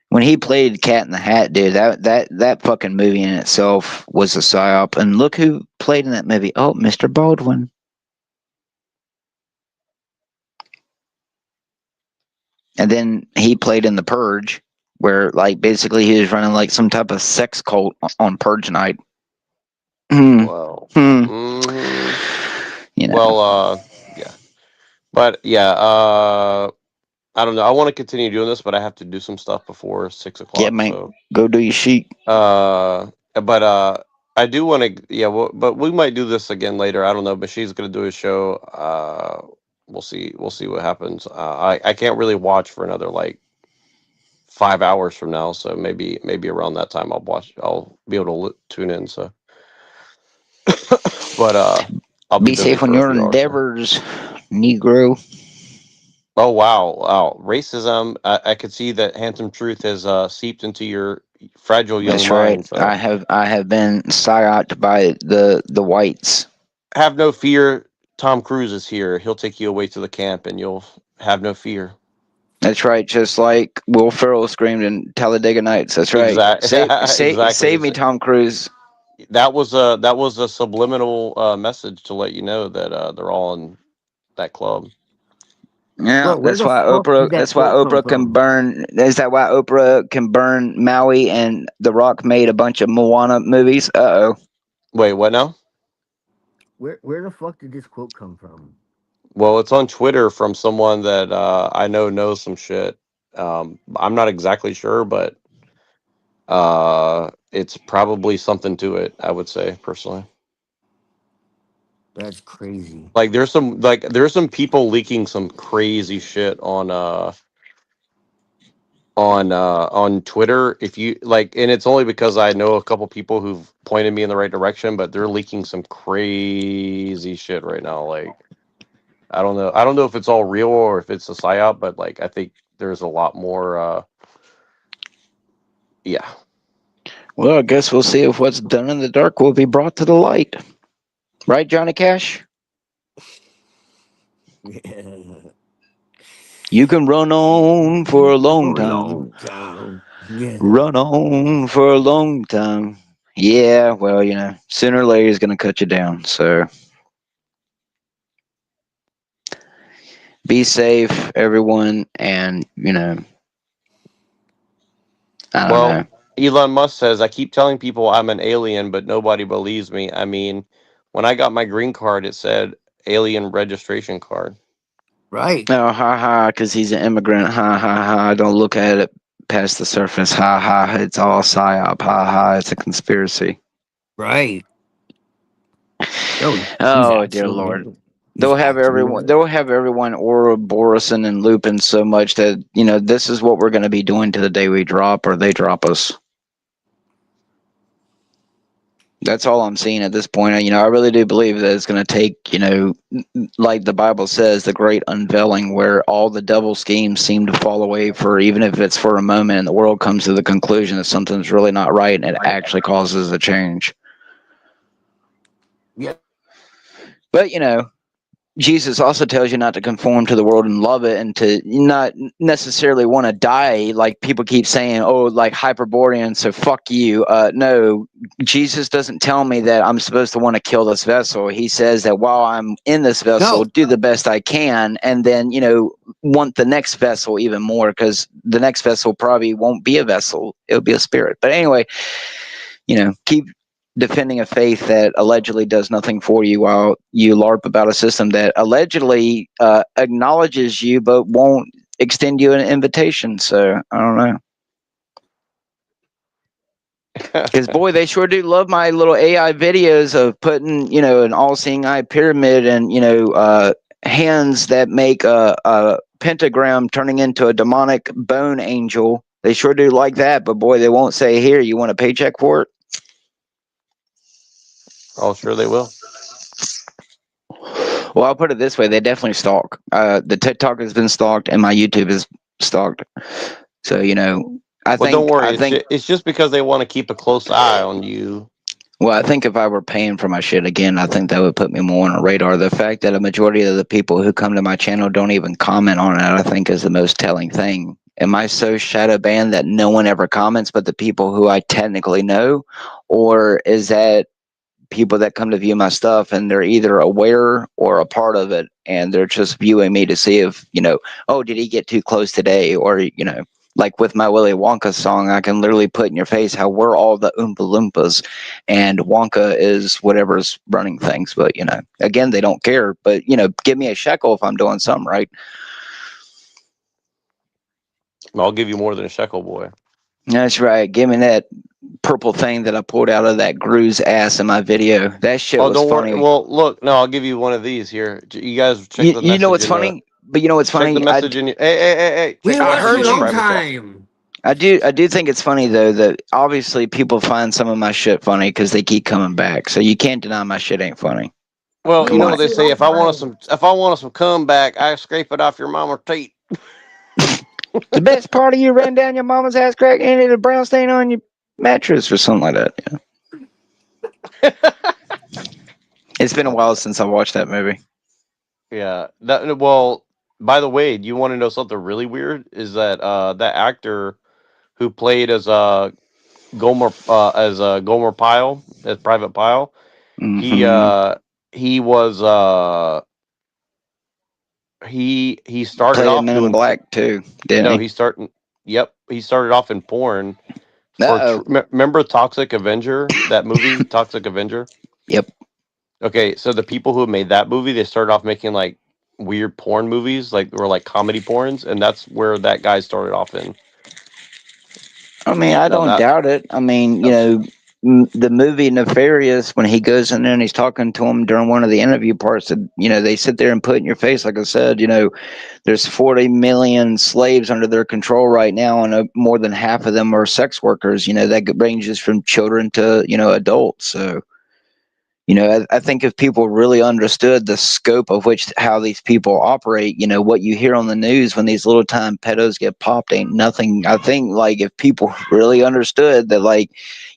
When he played Cat in the Hat, dude, that fucking movie in itself was a psyop. And look who played in that movie. Oh, Mr. Baldwin. And then he played in The Purge, where like basically he was running like some type of sex cult on Purge night. Well, You know. well, yeah, but yeah, I don't know. I want to continue doing this, but I have to do some stuff before 6 o'clock. Yeah, man. So Go do your sheet. But I do want to. Yeah, but we might do this again later. I don't know. But she's gonna do a show. We'll see. We'll see what happens. I can't really watch for another like 5 hours from now. So maybe around that time I'll watch. I'll be able to tune in. So, but I'll be safe on your endeavors, Negro. Oh wow! Racism. I could see that Handsome Truth has seeped into your fragile young That's mind. right. So. I have been psyoped by the whites. Have no fear. Tom Cruise is here. He'll take you away to the camp, and you'll have no fear. That's right. Just like Will Ferrell screamed in Talladega Nights. That's right. Exactly. Save me, Tom Cruise. That was a subliminal message to let you know that they're all in that club. Yeah, that's why Oprah. That's why Oprah can burn. Is that why Oprah can burn Maui and The Rock made a bunch of Moana movies? Wait, what now? Where the fuck did this quote come from? Well, it's on Twitter from someone that I know knows some shit. I'm not exactly sure, but it's probably something to it. I would say personally. That's crazy. Like there's some people leaking some crazy shit on Twitter. If you like, and it's only because I know a couple people who've pointed me in the right direction, but they're leaking some crazy shit right now. Like I don't know if it's all real or if it's a psyop, but like I think there's a lot more yeah. Well, I guess we'll see if what's done in the dark will be brought to the light. Right, Johnny Cash? You can run on for a long time. Run on for a long time. Yeah, well, sooner or later he's going to cut you down. So be safe, everyone. And, I don't know. Elon Musk says, I keep telling people I'm an alien, but nobody believes me. I mean, when I got my green card, it said alien registration card. Right. Oh, ha ha, because he's an immigrant. Ha ha ha. Don't look at it past the surface. Ha ha. It's all psyop. Ha ha. It's a conspiracy. Right. Oh, dear Lord. They'll have everyone Ouroborosing and looping so much that, this is what we're going to be doing to the day we drop or they drop us. That's all I'm seeing at this point. I really do believe that it's going to take, like the Bible says, the great unveiling where all the devil schemes seem to fall away for, even if it's for a moment, and the world comes to the conclusion that something's really not right and it actually causes a change. Yeah. But, Jesus also tells you not to conform to the world and love it, and to not necessarily want to die like people keep saying, oh, like Hyperborean, so fuck you. No, Jesus doesn't tell me that I'm supposed to want to kill this vessel. He says that while I'm in this vessel, do the best I can, and then, want the next vessel even more, because the next vessel probably won't be a vessel. It'll be a spirit. But anyway, keep defending a faith that allegedly does nothing for you while you LARP about a system that allegedly acknowledges you but won't extend you an invitation. So I don't know. Because boy, they sure do love my little AI videos of putting, an all-seeing eye pyramid and, hands that make a pentagram turning into a demonic bone angel. They sure do like that, but boy, they won't say, here, you want a paycheck for it? Oh, sure they will. Well, I'll put it this way: they definitely stalk. The TikTok has been stalked, and my YouTube is stalked. So I think. Don't worry. I think it's just because they want to keep a close eye on you. Well, I think if I were paying for my shit again, I think that would put me more on a radar. The fact that a majority of the people who come to my channel don't even comment on it, I think is the most telling thing. Am I so shadow banned that no one ever comments but the people who I technically know? Or is that people that come to view my stuff and they're either aware or a part of it and they're just viewing me to see if, oh, did he get too close today? Or, like with my Willy Wonka song, I can literally put in your face how we're all the Oompa Loompas and Wonka is whatever's running things. But, again, they don't care. But, give me a shekel if I'm doing something right. I'll give you more than a shekel, boy. That's right. Give me that purple thing that I pulled out of that Gru's ass in my video. That shit was don't funny. worry. Well, look, no, I'll give you one of these here. You guys check the message. You know what's funny? But you know what's funny? Check the message in your. Hey. We check the watched message you in a long private chat. time. I do think it's funny though that obviously people find some of my shit funny because they keep coming back. So you can't deny my shit ain't funny. Well, Come you know on. what they say. If I want some comeback, I scrape it off your mama's teeth. The best part of you ran down your mama's ass crack and ended a brown stain on your mattress or something like that. Yeah. It's been a while since I watched that movie. Yeah. Well, by the way, do you want to know something really weird? Is that that actor who played as Gomer Pyle, as Private Pyle, Mm-hmm. he was he started Played off Men in doing Black too, didn't he? he started off in porn. Uh-oh. Remember Toxic Avenger, that movie, Toxic Avenger? Yep. Okay, so the people who made that movie, they started off making like weird porn movies, like comedy porns, and that's where that guy started off in. I mean, I don't doubt it. I mean, the movie Nefarious, when he goes in there and he's talking to him during one of the interview parts, that they sit there and put in your face, like I said, there's 40 million slaves under their control right now, and more than half of them are sex workers. That ranges from children to adults. So. I think if people really understood the scope of how these people operate, what you hear on the news when these little time pedos get popped ain't nothing. I think like if people really understood that, like,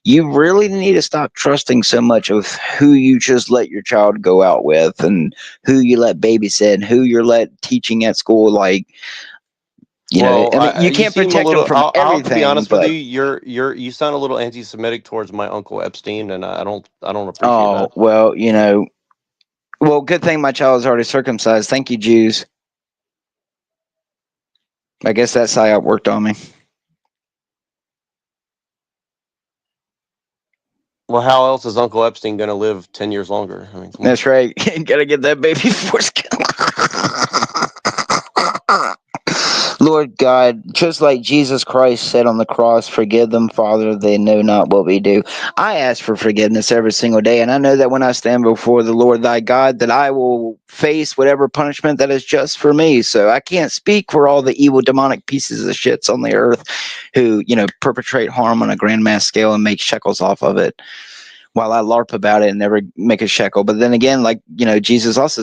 you really need to stop trusting so much of who you just let your child go out with and who you let babysit and who you're let teaching at school. Like, you can't protect them from everything. I'll be honest with you. You sound a little anti-Semitic towards my Uncle Epstein, and I don't appreciate that. Well, well, good thing my child is already circumcised. Thank you, Jews. I guess that psyop worked on me. Well, how else is Uncle Epstein going to live 10 years longer? I mean, that's right. Gotta get that baby force. Lord God, just like Jesus Christ said on the cross, forgive them, Father, they know not what we do. I ask for forgiveness every single day, and I know that when I stand before the Lord thy God, that I will face whatever punishment that is just for me. So I can't speak for all the evil demonic pieces of shits on the earth who, perpetrate harm on a grand mass scale and make shekels off of it, while I LARP about it and never make a shekel. But then again, like, Jesus also